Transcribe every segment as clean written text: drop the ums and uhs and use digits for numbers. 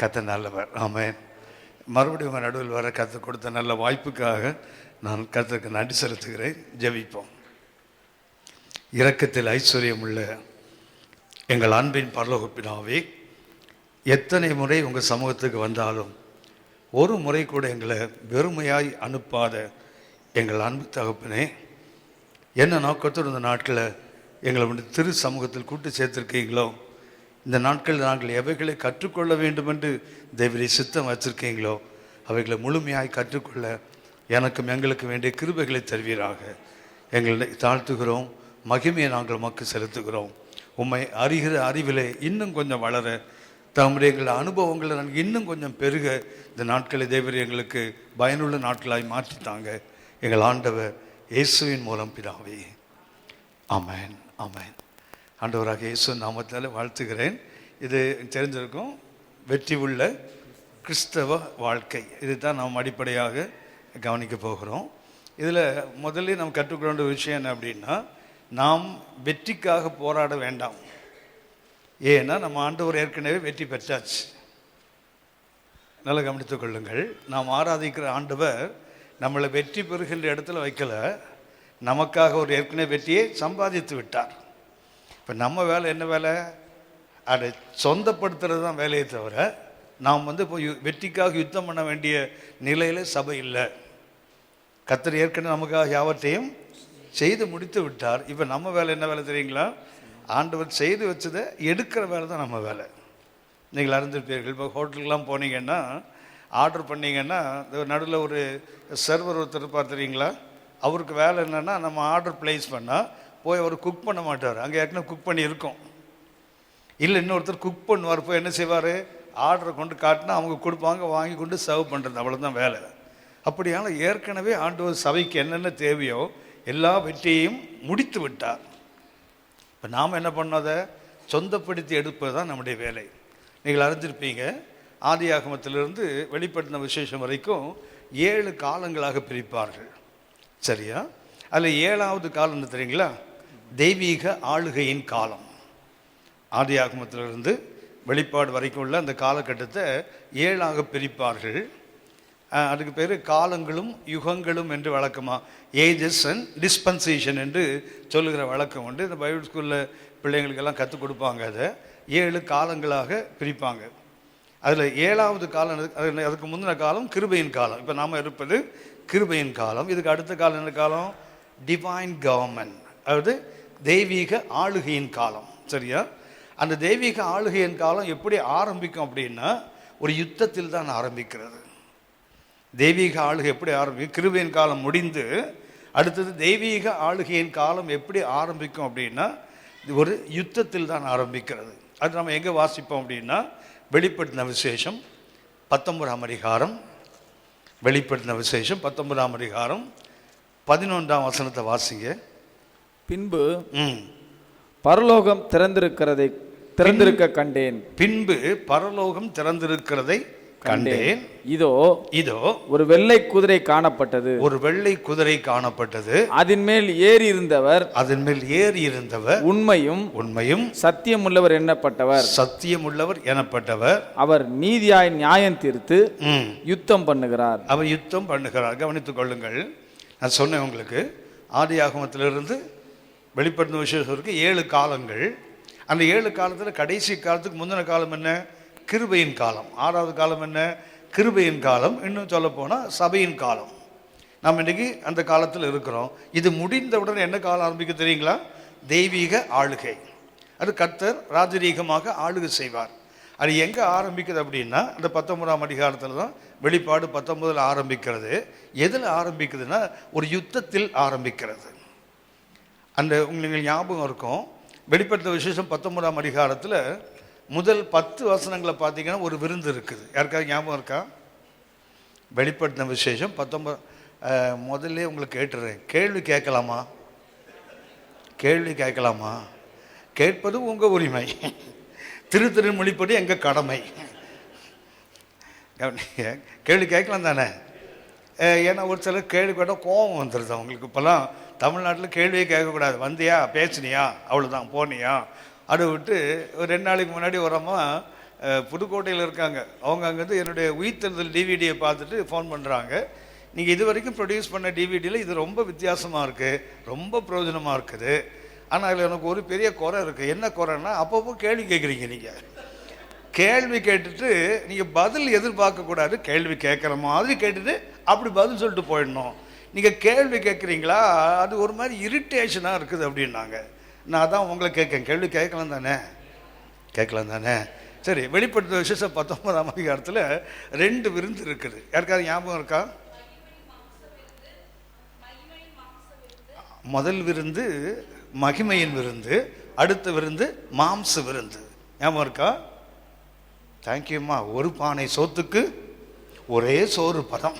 கர்த்தர் நல்லவர். ஆமென். மறுபடியும் உங்கள் நடுவில் வர கர்த்தர் கொடுத்த நல்ல வாய்ப்புக்காக நான் கர்த்தருக்கு நன்றி செலுத்துகிறேன். ஜெபிப்போம். இரக்கத்தில் ஐஸ்வர்யம் உள்ள எங்கள் அன்பின் பரலோக பிதாவே, எத்தனை முறை உங்கள் சமூகத்துக்கு வந்தாலும் ஒரு முறை கூட எங்களை வெறுமையாய் அனுப்பாத எங்கள் அன்பு தகப்பனே, என்ன நோக்கத்தோடு இந்த நாட்களில் எங்களை வந்து திரு சமூகத்தில் கூட்டு சேர்த்துருக்கீங்களோ, இந்த நாட்களில் நாங்கள் எவைகளை கற்றுக்கொள்ள வேண்டும் என்று தேவனுடைய சித்தம் வச்சிருக்கீங்களோ அவைகளை முழுமையாய் கற்றுக்கொள்ள எனக்கும் எங்களுக்கு வேண்டிய கிருபைகளை தருவீராக. எங்களை தாழ்த்துகிறோம். மகிமையை நாங்கள் உமக்கு செலுத்துகிறோம். உம்மை அறிகிற அறிவிலே இன்னும் கொஞ்சம் வளர, தம்முடைய எங்கள் அனுபவங்களை நாங்கள் இன்னும் கொஞ்சம் பெருக இந்த நாட்களை தேவர் எங்களுக்கு பயனுள்ள நாட்களாய் மாற்றித்தாங்க. எங்கள் ஆண்டவர் இயேசுவின் மூலம் பிதாவே. ஆமென். ஆமென். ஆண்டவராக இயேசு நாமத்தால் வாழ்த்துகிறேன். இது தெரிஞ்சிருக்கும், வெற்றி உள்ள கிறிஸ்தவ வாழ்க்கை. இது தான் நாம் அடிப்படையாக கவனிக்க போகிறோம். இதில் முதல்ல நம்ம கற்றுக்கொண்ட விஷயம் என்ன அப்படின்னா, நாம் வெற்றிக்காக போராட வேண்டாம். ஏன்னா நம்ம ஆண்டவர் ஏற்கனவே வெற்றி பெற்றாச்சு. நல்லா கவனித்துக் கொள்ளுங்கள். நாம் ஆராதிக்கிற ஆண்டவர் நம்மளை வெற்றி பெறுகின்ற இடத்துல வைக்கல, நமக்காக ஒரு ஏற்கனவே வெற்றியை சம்பாதித்து விட்டார். இப்போ நம்ம வேலை என்ன வேலை? அதை சொந்தப்படுத்துறது தான் வேலையை தவிர நாம் வந்து இப்போ வெற்றிக்காக யுத்தம் பண்ண வேண்டிய நிலையில் சபை இல்லை. கர்த்தர் ஏற்கனவே நமக்காக யாவற்றையும் செய்து முடித்து விட்டார். இப்போ நம்ம வேலை என்ன வேலை தெரியுங்களா? ஆண்டவர் செய்து வச்சதை எடுக்கிற வேலை தான் நம்ம வேலை. நீங்கள் அறிந்திருப்பீர்கள். இப்போ ஹோட்டலுக்கெலாம் போனீங்கன்னா, ஆர்டர் பண்ணிங்கன்னா நடுவில் ஒரு சர்வர் ஒருத்தர் இருப்பார் தெரியுங்களா? அவருக்கு வேலை என்னென்னா, நம்ம ஆர்டர் ப்ளேஸ் பண்ணால் போய் அவர் குக் பண்ண மாட்டார். அங்கே ஏற்கனவே குக் பண்ணி இருக்கும். இல்லை இன்னொருத்தர் குக் பண்ணுவார். போய் என்ன செய்வார்? ஆர்டரை கொண்டு காட்டினா அவங்க கொடுப்பாங்க, வாங்கி கொண்டு சர்வ் பண்ணுறது. அவ்வளோதான் வேலை. அப்படியான ஏற்கனவே ஆண்டவர் சபைக்கு என்னென்ன தேவையோ எல்லா வெற்றியையும் முடித்து விட்டார். இப்போ நாம் என்ன பண்ணாத சொந்தப்படுத்தி எடுப்பது தான் நம்முடைய வேலை. நீங்கள் அறிஞ்சிருப்பீங்க, ஆதியாகமத்திலிருந்து வெளிப்படுத்தின விசேஷம் வரைக்கும் 7 காலங்களாக பிரிப்பார்கள். சரியா? அதில் 7வது காலம் என்ன தெரியுங்களா? தெய்வீக ஆளுகையின் காலம். ஆதியாகமத்திலிருந்து வெளிப்பாடு வரைக்கும் உள்ள அந்த காலகட்டத்தை 7ஆக பிரிப்பார்கள். அதுக்கு பேர் காலங்களும் யுகங்களும் என்று வழக்கமாக ஏஜஸ் அண்ட் டிஸ்பென்சேஷன் என்று சொல்லுகிற வழக்கம் உண்டு. இந்த பைபிள் ஸ்கூலில் பிள்ளைங்களுக்கெல்லாம் கற்றுக் கொடுப்பாங்க. அதை 7 காலங்களாக பிரிப்பாங்க. அதில் 7வது காலம், அதுக்கு முந்தின காலம் கிருபையின் காலம். இப்போ நாம் இருப்பது கிருபையின் காலம். இதுக்கு அடுத்த காலம் என்ன காலம்? டிவைன் கவர்மெண்ட், அதாவது தெய்வீக ஆளுகையின் காலம். சரியா? அந்த தெய்வீக ஆளுகையின் காலம் எப்படி ஆரம்பிக்கும் அப்படின்னா, ஒரு யுத்தத்தில் தான் ஆரம்பிக்கிறது. தெய்வீக ஆளுகை எப்படி ஆரம்பிக்கும்? கிருபையின் காலம் முடிந்து அடுத்தது தெய்வீக ஆளுகையின் காலம் எப்படி ஆரம்பிக்கும் அப்படின்னா, ஒரு யுத்தத்தில் தான் ஆரம்பிக்கிறது. அது நம்ம எங்கே வாசிப்போம் அப்படின்னா, வெளிப்படுத்தின விசேஷம் 19ஆம் அதிகாரம். வெளிப்படுத்தின விசேஷம் 19ஆம் அதிகாரம் 11ஆம் வசனத்தை வாசிங்க. பின்பு பரலோகம் திறந்திருக்க கண்டேன். பின்பு பரலோகம் திறந்திருக்கிறதை கண்டேன். இதோ ஒரு வெள்ளை குதிரை காணப்பட்டது. ஒரு வெள்ளை குதிரை காணப்பட்டது. அதன் மேல் ஏறி இருந்தவர் உண்மையும் சத்தியமுள்ளவர் எண்ணப்பட்டவர். அவர் நீதியாய் நியாயம் தீர்த்து யுத்தம் பண்ணுகிறார். கவனித்துக் கொள்ளுங்கள். நான் சொன்னேன் உங்களுக்கு, ஆதியாகமத்திலிருந்து வெளிப்படுத்தின விசேஷத்துக்கு 7 காலங்கள். அந்த 7 காலத்தில் கடைசி காலத்துக்கு முந்தின காலம் என்ன? கிருபையின் காலம். 6வது காலம் என்ன? கிருபையின் காலம். இன்னும் சொல்ல போனால் சபையின் காலம். நாம் இன்றைக்கி அந்த காலத்தில் இருக்கிறோம். இது முடிந்தவுடன் என்ன காலம் ஆரம்பிக்க தெரியுங்களா? தெய்வீக ஆளுகை. அது கர்த்தர் ராஜரீகமாக ஆளுகை செய்வார். அது எங்கே ஆரம்பிக்குது அப்படின்னா, அந்த 19ஆம் அதிகாரத்தில் தான் வெளிப்பாடு 19 ஆரம்பிக்கிறது. எதில் ஆரம்பிக்குதுன்னா, ஒரு யுத்தத்தில் ஆரம்பிக்கிறது. அந்த உங்களுக்கு ஞாபகம் இருக்கும், வெளிப்படுத்தின விசேஷம் 19ஆம் அதிகாரத்தில் முதல் 10 வசனங்களை பார்த்தீங்கன்னா ஒரு விருந்து இருக்குது. யாருக்காவது ஞாபகம் இருக்கா? வெளிப்படுத்தின விசேஷம் 19 முதல்ல உங்களுக்கு கேட்டுறேன். கேள்வி கேட்கலாமா? கேட்பது உங்கள் உரிமை, திருமொழிப்படி எங்கள் கடமை. கேள்வி கேட்கலாம் தானே? ஏன்னா ஒரு சிலர் கேள்வி கேட்டால் கோபம் வந்துடுது அவங்களுக்கு. இப்போல்லாம் தமிழ்நாட்டில் கேள்வியே கேட்கக்கூடாது. வந்தியா, பேசுனியா, அவ்வளோதான், போனியா. அதை விட்டு ஒரு 2 நாளைக்கு முன்னாடி வரமா புதுக்கோட்டையில் இருக்காங்க. அவங்க அங்கேருந்து என்னுடைய உயிர்த்தெழுதல் டிவிடியை பார்த்துட்டு ஃபோன் பண்ணுறாங்க, நீங்கள் இது வரைக்கும் ப்ரொடியூஸ் பண்ண டிவிடியில் இது ரொம்ப வித்தியாசமாக இருக்குது, ரொம்ப பிரயோஜனமாக இருக்குது. ஆனால் அதில் எனக்கு ஒரு பெரிய குறை இருக்குது. என்ன குறைன்னா, அப்பப்போ கேள்வி கேட்குறீங்க. நீங்கள் கேள்வி கேட்டுட்டு நீங்கள் பதில் எதிர்பார்க்கக்கூடாது. கேள்வி கேட்குற மாதிரி கேட்டுட்டு அப்படி பதில் சொல்லிட்டு போயிடணும். நீங்கள் கேள்வி கேட்குறீங்களா, அது ஒரு மாதிரி இரிட்டேஷனாக இருக்குது அப்படின்னாங்க. நான் அதான் உங்களை கேட்கேன், கேள்வி கேட்கலாம் தானே? சரி, வெளிப்படுத்த விசேஷம் 19ஆம் அதிகாரத்தில் 2 விருந்து இருக்குது. யாருக்காவது ஞாபகம் இருக்கா? முதல் விருந்து மகிமையின் விருந்து, அடுத்த விருந்து மாம்ச விருந்து. ஞாபகம் இருக்கா? தேங்க்யூம்மா. ஒரு பானை சோத்துக்கு ஒரே சோறு பதம்.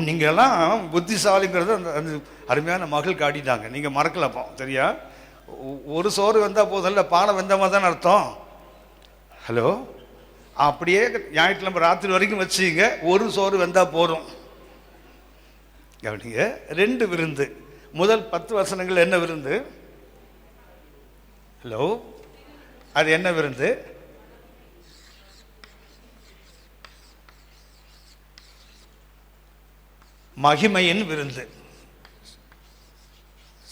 நீங்கள்லாம் புத்திசாலிங்கிறது அந்த அருமையான மகள் காட்டிட்டாங்க. நீங்கள் மறக்கலப்போ சரியா? ஒரு சோறு வந்தால் போதில்ல, பானை வெந்த மாதிரி தானே அர்த்தம். ஹலோ, அப்படியே ஞாயிற்றுக்கிழமை ராத்திரி வரைக்கும் வச்சுங்க, ஒரு சோறு வெந்தால் போதும். கவனிங்க, 2 விருந்து. முதல் 10 வசனங்கள் என்ன விருந்து? ஹலோ, அது என்ன விருந்து? மகிமையின் விருந்து.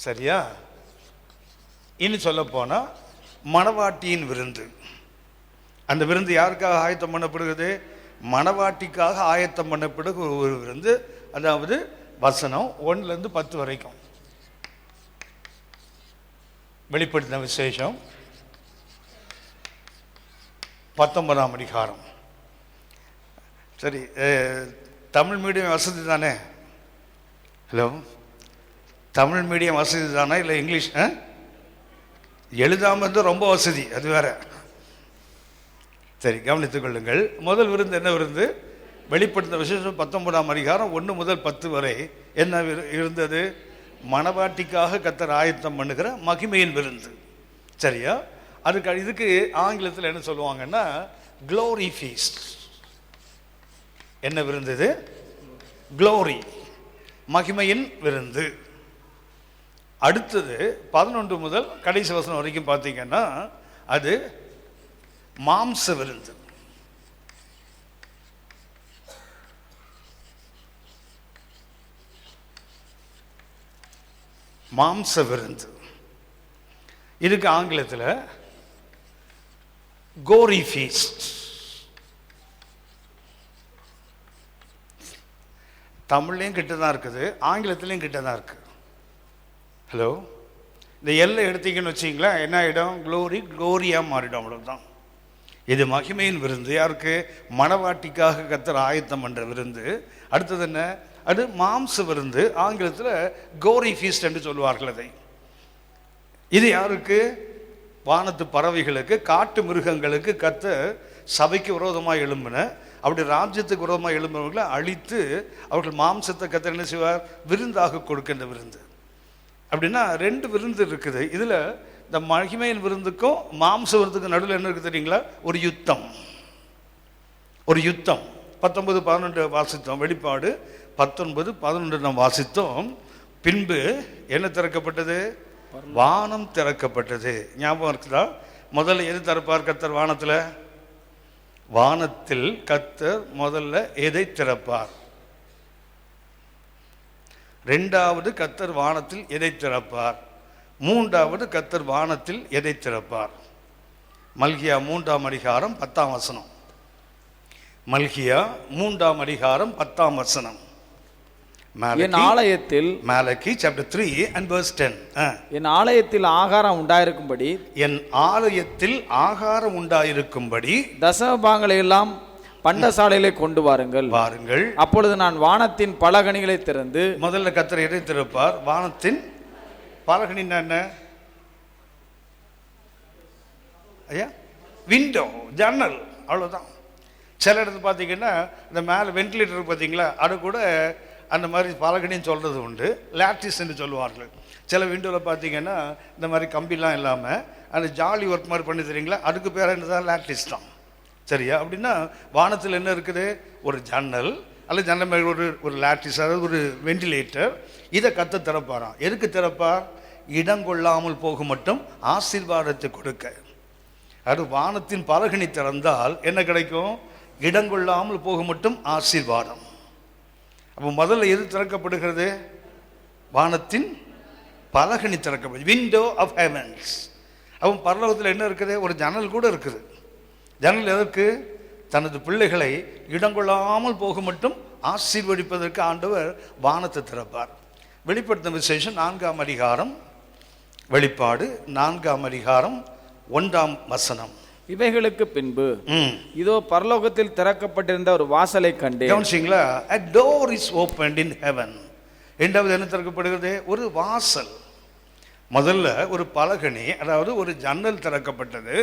சரியா? இன்னும் சொல்ல போனா மணவாட்டியின் விருந்து. அந்த விருந்து யாருக்காக ஆயத்தம் பண்ணப்படுகிறது? மணவாட்டிக்காக ஆயத்தம் பண்ணப்படுகிற ஒரு விருந்து. அதாவது வசனம் 1லேருந்து 10 வரைக்கும். வெளிப்படுத்தின விசேஷம் 19ஆம் அதிகாரம். சரி, தமிழ் மீடியம் வசதி தானே? ஹலோ, தமிழ் மீடியம் வசதி தானே இல்லை இங்கிலீஷ்? எழுதாமல் இருந்தால் ரொம்ப வசதி, அது வேற. சரி, கவனித்துக் கொள்ளுங்கள். முதல் விருந்து என்ன விருந்து? வெளிப்படுத்தின விசேஷம் 19ஆம் அதிகாரம் 1 முதல் 10 வரை என்ன இருந்தது? மணவாட்டிக்காக கர்த்தர் ஆயத்தம் பண்ணுகிற மகிமையின் விருந்து. சரியா? இதுக்கு ஆங்கிலத்தில் என்ன சொல்லுவாங்கன்னா க்ளோரி ஃபீஸ்ட். என்ன விருந்து இது? க்ளோரி, மகிமையின் விருந்து. அடுத்தது 11 முதல் கடைசி வசனம் வரைக்கும் பார்த்தீங்கன்னா அது மாம்ச விருந்து. மாம்ச விருந்து. இதுக்கு ஆங்கிலத்தில் கோரி ஃபீஸ்ட். தமிழ்லையும் கிட்ட தான் இருக்குது, ஆங்கிலத்திலையும் கிட்ட தான் இருக்குது. ஹலோ, இந்த எல்லை எடுத்தீங்கன்னு வச்சிங்களேன், என்ன ஆகிடும்? க்ளோரியாக மாறிடும், அவ்வளோதான். இது மகிமையின் விருந்து. யாருக்கு? மணவாட்டிக்காக கர்த்தர் ஆயத்தம் பண்ணுற விருந்து. அடுத்தது என்ன? அது மாம்ச விருந்து. ஆங்கிலத்தில் கோரி ஃபீஸ்ட் என்று சொல்வார்கள் அதை. இது யாருக்கு? வானத்து பறவைகளுக்கு, காட்டு மிருகங்களுக்கு கர்த்தர் சபைக்கு விரோதமாக எழும்பின, அப்படி ராஜ்யத்துக்கு விரோதமாக எழும்பவர்களை அழித்து அவர்கள் மாம்சத்தை கர்த்தர் என்ன செய்வார்? விருந்தாக கொடுக்கின்ற விருந்து. அப்படின்னா 2 விருந்து இருக்குது. இதில் இந்த மகிமையின் விருந்துக்கும் மாம்ச விருந்துக்கும் நடுவில் என்ன இருக்குது தெரியுங்களா? ஒரு யுத்தம். 19, 11 வாசித்தோம். வெளிப்பாடு 19, 11 நாம் வாசித்தோம். பின்பு என்ன திறக்கப்பட்டது? வானம் திறக்கப்பட்டது. ஞாபகம் இருக்குதா? முதல்ல எது திறப்பார் கர்த்தர் வானத்தில்? வானத்தில் கர்த்தர் முதல்ல எதை திறப்பார்? 2வது கர்த்தர் வானத்தில் எதை திறப்பார்? 3வது கர்த்தர் வானத்தில் எதை திறப்பார்? மல்கியா 3ஆம் அதிகாரம் 10ஆம் வசனம். மல்கியா 3ஆம் அதிகாரம் 10ஆம் வசனம். என் ஆலயத்தில், Malachi chapter 3 and verse 10. என் ஆலயத்தில் ஆகாரம் உண்டாயிருக்கும்படி, என் ஆலயத்தில் ஆகாரம் உண்டாயிருக்கும்படி தசமபாகங்களை எல்லாம் பண்டசாலையிலே கொண்டு வாருங்கள். அப்பொழுது நான் வானத்தின் பலகணிகளை திறந்து. முதல்ல கர்த்தர் எதை திறப்பார்? வானத்தின் பலகணின்னா என்ன ஐயா? விண்டோ, ஜன்னல், அவ்வளோதான். சில இடத்துல பார்த்தீங்கன்னா இந்த மேலே வென்டிலேட்டர் பார்த்தீங்களா, அது கூட அந்த மாதிரி பலகணின்னு சொல்கிறது உண்டு. லேட்டிஸ்ன்னு சொல்லுவார்கள். சில விண்டோவில் பார்த்தீங்கன்னா இந்த மாதிரி கம்பிலாம் இல்லாமல் அந்த ஜாலி ஒர்க் மாதிரி பண்ணி தெரியுங்களா, அதுக்கு பேர் என்ன தான்? லேட்டிஸ் தான். சரியா? அப்படின்னா வானத்தில் என்ன இருக்குது? ஒரு ஜன்னல் அல்லது ஜன்னல் மேலே ஒரு லேட்டிஸ், அதாவது ஒரு வென்டிலேட்டர். இதை கர்த்தர் திறப்பாராம். எதுக்கு திறப்பார்? இடங்கொள்ளாமல் போக மட்டும் ஆசீர்வாதத்தை கொடுக்க. அது வானத்தின் பலகணி திறந்தால் என்ன கிடைக்கும்? இடங்கொள்ளாமல் போக மட்டும் ஆசீர்வாதம். அப்போ முதல்ல எது திறக்கப்படுகிறது? வானத்தின் பலகணி திறக்கப்படுது, விண்டோ ஆஃப் ஹெவன்ஸ். அப்போ பரலோகத்தில் என்ன இருக்குது? ஒரு ஜன்னல் கூட இருக்குது. ஜன்னல் எதற்கு? தனது பிள்ளைகளை இடங்கொள்ளாமல் போக மட்டும் ஆசீர்வதிப்பதற்கு ஆண்டவர் வானத்தை திறப்பார். வெளிப்படுத்தின விசேஷம் 4ஆம் அதிகாரம், வெளிப்பாடு 4ஆம் அதிகாரம் 1ஆம் வசனம். இவைகளுக்கு பின்பு இதோ பரலோகத்தில் திறக்கப்பட்டிருந்த ஒரு வாசலை கண்டேன். கவனிச்சீங்களா? A door is opened in heaven. இரண்டாவது என்ன திறக்கப்படுகிறது? ஒரு வாசல். முதல்ல ஒரு பலகணி, அதாவது ஒரு ஜன்னல் திறக்கப்பட்டது.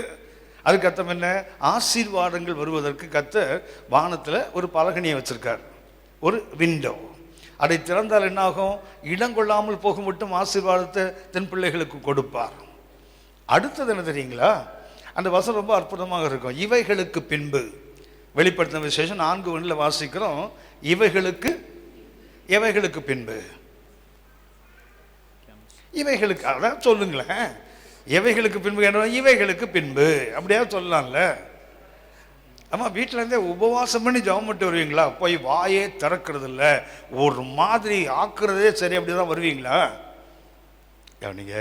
அதுக்கு அர்த்தம் என்ன? ஆசீர்வாதங்கள் வருவதற்கு கர்த்தர் வானத்தில் ஒரு பலகணியை வச்சிருக்கார், ஒரு விண்டோ. அதை திறந்தால் என்னாகும்? இடங்கொள்ளாமல் போக மட்டும் ஆசீர்வாதத்தை தன் பிள்ளைகளுக்கு கொடுப்பார். அடுத்தது என்ன தெரியுங்களா? அந்த வசனம் ரொம்ப அற்புதமாக இருக்கும். இவைகளுக்கு பின்பு, வெளிப்படுத்தின விசேஷம் 4:1 வாசிக்கிறோம். இவைகளுக்கு பின்பு, இவைகளுக்கு, அதான் சொல்லுங்களேன். எவைகளுக்கு பின்பு என்ன? இவைகளுக்கு பின்பு அப்படியா சொல்லலாம்ல. ஆமாம், வீட்டில் இருந்தே உபவாசம் பண்ணி ஜெபம் பண்ணிட்டு வருவீங்களா? போய் வாயே திறக்கிறது இல்லை, ஒரு மாதிரி ஆக்குறதே சரி, அப்படி தான் வருவீங்களா? கவனிங்க,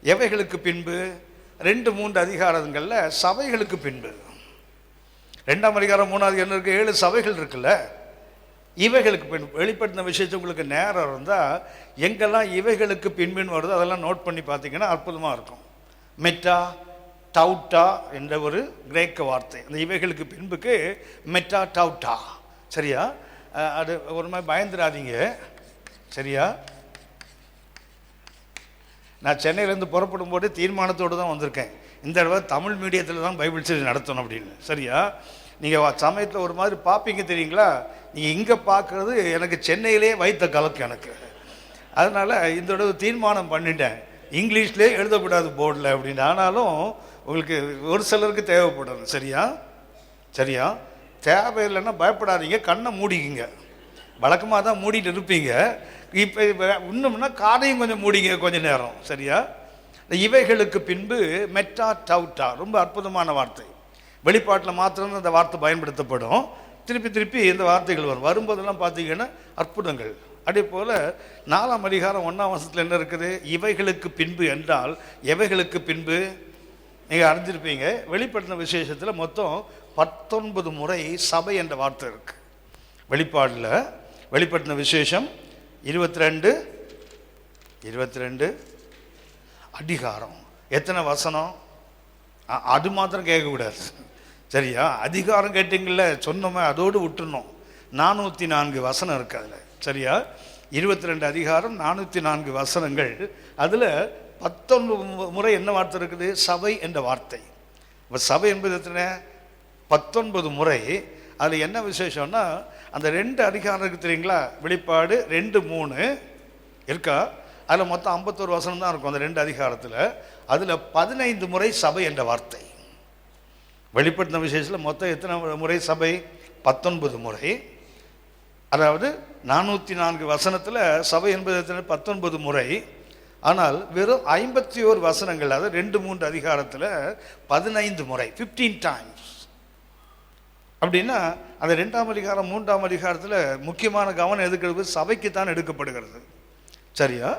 எவைகளுக்கு பின்பு 2-3 அதிகாரங்களில் சபைகளுக்கு பின்பு. 2ஆம் அதிகாரம் 3வது என்ன இருக்கு? 7 சபைகள் இருக்குல்ல. இவைகளுக்கு பின்பு வெளிப்படுத்தின விஷயத்தை உங்களுக்கு நேரம் இருந்தால் எங்கெல்லாம் இவைகளுக்கு பின்புன்னு வருதோ அதெல்லாம் நோட் பண்ணி பார்த்தீங்கன்னா அற்புதமாக இருக்கும். மெட்டா டவுட்டா என்ற ஒரு கிரேக்க வார்த்தை. அந்த இவைகளுக்கு பின்புக்கு மெட்டா டவுட்டா. சரியா? அது ஒரு மாதிரி பயந்துடாதீங்க. சரியா? நான் சென்னையிலேருந்து புறப்படும் போது தீர்மானத்தோடு தான் வந்திருக்கேன். இந்த தடவை தமிழ் மீடியத்தில் தான் பைபிள் ஸ்டடி நடத்தணும் அப்படின்னு. சரியா? நீங்கள் சமயத்தில் ஒரு மாதிரி பார்ப்பீங்க தெரியுங்களா? நீங்கள் இங்கே பார்க்குறது எனக்கு சென்னையிலே வைத்த கலக்கு எனக்கு. அதனால் இந்த தடவை தீர்மானம் பண்ணிட்டேன், இங்கிலீஷ்லேயே எழுதக்கூடாது போர்டில் அப்படின்னு. ஆனாலும் உங்களுக்கு ஒரு சிலருக்கு தேவைப்படும். சரியா? சரியா? தேவையில்லைன்னா பயப்படாதீங்க, கண்ணை மூடிக்கிங்க. வழக்கமாக தான் மூடிட்டு இருப்பீங்க. இப்போ இன்னும்னா காதையும் கொஞ்சம் மூடிங்க கொஞ்ச நேரம். சரியா? இவைகளுக்கு பின்பு மெட்டா டவுட்டா, ரொம்ப அற்புதமான வார்த்தை. வெளிப்பாட்டில் மாத்திரம் அந்த வார்த்தை பயன்படுத்தப்படும். திருப்பி திருப்பி இந்த வார்த்தைகள் வரும். வரும்போதெல்லாம் பார்த்தீங்கன்னா அற்புதங்கள். அதே போல் 4ஆம் அதிகாரம் 1ஆம் வசனத்தில் என்ன இருக்குது? இவைகளுக்கு பின்பு என்றால் எவைகளுக்கு பின்பு நீங்கள் அறிஞ்சிருப்பீங்க. வெளிப்படுத்தின விசேஷத்தில் மொத்தம் 19 முறை சபை என்ற வார்த்தை இருக்கு. வெளிப்படுத்தின விசேஷம் 22 அதிகாரம். எத்தனை வசனம்? அது மாத்திரம் கேட்கக்கூடாது. சரியா? அதிகாரம் கேட்டீங்கள, சொன்னோமே அதோடு விட்டுருணும். 404 வசனம் இருக்கு அதில். சரியா? 22 அதிகாரம் 404 வசனங்கள். அதில் 19 முறை என்ன வார்த்தை இருக்குது? சபை என்ற வார்த்தை. இப்போ சபை என்பது எத்தனை? 19 முறை. அதில் என்ன விசேஷம்னா, அந்த 2 அதிகாரம் இருக்குது தெரியுங்களா? வெளிப்பாடு 2-3 இருக்கா? அதில் மொத்தம் 51 வசனம் தான் இருக்கும் அந்த 2 அதிகாரத்தில். அதில் 15 முறை சபை என்ற வார்த்தை. வெளிப்படுத்தின விசேஷத்தில் மொத்தம் எத்தனை முறை சபை? 19 முறை. அதாவது 404 வசனத்தில் சபை என்பது எத்தனை? 19 முறை. ஆனால் வெறும் 51 வசனங்கள், அதாவது 2-3 அதிகாரத்தில் 15 முறை, 15 டைம்ஸ். அப்படின்னா அந்த 2ஆம் அதிகாரம் 3ஆம் அதிகாரத்தில் முக்கியமான கவனம் எதுக்கிறது? சபைக்கு தான் எடுக்கப்படுகிறது. சரியா?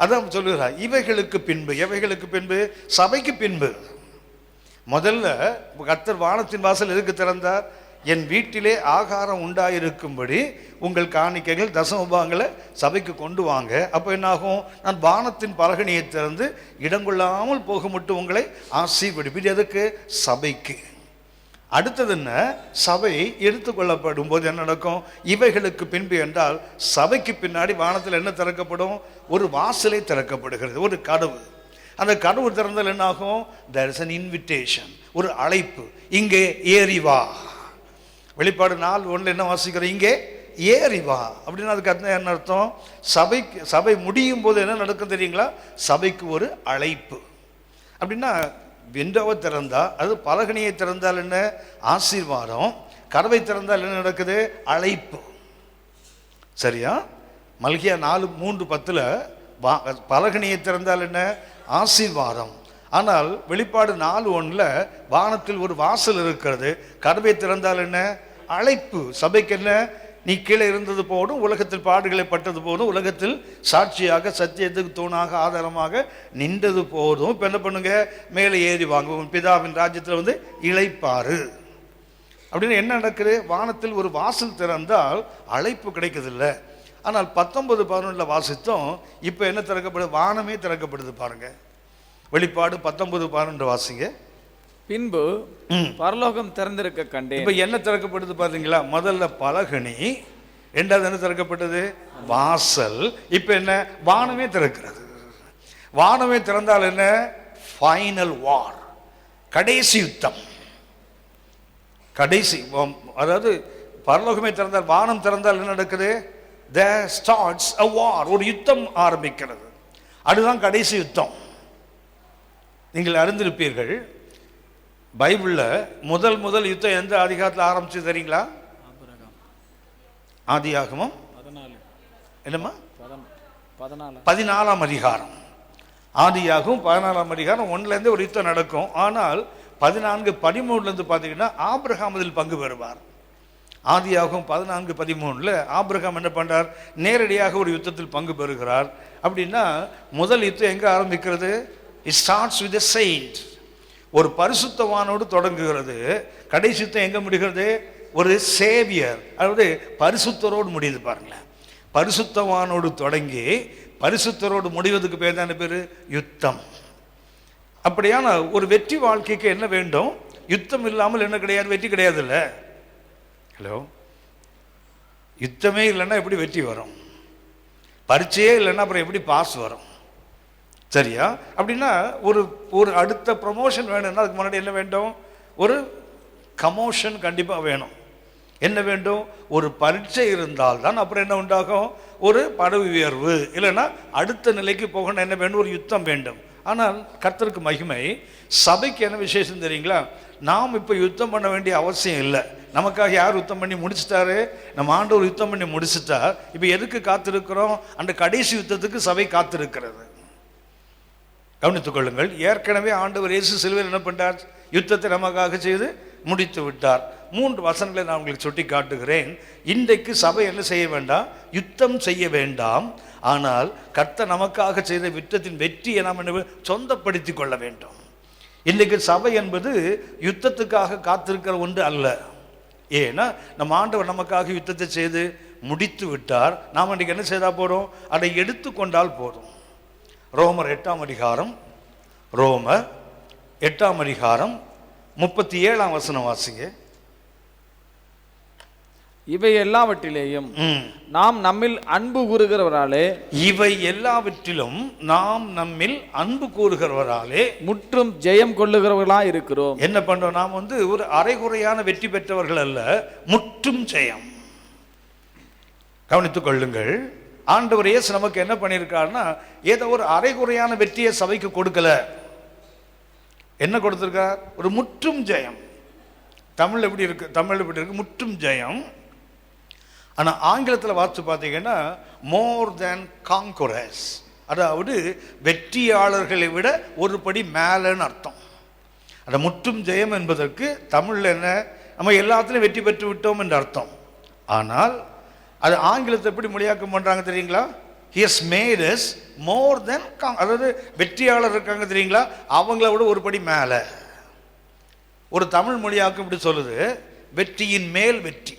அதான் சொல்லுகிறார் இவைகளுக்கு பின்பு. எவைகளுக்கு பின்பு? சபைக்கு பின்பு. முதல்ல கர்த்தர் வானத்தின் வாசல் எதுக்கு திறந்தார்? என் வீட்டிலே ஆகாரம் உண்டாயிருக்கும்படி உங்கள் காணிக்கைகள் தசமபாகங்களை சபைக்கு கொண்டு வாங்க. அப்போ என்னாகும்? நான் வானத்தின் பலகணியை திறந்து இடங்கொள்ளாமல் போக மட்டும் உங்களை ஆசீர்வதிப்பேன். எதுக்கு? சபைக்கு. அடுத்தது என்ன? சபை எடுத்துக்கொள்ளப்படும் போது என்ன நடக்கும்? இவைகளுக்கு பின்பு என்றால் சபைக்கு பின்னாடி வானத்தில் என்ன திறக்கப்படும்? ஒரு வாசலை திறக்கப்படுகிறது, ஒரு கதவு. அந்த கதவு திறந்தால் என்ன ஆகும்? there is an invitation, ஒரு அழைப்பு. இங்கே ஏறி வா. வெளிப்பாடு 4:1 என்ன வாசிக்கிறோம்? இங்கே ஏறி வா. அப்படின்னா அதுக்கு அர்த்தம் என்ன அர்த்தம்? சபை முடியும் போது என்ன நடக்கும் தெரியுங்களா? சபைக்கு ஒரு அழைப்பு. அப்படின்னா விண்டோவை திறந்தா, அது பலகணியை திறந்தால் என்ன? ஆசீர்வாதம். கதவை திறந்தால் என்ன நடக்குது? அழைப்பு. சரியா? மல்கியா 4:3-10 பலகணியை திறந்தால் என்ன? ஆசீர்வாதம். ஆனால் வெளிப்பாடு 4:1 வானத்தில் ஒரு வாசல் இருக்கிறது, கதவை திறந்தால் என்ன? அழைப்பு. சபைக்கு என்ன? நீ கீழே இருந்தது போதும், உலகத்தில் பாடுகளை பட்டது போதும், உலகத்தில் சாட்சியாக சத்தியத்துக்கு தூணாக ஆதாரமாக நின்றது போதும். இப்போ என்ன பண்ணுங்க? மேலே ஏறி வாங்க, உன் பிதாவின் ராஜ்யத்தில் இளைப்பாறு. அப்படின்னு என்ன நடக்குது? வானத்தில் ஒரு வாசல் திறந்தால் அழைப்பு கிடைக்குதில்ல. ஆனால் 19:11 வாசித்தோம். இப்போ என்ன திறக்கப்படுது? வானமே திறக்கப்படுது பாருங்க. வெளிப்பாடு 19:12 வாசிங்க. பின்பு பரலோகம் திறந்திருக்க கண்டேன். இப்ப என்ன திறக்கப்படுது பாத்தீங்களா? முதல்ல பலகணி, இரண்டாவது என்ன திறக்கப்பட்டது? வாசல். இப்ப என்ன? வானமே திறக்கிறது. வானமே திறந்தால் என்ன? ஃபைனல் வார், கடைசி யுத்தம். கடைசி, அதாவது பரலோகமே திறந்தால், வானம் திறந்தால் என்ன நடக்குது? There starts a war, ஒரு யுத்தம் ஆரம்பிக்கிறது. அதுதான் கடைசி யுத்தம். நீங்கள் அறிந்திருப்பீர்கள், பைபிளில் முதல் யுத்தம் எந்த அதிகாரத்தில் ஆரம்பிச்சு தெரியுங்களா? ஆதியாகமம் என்னம்மா? 14ஆம் அதிகாரம். ஆதியாகமம் 14ஆம் அதிகாரம் 1 ஒரு யுத்தம் நடக்கும். ஆனால் 14:13 பார்த்தீங்கன்னா ஆபிரகாம் அதில் பங்கு பெறுவார். ஆதியாகமம் 14:13 ஆபிரகாம் என்ன பண்றார்? நேரடியாக ஒரு யுத்தத்தில் பங்கு பெறுகிறார். அப்படின்னா முதல் யுத்தம் எங்க ஆரம்பிக்கிறது? It starts with a saint. ஒரு பரிசுத்தவானோடு தொடங்குகிறது. கடைசி யுத்தம் எங்க முடிகிறது? ஒரு சேவியர், அதாவது பரிசுத்தரோடு முடியுது பாருங்களேன். பரிசுத்தவானோடு தொடங்கி பரிசுத்தரோடு முடிவதுக்கு பேர் தான் பேரு யுத்தம். அப்படியான ஒரு வெற்றி வாழ்க்கைக்கு என்ன வேண்டும்? யுத்தம் இல்லாமல் என்ன கிடையாது? வெற்றி கிடையாது இல்ல. ஹலோ, யுத்தமே இல்லைன்னா எப்படி வெற்றி வரும்? பரீட்சையே இல்லைன்னா அப்புறம் எப்படி பாஸ் வரும்? சரியா? அப்படின்னா ஒரு ஒரு அடுத்த ப்ரமோஷன் வேணும்னா அதுக்கு முன்னாடி என்ன வேண்டும்? ஒரு கமோஷன் கண்டிப்பாக வேணும். என்ன வேண்டும்? ஒரு பரீட்சை இருந்தால் தான் அப்புறம் என்ன உண்டாகும்? ஒரு பதவி உயர்வு. இல்லைன்னா அடுத்த நிலைக்கு போகணும் என்ன வேண்டும்? ஒரு யுத்தம் வேண்டும். ஆனால் கர்த்தருக்கு மகிமை, சபைக்கு என்ன விசேஷம் தெரியுங்களா? நாம் இப்போ யுத்தம் பண்ண வேண்டிய அவசியம் இல்லை. நமக்காக யார் யுத்தம் பண்ணி முடிச்சுட்டாரு? நம்ம ஆண்டவர் யுத்தம் பண்ணி முடிச்சுட்டார். இப்போ எதுக்கு காத்திருக்கிறோம்? அந்த கடைசி யுத்தத்துக்கு சபை காத்திருக்கிறது. கவனித்துக் கொள்ளுங்கள். ஏற்கனவே ஆண்டவர் இயேசு சிலுவையில் என்ன பண்ணார்? யுத்தத்தை நமக்காக செய்து முடித்து விட்டார். 3 வசனங்களை நான் உங்களுக்கு சுட்டி காட்டுகிறேன். இன்றைக்கு சபை என்ன செய்ய வேண்டாம்? யுத்தம் செய்ய வேண்டாம். ஆனால் கர்த்தர் நமக்காக செய்த யுத்தத்தின் வெற்றியை நாம் சொந்தப்படுத்தி கொள்ள வேண்டும். இன்றைக்கு சபை என்பது யுத்தத்துக்காக காத்திருக்கிற ஒன்று அல்ல. ஏன்னா நம்ம ஆண்டவர் நமக்காக யுத்தத்தை செய்து முடித்து விட்டார். நாம் இன்றைக்கு என்ன செய்தால் போறோம்? அதை எடுத்துக்கொண்டால் போதும். ரோமர் 8ஆம் அதிகாரம், ரோமர் 8ஆம் அதிகாரம் 37ஆம் வசனம் வாசிங்க. இவை எல்லாவற்றிலேயும் நாம் நம்மில் அன்பு கூறுகிறவராலே, இவை எல்லாவற்றிலும் நாம் நம்மில் அன்பு கூறுகிறவராலே முற்றும் ஜெயம் கொள்ளுகிறவர்களா இருக்கிறோம். என்ன பண்றோம்? நாம் ஒரு அரைகுறையான வெற்றி பெற்றவர்கள் அல்ல, முற்றும் ஜெயம். கவனித்துக் கொள்ளுங்கள். ஆண்டவர் இயேசு நமக்கு என்ன பண்ணியிருக்காருன்னா, ஏதோ ஒரு அரைகுறையான வெற்றியை சபைக்கு கொடுக்கல. என்ன கொடுத்திருக்கார்? ஒரு முற்றும் ஜெயம். தமிழ் எப்படி இருக்கு? தமிழ் எப்படி இருக்கு? முற்றும் ஜெயம். ஆனால் ஆங்கிலத்தில் வார்த்தை பார்த்தீங்கன்னா மோர் தேன் கான்குரஸ், அதாவது வெற்றியாளர்களை விட ஒரு படி மேலன்னு அர்த்தம். அந்த முற்றும் ஜெயம் என்பதற்கு தமிழில் என்ன? நம்ம எல்லாத்துலையும் வெற்றி பெற்று விட்டோம் என்று அர்த்தம். ஆனால் அது ஆங்கிலத்தை எப்படி மொழியாக்கம் பண்ணுறாங்க தெரியுங்களா? He has made us more than, அதாவது வெற்றியாளர் இருக்காங்க தெரியுங்களா, அவங்கள விட ஒரு படி மேலே. ஒரு தமிழ் மொழியாக்கம் இப்படி சொல்லுது, வெற்றியின் மேல் வெற்றி.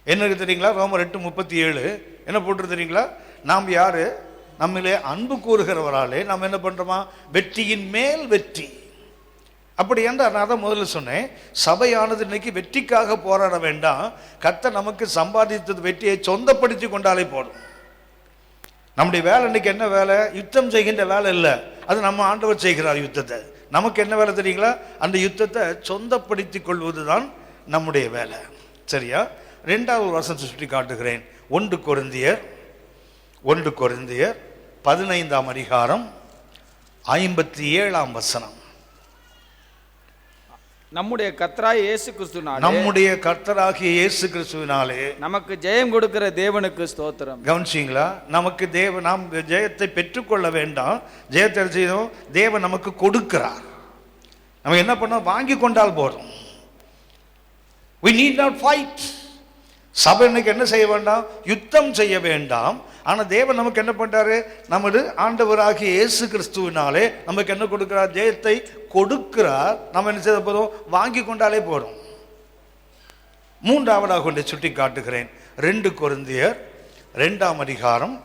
என்ன தெரியுங்களா? ரோமர் 8:37 என்ன போட்டு தெரியுங்களா? நாம் யாரு? நம்மளே அன்பு கூறுகிறவராலே நாம் என்ன பண்றோமா? வெற்றியின் மேல் வெற்றி. அப்படி என்றால் நான் தான் முதல்ல சொன்னேன், சபையானது இன்னைக்கு வெற்றிக்காக போராட வேண்டாம். கர்த்தர் நமக்கு சம்பாதித்தது வெற்றியை சொந்தப்படுத்தி கொண்டாலே போதும். நம்முடைய வேலை இன்னைக்கு என்ன வேலை? யுத்தம் செய்கின்ற வேலை இல்லை, அது நம்ம ஆண்டவர் செய்கிறார் யுத்தத்தை. நமக்கு என்ன வேலை தெரியுங்களா? அந்த யுத்தத்தை சொந்தப்படுத்தி கொள்வது தான் நம்முடைய வேலை. சரியா? 2வது வசனத்தை சுட்டி காட்டுகிறேன். 1 கொரிந்தியர் 15ஆம் அதிகாரம் 57ஆம் வசனம். நம்முடைய கர்த்தராகிய இயேசு கிறிஸ்துவினாலே நம்முடைய கர்த்தராகிய இயேசு கிறிஸ்துவினாலே நமக்கு ஜெயம் கொடுக்கிற தேவனுக்கு ஸ்தோத்திரம். கவனிச்சிங்களா? நமக்கு நாம் ஜெயத்தை பெற்றுக்கொள்ள வேண்டாம். ஜெயத்தை செய்யணும், தேவன் நமக்கு கொடுக்கிறார். நம்ம என்ன பண்ணோம்? வாங்கி கொண்டால் போதும். we need not fight. சபை இன்னைக்கு என்ன செய்ய வேண்டாம்? யுத்தம் செய்ய வேண்டாம். ஆனா தேவன் நமக்கு என்ன பண்றாரு? நமது ஆண்டவராகிய இயேசு கிறிஸ்துவினாலே நமக்கு என்ன கொடுக்கிறார்? ஜெயத்தை கொடுக்கிறார். நம்ம என்ன செய்ய போதும்? வாங்கி கொண்டாலே போதும். மூன்றாவதாக கொண்டு சுட்டி காட்டுகிறேன். 2 கொரிந்தியர் 2ஆம் அதிகாரம்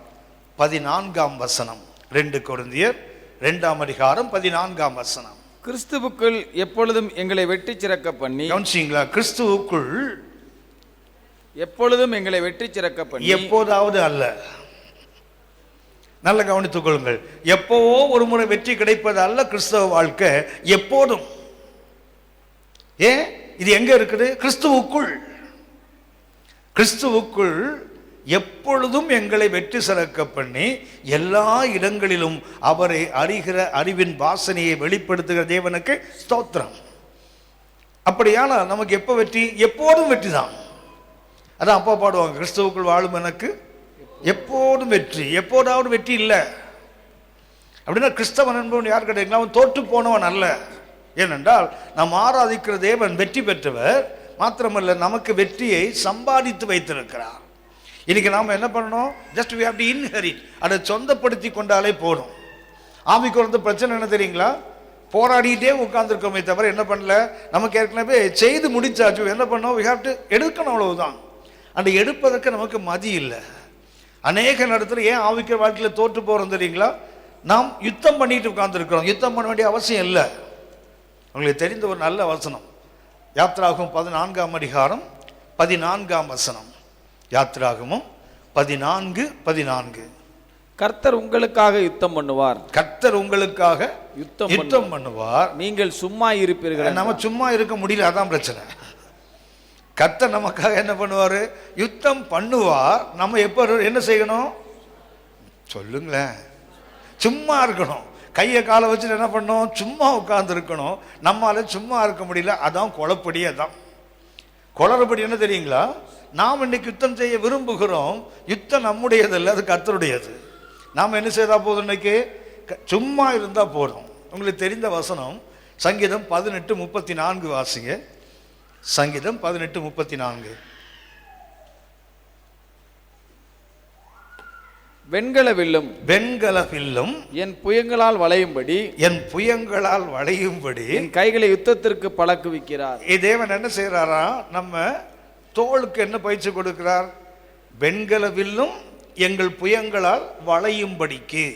14ஆம் வசனம். 2 கொரிந்தியர் 2ஆம் அதிகாரம் 14ஆம் வசனம். கிறிஸ்துவுக்குள் எப்பொழுதும் எங்களை வெட்டி சிறக்க பண்ணி. கவனிச்சீங்களா? கிறிஸ்துவுக்குள் எப்பொழுதும் எங்களை வெற்றி சிறக்க பண்ணி. எப்போதாவது அல்ல, நல்ல கவனித்துக் கொள்ளுங்கள். எப்போவோ ஒரு முறை வெற்றி கிடைப்பது அல்ல கிறிஸ்தவ வாழ்க்கை, எப்போதும். ஏன் இது எங்க இருக்குது? கிறிஸ்துவுக்குள். கிறிஸ்துவுக்குள் எப்பொழுதும் எங்களை வெற்றி சிறக்க பண்ணி எல்லா இடங்களிலும் அவரை அறிகிற அறிவின் வாசனையை வெளிப்படுத்துகிற தேவனுக்கு ஸ்தோத்திரம். அப்படியானால் நமக்கு எப்போ வெற்றி? எப்போதும் வெற்றி தான். அதான் அப்பா பாடுவாங்க, கிறிஸ்துவுக்குள் வாழும் எனக்கு எப்போதும் வெற்றி. எப்போதாவது வெற்றி இல்லை அப்படின்னா கிறிஸ்தவன் என்பவன் யார் கேட்டீங்களா? அவன் தோற்று போனவன் அல்ல. ஏனென்றால் நாம் ஆராதிக்கிற தேவன் வெற்றி பெற்றவர் மாத்திரமல்ல, நமக்கு வெற்றியை சம்பாதித்து வைத்திருக்கிறார். இன்னைக்கு நாம் என்ன பண்ணணும்? Just we have to inherit. அதை சொந்தப்படுத்தி கொண்டாலே போதும். ஆவிக்கு வந்து பிரச்சனை என்ன தெரியுங்களா? போராடிட்டே உட்கார்ந்துருக்கோமே தவிர என்ன பண்ணல? நமக்கு ஏற்கனவே செய்து முடிச்சாச்சு. என்ன பண்ணோம்? we have to எடுக்கணும், அவ்வளவுதான். அந்த எடுப்பதற்கு நமக்கு மதி இல்லை. அநேக நேரத்தில் ஏன் ஆவிக்கிற வாழ்க்கையில் தோற்று போகிறோம் தெரியுங்களா? நாம் யுத்தம் பண்ணிட்டு உட்கார்ந்துருக்கிறோம். யுத்தம் பண்ண வேண்டிய அவசியம் இல்லை. உங்களுக்கு தெரிந்த ஒரு நல்ல வசனம், யாத்திராகமம் 14ஆம் அதிகாரம் 14ஆம் வசனம். யாத்திராகமம் 14:14. கர்த்தர் உங்களுக்காக யுத்தம் பண்ணுவார். கர்த்தர் உங்களுக்காக யுத்தம் பண்ணுவார். நீங்கள் சும்மா இருப்பீர்கள். நம்ம சும்மா இருக்க முடியல, அதான் பிரச்சனை. கர்த்தர் நமக்காக என்ன பண்ணுவாரு? யுத்தம் பண்ணுவார். நம்ம எப்ப என்ன செய்யணும்? சொல்லுங்களேன். சும்மா இருக்கணும். கையை காலை வச்சுட்டு என்ன பண்ணணும்? சும்மா உட்கார்ந்து இருக்கணும். நம்மால சும்மா இருக்க முடியல, அதான் குழப்படி. அதான் குளறுபடி. என்ன தெரியுங்களா? நாம் இன்னைக்கு யுத்தம் செய்ய விரும்புகிறோம். யுத்தம் நம்முடையது இல்லை, அது கர்த்தருடையது. நாம் என்ன செய்தா போதும்? இன்னைக்கு சும்மா இருந்தா போதும். உங்களுக்கு தெரிந்த வசனம் சங்கீதம் 18:34 வாசிங்க. சங்கீதம் 18:34. வெண்கல வில்லும் என் புயங்களால் வளையும்படி என் கைகளை யுத்தத்திற்கு பழக்குவிக்கிறார். தேவன் என்ன செய்யறாரா? நம்ம தோளுக்கு என்ன பயிற்சி கொடுக்கிறார்? வெண்கல வில்லும் எங்கள் புயங்களால் வளையும்படிக்கு.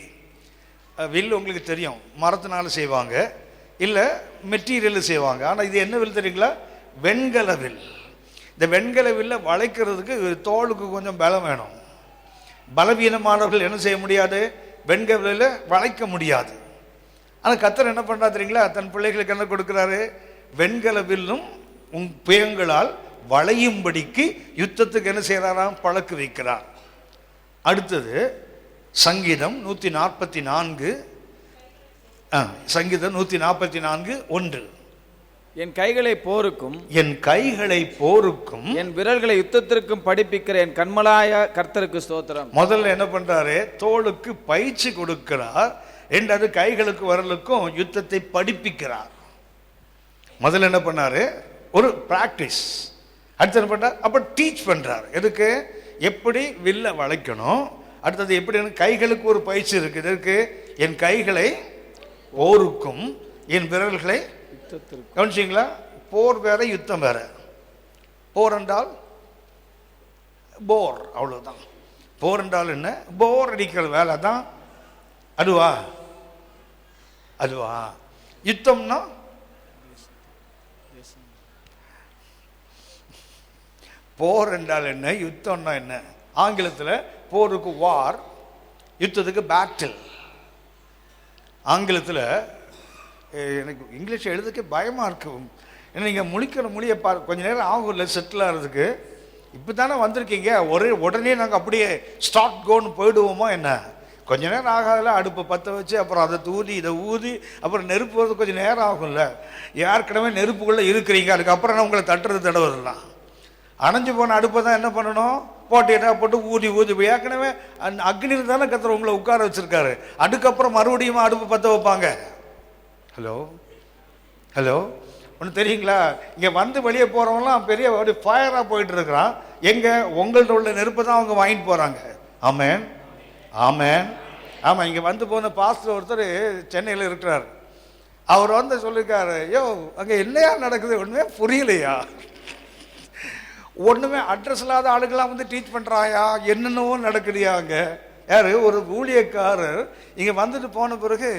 வில் உங்களுக்கு தெரியும், மரத்தினால செய்வாங்க, இல்ல மெட்டீரியல் செய்வாங்க. ஆனா இது என்ன வில் தெரியுங்களா? வெண்கல வில். இந்த வெண்கல வில்ல வளைக்கிறதுக்கு தோளுக்கு கொஞ்சம் பலம் வேணும். பலவீனமானவர்கள் என்ன செய்ய முடியாது? வெண்கல வளைக்க முடியாது. ஆனால் கர்த்தர் என்ன பண்றா தெரியுங்களா? தன் பிள்ளைகளுக்கு என்ன கொடுக்கிறாரு? வெண்கல வில்லும் உன் புயங்களால் வளையும்படிக்கு யுத்தத்துக்கு என்ன செய்யறாராம்? பழக்கு வைக்கிறார். அடுத்தது சங்கீதம் 144. சங்கீதம் 144:1. என் கைகளை போருக்கும் என் விரல்களை யுத்தத்திற்கும் படிப்பிக்கிற என் கண்மலாய கர்த்தருக்கு ஸ்தோத்திரம். முதல்ல என்ன பண்றாரு? தோளுக்கு பயிற்சி கொடுக்கிறார். ரெண்டாவது கைகளுக்கு விரலுக்கும் யுத்தத்தை படிப்பிக்கிறார். முதல்ல என்ன பண்ணாரு? ஒரு பிராக்டிஸ். அடுத்து என்ன பண்றார்? அப்ப டீச் பண்றார். எதுக்கு? எப்படி வில்ல வளைக்கணும். அடுத்தது எப்படி? கைகளுக்கு ஒரு பயிற்சி இருக்கு. இதற்கு என் கைகளை போருக்கும் என் விரல்களை கவனிச்சிங்களா? போர் வேற, யுத்தம் வேற. போர் என்றால் போர், அவ்வளவுதான். போர் என்றால் என்ன? போர் அடிக்கிற வேலை தான். அதுவா? யுத்தம்னா போர் என்றால் என்ன? யுத்தம்னா என்ன? ஆங்கிலத்தில் போருக்கு வார், யுத்தத்துக்கு பேட்டில். ஆங்கிலத்தில் எனக்கு இங்கிலீஷ் எழுதுக்கு பயமாக இருக்கும். ஏன்னா நீங்கள் முழிக்கிற மொழியை கொஞ்ச நேரம் ஆகும்ல செட்டில் ஆகிறதுக்கு. இப்போ தானே வந்திருக்கீங்க, உடனே நாங்கள் அப்படியே ஸ்டார்ட் கோன்னு போயிடுவோமா என்ன? கொஞ்ச நேரம் ஆகாதுல, அடுப்பை பற்ற வச்சு அப்புறம் அதை தூதி இதை ஊதி அப்புறம் நெருப்பு வரது கொஞ்சம் நேரம் ஆகும்ல. ஏற்கனவே நெருப்புக்குள்ளே இருக்கிறீங்க, அதுக்கப்புறம் உங்களை தட்டுறதெல்லாம் அணைஞ்சு போன அடுப்பை தான் என்ன பண்ணணும், போட்டு ஊதி ஏற்கனவே அக்னியில் தானே கர்த்தர் உங்களை உட்கார வச்சிருக்காரு. அதுக்கப்புறம் மறுபடியும் அடுப்பு பற்ற வைப்பாங்க. ஹலோ ஹலோ ஒன்று தெரியுங்களா, இங்கே வந்து வெளியே போகிறவங்களாம் பெரிய ஃபயராக போயிட்டு இருக்கிறான். எங்கே உங்கள்ட்ட உள்ள நெருப்பை தான் அவங்க வாங்கிட்டு போகிறாங்க. ஆமேன் ஆமேன். ஆமாம், இங்கே வந்து போன பாஸ்டர் ஒருத்தர் சென்னையில் இருக்கிறார். அவர் வந்து சொல்லியிருக்காரு, யோ அங்கே என்னையா நடக்குது, ஒன்றுமே புரியலையா, ஒன்றுமே அட்ரஸ் இல்லாத ஆளுகளாம் வந்து டீச் பண்ணுறாயா, என்னென்னவோ நடக்குதுயா அங்கே. யார் ஒரு ஊழியக்காரர் இங்கே வந்துட்டு போன பிறகு,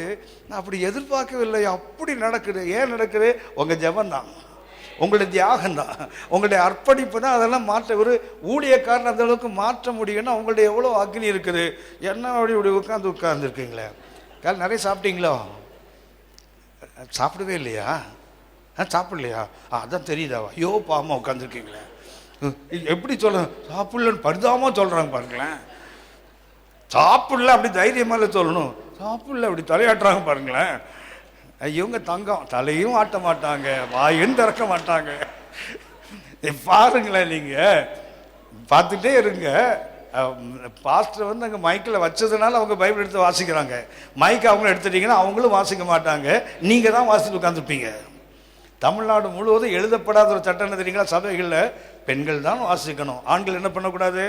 நான் அப்படி எதிர்பார்க்கவில்லை, அப்படி நடக்குது. ஏன் நடக்குது? உங்கள் ஜெபந்தான், உங்களுடைய தியாகம்தான், உங்களுடைய அர்ப்பணிப்பு தான் அதெல்லாம் மாற்ற. ஒரு ஊழியக்காரன் அந்த அளவுக்கு மாற்ற முடியும்னா உங்களுடைய எவ்வளோ அக்னி இருக்குது. என்ன அப்படி உட்காந்துருக்கீங்களே, கால் நிறைய சாப்பிட்டீங்களோ? சாப்பிடவே இல்லையா? சாப்பிடலையா? அதான் தெரியுதாவா? ஐயோ பாமா உட்காந்துருக்கீங்களே. எப்படி சொல்ல, சாப்பிடலன்னு பரிதாபமாக சொல்கிறாங்க பாருங்களேன். சாப்பிடல அப்படி தைரியமாக சொல்லணும், சாப்பிடல அப்படி தலையாட்டுறாங்க பாருங்களேன். இவங்க தங்கம், தலையும் ஆட்ட மாட்டாங்க, வாயும் திறக்க மாட்டாங்க. பாருங்களேன், நீங்கள் பார்த்துட்டே இருங்க. பாஸ்டர் வந்து அங்கே மைக்கில் வச்சதுனால அவங்க பைபிள் எடுத்து வாசிக்கிறாங்க. மைக் அவங்களும் எடுத்துட்டீங்கன்னா அவங்களும் வாசிக்க மாட்டாங்க, நீங்கள் தான் வாசித்து உட்காந்துருப்பீங்க. தமிழ்நாடு முழுவதும் எழுதப்படாத ஒரு சட்டம் என்ன தெரியுங்களா? சபைகளில் பெண்கள் தான் வாசிக்கணும், ஆண்கள் என்ன பண்ணக்கூடாது,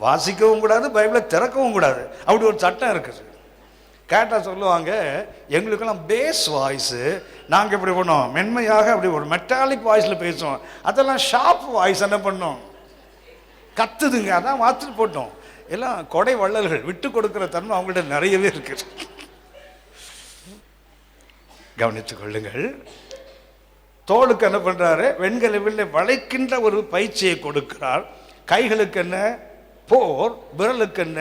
வாசிக்கவும் கூடாது, பைபிளை திறக்கவும் கூடாது. அப்படி ஒரு சட்டம் இருக்குது. கேட்டால் சொல்லுவாங்க, எங்களுக்கெல்லாம் பேஸ் வாய்ஸு, நாங்கள் எப்படி பண்ணோம், மென்மையாக அப்படி ஒரு மெட்டாலிக் வாய்ஸில் பேசுவோம். அதெல்லாம் ஷார்ப் வாய்ஸ் என்ன பண்ணோம், கத்துதுங்க, அதான் வாத்துட்டு போட்டோம். எல்லாம் கொடை வள்ளல்கள், விட்டு கொடுக்குற தன்மை அவங்கள்ட்ட நிறையவே இருக்குது. கவனித்துக் கொள்ளுங்கள். தோளுக்கு என்ன பண்றாரு, வெண்கல வளைக்கின்ற ஒரு பயிற்சியை கொடுக்கிறார். கைகளுக்கு என்ன போர், விரலுக்கு என்ன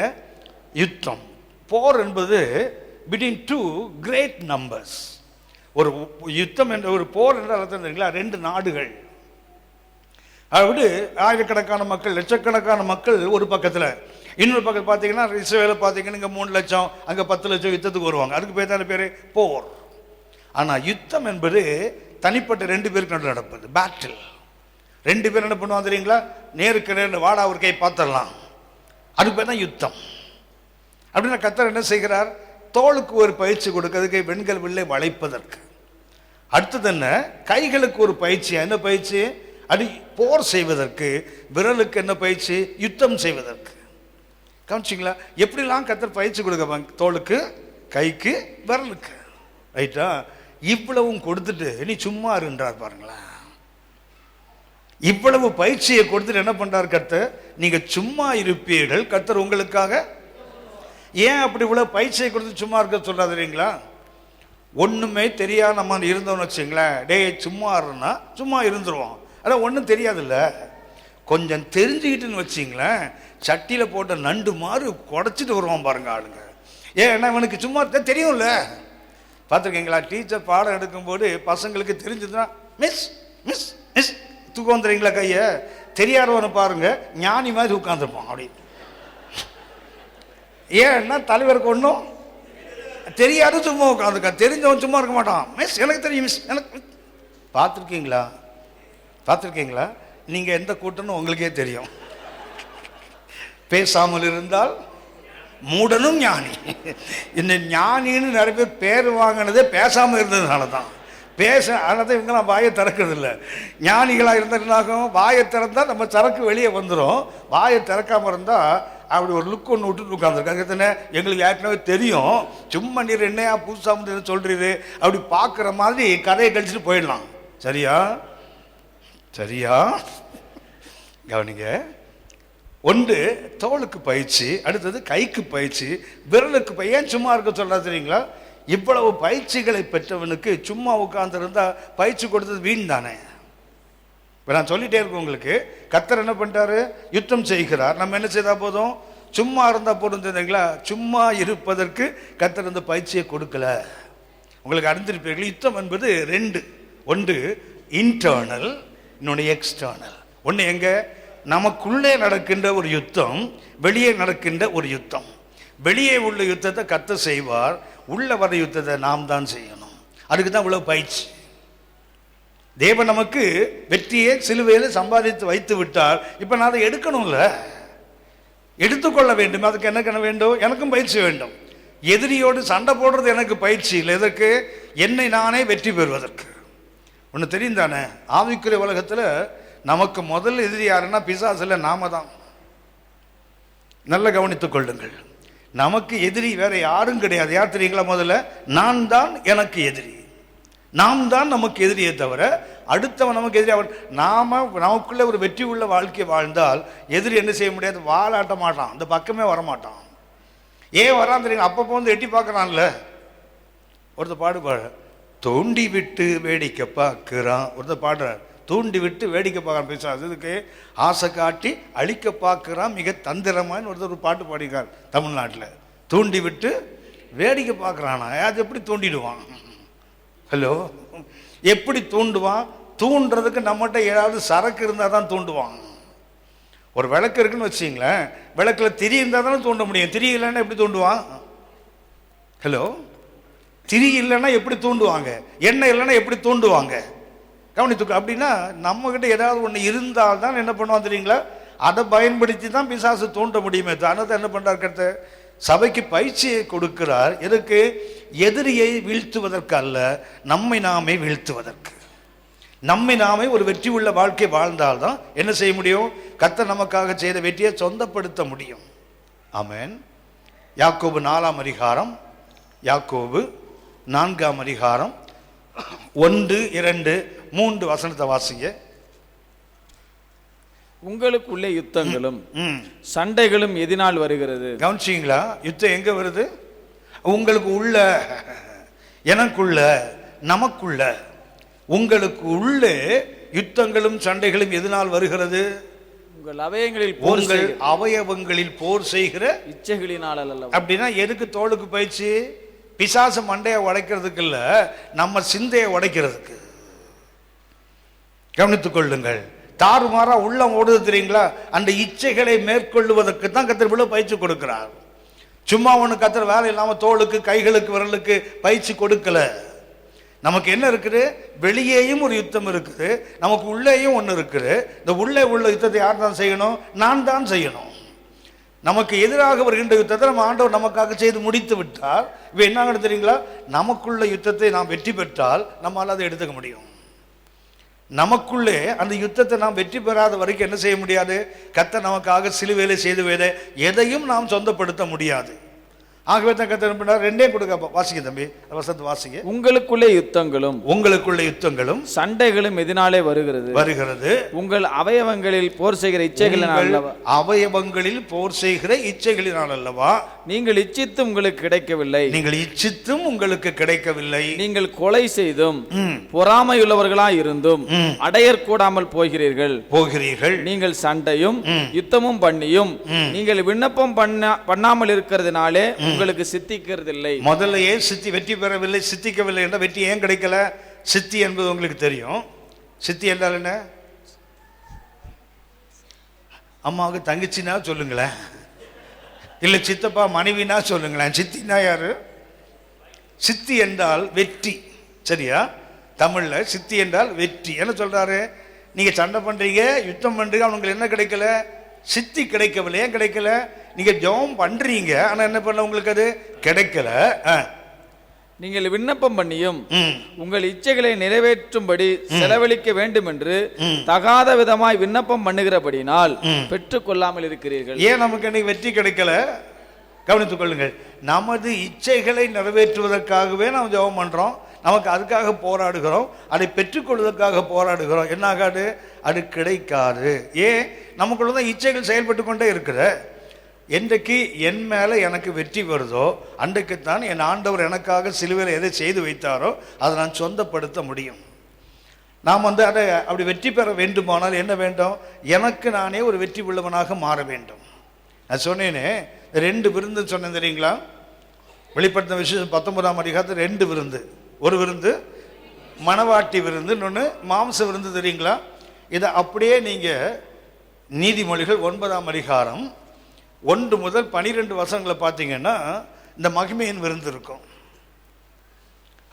யுத்தம். போர் என்பது பிட்வீன் டூ கிரேட் நம்பர்ஸ். ஒரு யுத்தம் என்ற ஒரு போர் என்றால் தெரியுங்களா, ரெண்டு நாடுகள், அப்படி ஆயிரக்கணக்கான மக்கள், லட்சக்கணக்கான மக்கள் ஒரு பக்கத்தில், இன்னொரு பக்கத்தில் பார்த்தீங்கன்னா இஸ்ரேலில் பார்த்தீங்கன்னா இங்கே 3 லட்சம், அங்கே 10 லட்சம் யுத்தத்துக்கு வருவாங்க. அதுக்கு பேர் தானே பேர் போர். ஆனால் யுத்தம் என்பது தனிப்பட்ட 2 பேருக்கு நடுவில் நடப்பது, பேட்டில். 2 பேர் என்ன பண்ணுவாங்க தெரியுங்களா, நேருக்கு நேர் வாடா ஒரு கை பார்த்துடலாம், அதுக்கு பேர் தான் யுத்தம். அப்படின்னா கர்த்தர் என்ன செய்கிறார், தோளுக்கு ஒரு பயிற்சி கொடுக்கிறதுக்கு, வெண்கல் வில்லை வளைப்பதற்கு. அடுத்தது என்ன, கைகளுக்கு ஒரு பயிற்சி. என்ன பயிற்சி? அது போர் செய்வதற்கு. விரலுக்கு என்ன பயிற்சி? யுத்தம் செய்வதற்கு. கவனிச்சிங்களா எப்படிலாம் கர்த்தர் பயிற்சி கொடுக்க, தோளுக்கு, கைக்கு, விரலுக்கு. ரைட்டா? இவ்வளவும் கொடுத்துட்டு நீ சும்மா இருன்றார் பாருங்களேன். இவ்வளவு பயிற்சியை கொடுத்துட்டு என்ன பண்றார் கர்த்தர், நீங்க சும்மா இருப்பீர்கள், கர்த்தர் உங்களுக்காக. ஏன் அப்படி இவ்வளவு பயிற்சியை கொடுத்து சும்மா இருக்க சொல்றாருங்களா? ஒண்ணுமே தெரியாது நம்ம இருந்தோம்னு வச்சுங்களேன், டே சும்மா இருன்னா சும்மா இருந்துருவோம். அதான் ஒன்றும் தெரியாதுல்ல. கொஞ்சம் தெரிஞ்சுக்கிட்டுன்னு வச்சிங்களேன், சட்டியில் போட்ட நண்டு மாதிரி குடைச்சிட்டு வருவான் பாருங்க ஆளுங்க. ஏன்னா இவனுக்கு சும்மா தெரியும்ல. பார்த்துருக்கீங்களா, டீச்சர் பாடம் எடுக்கும்போது பசங்களுக்கு தெரிஞ்சதுன்னா மிஸ் மிஸ் மிஸ் தூக்கம் வந்துடுறீங்களா கையை, தெரியாதவனை பாருங்க ஞானி மாதிரி உட்காந்துருப்பான். அப்படி ஏன்னா தலைவருக்கு ஒன்றும் தெரியாது, சும்மா உட்காந்துருக்கா. தெரிஞ்சவன் சும்மா இருக்க மாட்டான். மிஸ் எனக்கு தெரியும், மிஸ் எனக்கு. பார்த்துருக்கீங்களா நீங்கள் எந்த கூட்டம்னு உங்களுக்கே தெரியும். பேசாமல் இருந்தால் மூடனும் ஞானி. இந்த ஞானின்னு நிறைய பேர் பேர் வாங்கினதே பேசாமல் இருந்ததுனால தான். அதனால தான் இவங்கெல்லாம் வாயை திறக்கிறது இல்லை. ஞானிகளாக இருந்ததுனாகும், வாயை திறந்தால் நம்ம சரக்கு வெளியே வந்துடும். வாயை திறக்காமல் இருந்தால் அப்படி ஒரு லுக் ஒன்று விட்டுட்டு உட்காந்துருக்காங்க. தானே எங்களுக்கு ஏற்கனவே தெரியும், சும்மா நீர் என்னையா புதுசாக வந்து சொல்கிறீரு அப்படி பார்க்குற மாதிரி கதையை கழிச்சுட்டு போயிடலாம். சரியா? கவனிங்க. ஒன்று தோளுக்கு பயிற்சி, அடுத்தது கைக்கு பயிற்சி, விரலுக்கு ஏன் சும்மா இருக்க சொல்றா தெரியுங்களா? இவ்வளவு பயிற்சிகளை பெற்றவனுக்கு சும்மா உட்கார்ந்துருந்தா பயிற்சி கொடுத்தது வீண் தானே. இப்போ நான் சொல்லிட்டே இருக்கேன் உங்களுக்கு, கர்த்தர் என்ன பண்ணிட்டாரு, யுத்தம் செய்கிறார். நம்ம என்ன செய்தா போதும், சும்மா இருந்தா போதும். தெரியுங்களா, சும்மா இருப்பதற்கு கர்த்தர் இந்த பயிற்சியை கொடுக்கல. உங்களுக்கு அறிந்திருப்பீர்கள், யுத்தம் என்பது 2. ஒன்று இன்டர்னல், இன்னொன்று எக்ஸ்டர்னல். ஒன்று எங்க, நமக்குள்ளே நடக்கின்ற ஒரு யுத்தம், வெளியே நடக்கின்ற ஒரு யுத்தம். வெளியே உள்ள யுத்தத்தை கர்த்தர் செய்வார், உள்ள வர யுத்தத்தை நாம் தான் செய்யணும். அதுக்கு தான் இவ்வளவு பயிற்சி. தேவன் நமக்கு வெற்றியை சிலுவையில் சம்பாதித்து வைத்து விட்டார். இப்போ நான் அதை எடுக்கணும்ல, எடுத்துக்கொள்ள வேண்டும். அதுக்கு என்ன வேண்டும்? எனக்கும் பயிற்சி வேண்டும். எதிரியோடு சண்டை போடுறது எனக்கு பயிற்சி இல்லை. எதற்கு? என்னை நானே வெற்றி பெறுவதற்கு. ஒன்று தெரியும் தானே, ஆவிக்குரிய உலகத்தில் நமக்கு முதல் எதிரி யாருன்னா பிசாசு இல்லை, நாம தான். நல்ல கவனித்துக் கொள்ளுங்கள். நமக்கு எதிரி வேற யாரும் கிடையாது. யார் தெரியுங்களா? முதல்ல நான் தான் எனக்கு எதிரி. நாம் தான் நமக்கு எதிரியே தவிர அடுத்தவன் நமக்கு எதிரி அவன். நமக்குள்ள ஒரு வெற்றி உள்ள வாழ்க்கை வாழ்ந்தால் எதிரி என்ன செய்ய முடியாது? வாலாட்ட மாட்டான், அந்த பக்கமே வரமாட்டான். ஏன் வரான் தெரியுங்க? அப்பப்போ வந்து எட்டி பார்க்கறான்ல. ஒருத்தர் பாடு தூண்டி விட்டு வேடிக்கை பார்க்கிறான். ஒருத்தர் பாடுறார், தூண்டி விட்டு வேடிக்கை பார்க்கறான் பிசாசு. இதுக்கு ஆசை காட்டி அழிக்க பார்க்கிறான் மிக தந்திரமான்னு ஒருத்தர் ஒரு பாட்டு பாடிக்கார் தமிழ்நாட்டில். தூண்டி விட்டு வேடிக்கை பார்க்கறானா? அது எப்படி தூண்டிடுவான்? ஹலோ, எப்படி தூண்டுவான்? தூண்டுறதுக்கு நம்மகிட்ட ஏதாவது சரக்கு இருந்தால் தான் தூண்டுவான். ஒரு விளக்கு இருக்குன்னு வச்சிங்களேன், விளக்கில் திரி இருந்தால் தானே தூண்ட முடியும். திரி இல்லைன்னா எப்படி தூண்டுவான்? ஹலோ, திரி இல்லைன்னா எப்படி தூண்டுவாங்க? எண்ணெய் இல்லைன்னா எப்படி தூண்டுவாங்க? கவனித்துக்க. அப்படின்னா நம்மகிட்ட ஏதாவது ஒன்று இருந்தால் தான் என்ன பண்ணுவான் தெரியுங்களா? அதை பயன்படுத்தி தான் பிசாசு தூண்ட முடியுமே. அதனால என்ன பண்ணுறார்? கருத்து சபைக்கு பயிற்சியை கொடுக்கிறார். எதுக்கு? எதிரியை வீழ்த்துவதற்கு அல்ல, நம்மை நாமே வீழ்த்துவதற்கு. நம்மை நாமே ஒரு வெற்றி உள்ள வாழ்க்கை வாழ்ந்தால்தான் என்ன செய்ய முடியும்? கர்த்தர் நமக்காக செய்த வெற்றியை சொந்தப்படுத்த முடியும். ஆமென். யாக்கோபு 4ஆம் அதிகாரம், யாக்கோபு 4ஆம் அதிகாரம் 1, 2, 3 வசனத்தை வாசிங்க. உங்களுக்குள்ளே யுத்தங்களும் சண்டைகளும் எதினால் வருகிறது. கவனிச்சிங்களா? யுத்தம் எங்க வருது? உங்களுக்கு உள்ள, எனக்குள்ள, நமக்குள்ள. உங்களுக்கு உள்ளே யுத்தங்களும் சண்டைகளும் எதனால் வருகிறது? உங்கள் அவயவங்களில் போர் செய்கிற இச்சைகளினால் அல்ல. அப்படின்னா எதுக்கு தோளுக்கு பயிற்சி? பிசாசு மண்டையை உடைக்கிறதுக்கு இல்ல, நம்ம சிந்தையை உடைக்கிறதுக்கு. கவனித்துக் கொள்ளுங்கள். தாறுமாறா உள்ளம் ஓடுது தெரியுங்களா? அந்த இச்சைகளை மேற்கொள்ளுவதற்கு தான் கர்த்தர் இவ்வளவு பயிற்சி கொடுக்கிறார். சும்மா ஒன்று கர்த்தர் வேலை இல்லாம தோளுக்கு, கைகளுக்கு, விரலுக்கு பயிற்சி கொடுக்கல. நமக்கு என்ன இருக்குது? வெளியேயும் ஒரு யுத்தம் இருக்குது, நமக்கு உள்ளேயும் ஒன்று இருக்குது. இந்த உள்ளே உள்ள யுத்தத்தை யார் தான் செய்யணும்? நான் தான் செய்யணும். நமக்கு எதிராக வருகின்ற யுத்தத்தை நம்ம ஆண்டவர் நமக்காக செய்து முடித்து விட்டார். இப்போ என்ன ஆகுது தெரியுங்களா? நமக்குள்ள யுத்தத்தை நாம் வெற்றி பெற்றால் நம்மளால் அதை எடுத்துக்க முடியும். நமக்குள்ளே அந்த யுத்தத்தை நாம் வெற்றி பெறாத வரைக்கும் என்ன செய்ய முடியாது? கர்த்தர் நமக்காக சிலுவையிலே செய்து வேத எதையும் நாம் சொந்தப்படுத்த முடியாது. ஆகவே தான் கர்த்தர் என்ன பண்ணார்? 2 கொடுக்க. வாசிங்க தம்பி, வசனத்தை வாசிங்க. உங்களுக்குள்ளே யுத்தங்களும் சண்டைகளும் எதனாலே வருகிறது? உங்கள் அவயவங்களில் போர் செய்கிற இச்சைகளினால் அல்லவா? நீங்கள் இச்சித்தும் உங்களுக்கு கிடைக்கவில்லை. நீங்கள் கொலை செய்தும் பொறாமையுள்ளவர்களாய் இருந்தும் அடையற் கூடாமல் போகிறீர்கள். நீங்கள் சண்டையும் யுத்தமும் பண்ணியும் நீங்கள் விண்ணப்பம் பண்ணாமல் இருக்கிறதுனாலே உங்களுக்கு சித்திக்கிறது இல்லை. முதல்லையே வெற்றி பெறவில்லை, சித்திக்கவில்லை என்ற வெற்றி ஏன் கிடைக்கல? சித்தி என்பது உங்களுக்கு தெரியும். சித்தி என்றால் என்ன? அம்மாவுக்கு தங்கச்சினா சொல்லுங்களேன், இல்ல சித்தப்பா மனைவினா சொல்லுங்களேன். சித்தினா யாரு? சித்தி என்றால் வெற்றி. சரியா? தமிழ்ல சித்தி என்றால் வெற்றி. என்ன சொல்றாரு? நீங்க சண்டை பண்றீங்க, யுத்தம் பண்றீங்க, அவங்களுக்கு என்ன கிடைக்கல? சித்தி கிடைக்கவில்லை. ஏன் கிடைக்கல? நீங்க ஜெபம் பண்றீங்க, ஆனா என்ன பண்ண? உங்களுக்கு அது கிடைக்கல. நீங்கள் விண்ணப்பம் பண்ணியும் உங்கள் இச்சைகளை நிறைவேற்றும்படி செலவழிக்க வேண்டும் என்று தகாத விதமாய் விண்ணப்பம் பண்ணுகிறபடினால் பெற்றுக் கொள்ளாமல் இருக்கிறீர்கள். ஏன் நமக்கு இன்னைக்கு வெற்றி கிடைக்கல? கவனித்துக் கொள்ளுங்கள். நமது இச்சைகளை நிறைவேற்றுவதற்காகவே நாம் ஜெபம் பண்றோம், நமக்கு அதுக்காக போராடுகிறோம், அதை பெற்றுக்கொள்வதற்காக போராடுகிறோம். என்ன ஆகாது? அது கிடைக்காது. ஏன்? நமக்குள்ளதான் இச்சைகள் செயல்பட்டு கொண்டே இருக்கிற. என்றைக்கு என் மேலே எனக்கு வெற்றி வருதோ அன்றைக்குத்தான் என் ஆண்டவர் எனக்காக சிலுவையில் எதை செய்து வைத்தாரோ அதை நான் சொந்தப்படுத்த முடியும். நாம் அதை அப்படி வெற்றி பெற வேண்டுமானால் என்ன வேண்டும்? எனக்கு நானே ஒரு வெற்றி உள்ளவனாக மாற வேண்டும். நான் சொன்னேனே 2 விருந்து சொன்னேன் தெரியுங்களா? வெளிப்படுத்தின விஷயம் 19ஆம் அதிகாரத்தில் 2 விருந்து. ஒரு விருந்து மணவாட்டி விருந்து, இன்னொன்று மாம்ச விருந்து. தெரியுங்களா? இதை அப்படியே நீங்கள் நீதிமொழிகள் 9ஆம் அதிகாரம் 1 முதல் 12 வசனங்களை பார்த்தீங்கன்னா இந்த மகிமையின் விருந்து இருக்கும்.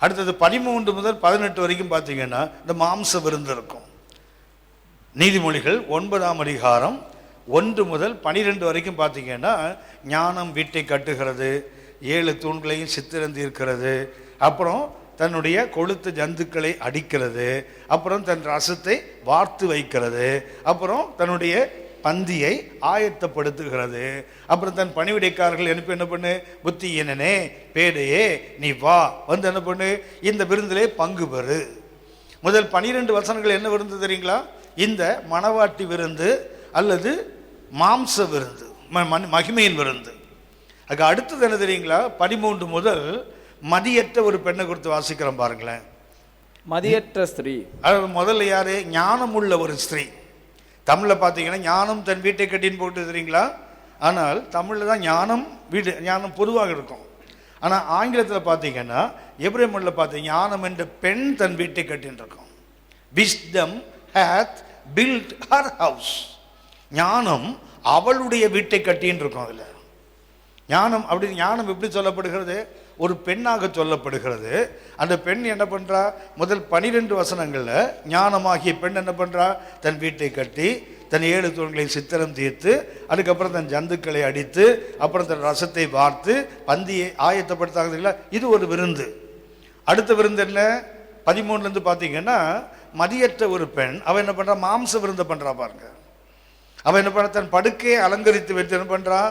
அடுத்தது 13 முதல் 18 வரைக்கும் பார்த்தீங்கன்னா இந்த மாம்ச விருந்து இருக்கும். நீதிமொழிகள் 9ஆம் அதிகாரம் 1 முதல் 12 வரைக்கும் பார்த்தீங்கன்னா ஞானம் வீட்டை கட்டுகிறது, 7 தூண்களையும் சித்திரந்தீர்க்கிறது, அப்புறம் தன்னுடைய கொழுத்த ஜந்துக்களை அடிக்கிறது, அப்புறம் தன் ரசத்தை வார்த்து வைக்கிறது, அப்புறம் தன்னுடைய பந்தியை ஆயத்தப்படுத்துகிறது, அப்புறம் தன் பணிவிடைக்காரர்கள் என்ன பண்ணு, புத்தியனே பேடையே நீ வா வந்து என்ன பண்ணு இந்த விருந்திலே பங்கு பெறு. முதல் 12 வசனங்கள் என்ன விருந்து தெரியுங்களா? இந்த மணவாட்டி விருந்து அல்லது மாம்ச விருந்து, மகிமையின் விருந்து. அதுக்கு அடுத்தது என்ன தெரியுங்களா? 13 முதல் மதியற்ற ஒரு பெண்ணை குறித்து வாசிக்கிறோம் பாருங்களேன். மதியற்ற ஸ்திரீ, அது முதல்ல யாரு? ஞானம் உள்ள ஒரு ஸ்திரீ. தமிழில் பார்த்தீங்கன்னா ஞானம் தன் வீட்டை கட்டின்னு போட்டு தெரியுங்களா? ஆனால் தமிழில் தான் ஞானம் வீடு, ஞானம் பொதுவாக இருக்கும். ஆனால் ஆங்கிலத்தில் பார்த்தீங்கன்னா எபிரேய மொழியில் பார்த்தீங்க ஞானம் என்ற பெண் தன் வீட்டை கட்டின்னு இருக்கும். Wisdom hath built her house. ஞானம் அவளுடைய வீட்டை கட்டின்னு இருக்கும். அதில் ஞானம் அப்படி ஞானம் எப்படி சொல்லப்படுகிறது? ஒரு பெண்ணாக சொல்லப்படுகிறது. அந்த பெண் என்ன பண்ணுறா? முதல் 12 வசனங்களில் ஞானமாகிய பெண் என்ன பண்ணுறா? தன் வீட்டை கட்டி தன் 7 தூண்களை சித்திரம் தீர்த்து, அதுக்கப்புறம் தன் ஜந்துக்களை அடித்து, அப்புறம் தன் ரசத்தை வார்த்து பந்தியை ஆயத்தப்படுத்தாங்க. இது ஒரு விருந்து. அடுத்த விருந்து என்ன? 13லேருந்து பார்த்தீங்கன்னா மதியற்ற ஒரு பெண் அவன் என்ன பண்ணுறா? மாம்ச விருந்தை பண்ணுறா பாருங்க. அவன் என்ன பண்ண? தன் படுக்கையை அலங்கரித்து வைத்து என்ன பண்ணுறா?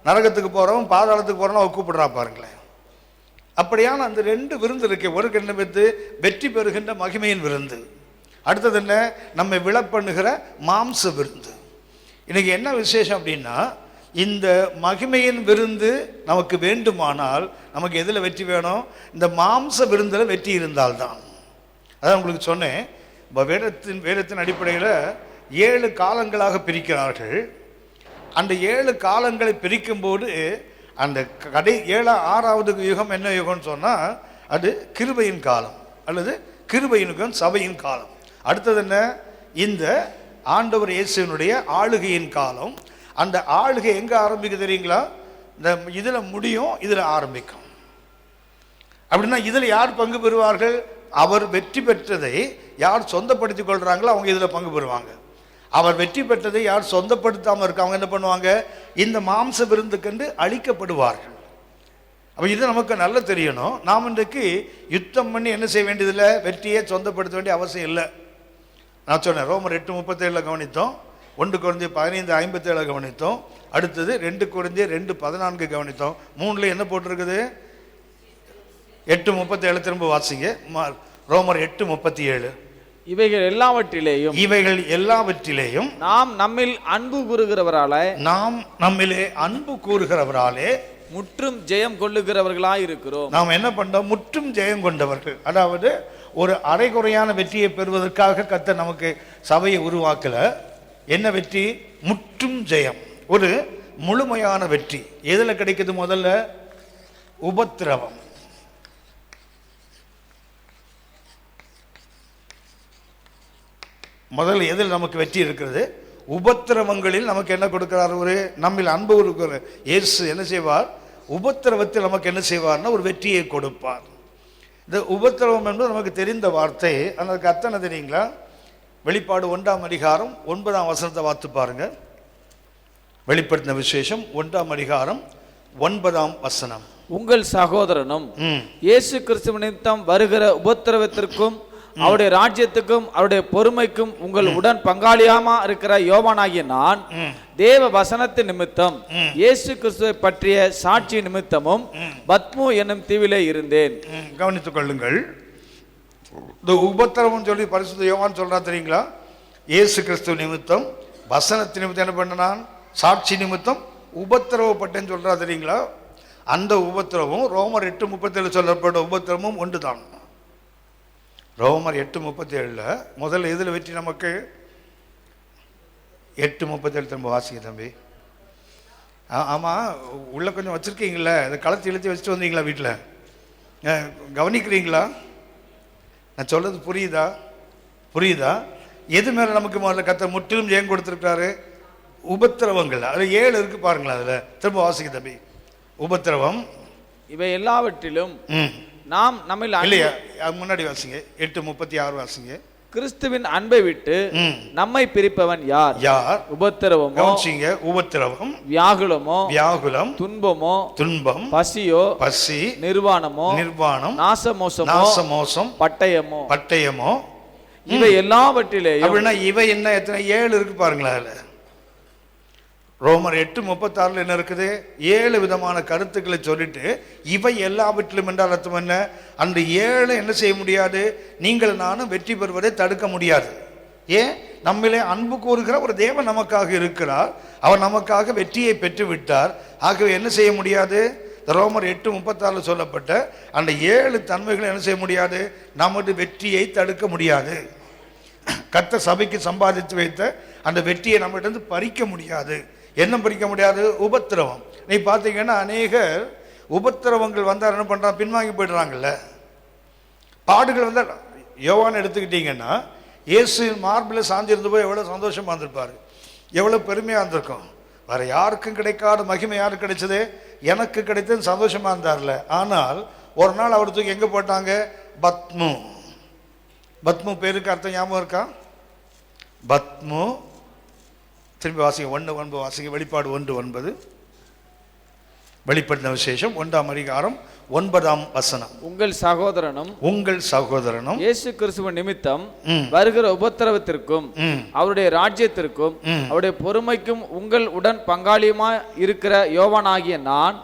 நரகத்துக்கு போகிறவன் பாதாளத்துக்கு போகிறவன் அவன் கூப்பிடுறா பாருங்களேன். அப்படியான அந்த 2 விருந்து இருக்கு. ஒரு என்ன விருந்து? வெற்றி பெறுகின்ற மகிமையின் விருந்து. அடுத்தது என்ன? நம்மை விழப்பண்ணுகிற மாம்ச விருந்து. இன்னைக்கு என்ன விசேஷம் அப்படின்னா, இந்த மகிமையின் விருந்து நமக்கு வேண்டுமானால் நமக்கு எதில் வெற்றி வேணும்? இந்த மாம்ச விருந்தில் வெற்றி இருந்தால்தான். அதான் உங்களுக்கு சொன்னேன், வேதத்தின் அடிப்படையில் 7 காலங்களாக பிரிக்கிறார்கள். அந்த 7 காலங்களை பிரிக்கும் போது அந்த 6வது யுகம் என்ன யுகம்னு சொன்னால் அது கிருபையின் காலம் அல்லது கிருபையின் யுகம், சபையின் காலம். அடுத்தது என்ன? இந்த ஆண்டவர் இயேசுவினுடைய ஆளுகையின் காலம். அந்த ஆளுகை எங்கே ஆரம்பிக்க தெரியுங்களா? இந்த இதில் முடியும், இதில் ஆரம்பிக்கும். அப்படின்னா இதில் யார் பங்கு பெறுவார்கள்? அவர் வெற்றி பெற்றதை யார் சொந்தப்படுத்திக் கொள்கிறாங்களோ அவங்க இதில் பங்கு பெறுவாங்க. அவர் வெற்றி பெற்றதை யார் சொந்தப்படுத்தாமல் இருக்க அவங்க என்ன பண்ணுவாங்க? இந்த மாம்ச விருந்துக்கென்று அழிக்கப்படுவார்கள். அப்போ இது நமக்கு நல்லா தெரியணும். நாம் இன்றைக்கு யுத்தம் பண்ணி என்ன செய்ய வேண்டியதில்லை, வெற்றியை சொந்தப்படுத்த வேண்டிய அவசியம் இல்லை. நான் சொன்னேன், ரோமர் 8:37 கவனித்தோம், 1 கொரிந்தியர் 15:57 கவனித்தோம், அடுத்தது 2 கொரிந்தியர் 2:14 கவனித்தோம். 3ல என்ன போட்டிருக்குது? 8:37 திரும்ப வாசிங்க. ரோமர் 8:37. இவைகள் எல்லாவற்றிலேயும் நாம் நம்மிலே அன்பு கூறுகிறவராலே முற்றும் ஜெயம் கொள்ளுகிறவர்களாய் இருக்கிறோம். நாம் என்ன பண்றோம்? முற்றும் ஜெயம் கொண்டவர்கள். அதாவது ஒரு அரைகுறையான வெற்றியை பெறுவதற்காக கர்த்தர் நமக்கு சபையை உருவாக்கல. என்ன வெற்றி? முற்றும் ஜெயம், ஒரு முழுமையான வெற்றி. எதுல கிடைக்குது? முதல்ல உபத்திரவம். முதல்ல எதில் நமக்கு வெற்றி இருக்கிறது? உபத்திரவங்களில் நமக்கு என்ன கொடுக்கிறார்? ஒரு நம்மில் அன்பு இருக்கிற இயேசு என்ன செய்வார்? உபத்திரவத்தில் நமக்கு என்ன செய்வார்னா ஒரு வெற்றியை கொடுப்பார். இந்த உபத்திரவம் என்பது நமக்கு தெரிந்த வார்த்தை. அதற்கு அர்த்தம் தெரியுங்களா? வெளிப்பாடு 1ஆம் அதிகாரம் 9ஆம் வசனத்தை வாத்து பாருங்க. வெளிப்படுத்தின விசேஷம் 1ஆம் அதிகாரம் 9ஆம் வசனம். உங்கள் சகோதரனும் இயேசு கிறிஸ்து நிமித்தம் வருகிற உபத்திரவத்திற்கும் அவருடைய ராஜ்யத்துக்கும் அவருடைய பொறுமைக்கும் உங்கள் உடன் பங்காளியாமா இருக்கிற யோவானாகிய நான் தேவ வசனத்தின் நிமித்தம் இயேசு கிறிஸ்துவை பற்றிய சாட்சி நிமித்தமும் பத்மு என்னும் தீவிலே இருந்தேன். கவனித்துக் கொள்ளுங்கள். இந்த உபத்திரவம் சொல்லி பரிசுத்த யோவான் சொல்றா தெரியுங்களா? இயேசு கிறிஸ்துவ நிமித்தம் வசனத்தின் நிமித்தம் என்ன பண்ணான்? சாட்சி நிமித்தம் உபத்திரவப்பட்டேன்னு சொல்றா தெரியுங்களா? அந்த உபத்திரவம் ரோமர் 8:37 சொல்லப்பட்ட உபத்திரமும் ஒன்று தான். ரோமர் 8:37 முதல்ல எதில் வெற்றி நமக்கு? 8:37 திரும்ப வாசிக்க தம்பி. ஆமாம், உள்ள கொஞ்சம் வச்சுருக்கீங்களா? இதை களத்து இழுத்து வச்சுட்டு வந்தீங்களா? வீட்டில் கவனிக்கிறீங்களா? நான் சொல்றது புரியுதா? எது மேலே நமக்கு முதல்ல கர்த்தர் முற்றிலும் ஜெயம் கொடுத்துருக்காரு? உபத்திரவங்கள், அதுல 7 இருக்கு பாருங்களேன். அதுல திரும்ப வாசிக்க தம்பி. உபத்திரவம் இவை எல்லாவற்றிலும் நாம் நம்மில் இல்லையா, முன்னாடி வாசிங்க. 8:36 வாசிங்க. கிறிஸ்துவின் அன்பை விட்டு நம்மை பிரிப்பவன் யார்? யார்? உபத்திரவமோ, உபத்திரவம், வியாகுலம், துன்பம், பசியோ, பசி, நிர்வாணமோ, நாசமோசமோ, பட்டயமோ, இவை எல்லாவற்றிலேயும். அப்படின்னா இவை என்ன, எத்தனை 7 இருக்கு பாருங்களேன். அதுல ரோமர் 8:36 என்ன இருக்குது? 7 விதமான கருத்துக்களை சொல்லிட்டு இவை எல்லாவற்றிலும் என்றால் அர்த்தம் என்ன? அந்த 7 என்ன செய்ய முடியாது? நீங்கள் நானும் வெற்றி பெறுவதை தடுக்க முடியாது. ஏன்? நம்மளே அன்பு கூறுகிற ஒரு தேவன் நமக்காக இருக்கிறார். அவர் நமக்காக வெற்றியை பெற்று விட்டார். ஆகவே என்ன செய்ய முடியாது? ரோமர் 8:36 சொல்லப்பட்ட அந்த 7 தன்மைகளை என்ன செய்ய முடியாது? நமது வெற்றியை தடுக்க முடியாது. கர்த்தர் சபைக்கு சம்பாதித்து வைத்த அந்த வெற்றியை நம்மகிட்ட பறிக்க முடியாது. என்ன பறிக்க முடியாது? உபத்திரவம். நீ பார்த்தீங்கன்னா அநேகர் உபத்திரவங்கள் வந்தால் என்ன பண்ணுறாங்க? பின்வாங்கி போயிடுறாங்கல்ல. பாடுகள் வந்தால், யோவான் எடுத்துக்கிட்டீங்கன்னா இயேசு மார்பில் சாஞ்சிருந்து போய் எவ்வளோ சந்தோஷமாக இருந்திருப்பார், எவ்வளோ பெருமையாக இருந்திருக்கும். வேற யாருக்கும் கிடைக்காத மகிமை யாருக்கு கிடைச்சது? எனக்கு கிடைத்தது சந்தோஷமாக இருந்தார்ல. ஆனால் ஒரு நாள் அவர் தூக்கி எங்கே போட்டாங்க? பத்மு. பத்மு பேருக்கு அர்த்தம் ஞாபகம் இருக்கா? பத்மு. திரும்பி வாசிங்க. 1:9 வாசிங்க. வெளிப்பாடு 1:9. வெளிப்படுத்தின விசேஷம் 1ஆம் அதிகாரம் 9ஆம் வசனம். உங்கள் சகோதரனும் இயேசு கிறிஸ்துவின் நிமித்தம் வருகிற உபத்திரவத்திற்கும் அவருடைய ராஜ்யத்திற்கும் அவருடைய பொறுமைக்கும் உங்கள் உடன் பங்காளியுமா இருக்கிற யோவானாகிய நான்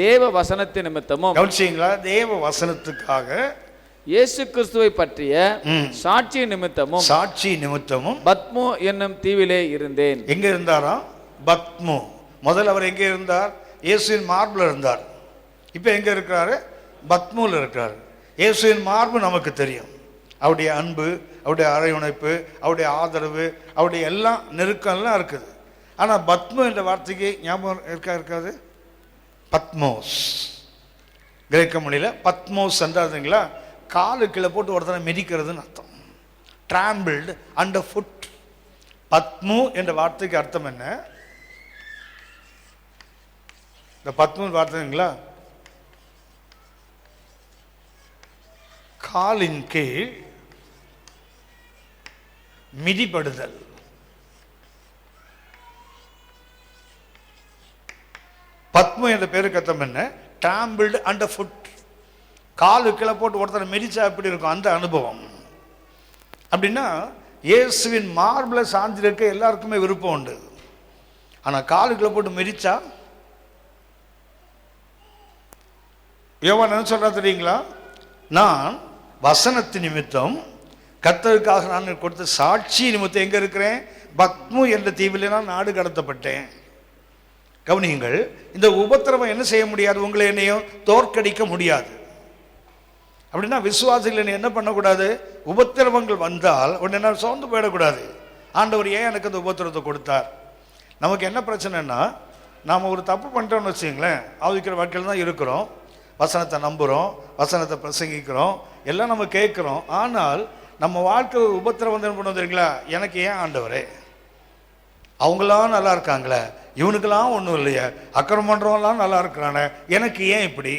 தேவ வசனத்தின் நிமித்தமும். கவனிச்சீங்களா? தேவ வசனத்துக்காக இயேசு கிறிஸ்துவை பற்றிய சாட்சி நிமித்தமும் பத்மு என்னும் தீவிலே இருந்தேன். எங்க இருந்தாராம்? பத்மு. முதல்ல அவர் எங்கே இருந்தார்? இயேசுவின் மார்பில் இருந்தார். இப்ப எங்க இருக்கிறாரு? பத்முல இருக்கிறார். இயேசுவின் மார்பு நமக்கு தெரியும். அவருடைய அன்பு, அவருடைய அரவணைப்பு, அவருடைய ஆதரவு, அவருடைய எல்லாம் நெருக்கம்லாம் இருக்குது. ஆனா பத்மு என்ற வார்த்தைக்கு ஞாபகம் இருக்காது? பத்மோஸ். கிரேக்க மொழியில பத்மோஸ் என்றாதுங்களா, காலு கீழே போட்டு ஒருத்தனை மிதிக்கிறதுன்னு அர்த்தம். ட்ராம்பிள்டு அண்டர் ஃபுட். பத்மு என்ற வார்த்தைக்கு அர்த்தம் என்ன? இந்த பத்மு வார்த்தைங்களா, காலின் கீழ் மிதிப்படுதல். பத்மு என்ற பேருக்கு அர்த்தம் என்ன? ட்ராம்பிள்டு அண்டர் ஃபுட். காலு கீழே போட்டு ஒருத்தரை மிதிச்சா எப்படி இருக்கும் அந்த அனுபவம். அப்படின்னா இயேசுவின் மார்பில் சாஞ்சிருக்க எல்லாருக்குமே விருப்பம் உண்டு. ஆனா காலு கீழே போட்டு மிதிச்சா யோவான் என்ன சொல்றா தெரியுங்களா? நான் வசனத்து நிமித்தம் கர்த்தருக்காக நான் கொடுத்த சாட்சி நிமித்தம் எங்க இருக்கிறேன்? பத்மு என்ற தீவிலே நான் நாடு கடத்தப்பட்டேன். கவனியுங்கள், இந்த உபத்திரவம் என்ன செய்ய முடியாது? உங்களை என்னையும் தோற்கடிக்க முடியாது. அப்படின்னா விசுவாசிகள் என்ன பண்ணக்கூடாது? உபத்திரவங்கள் வந்தால் உடனே சோர்ந்து போயிடக்கூடாது. ஆண்டவர் ஏன் எனக்கு அந்த உபத்திரவத்தை கொடுத்தார்? நமக்கு என்ன பிரச்சனைன்னா, நாம் ஒரு தப்பு பண்ணிட்டோம்னு வச்சுங்களேன், ஆவிக்கிற வாழ்க்கையில் தான் இருக்கிறோம், வசனத்தை நம்புகிறோம், வசனத்தை பிரசங்கிக்கிறோம், எல்லாம் நம்ம கேட்குறோம். ஆனால் நம்ம வாழ்க்கை உபத்திரவம் என்ன பண்ண தெரியுங்களா? எனக்கு ஏன் ஆண்டவரே? அவங்களாம் நல்லா இருக்காங்களே, இவனுக்கெல்லாம் ஒன்றும் இல்லையே, அக்கிரமம் பண்ணுறவங்களாம் நல்லா இருக்கிறானே, எனக்கு ஏன் இப்படி?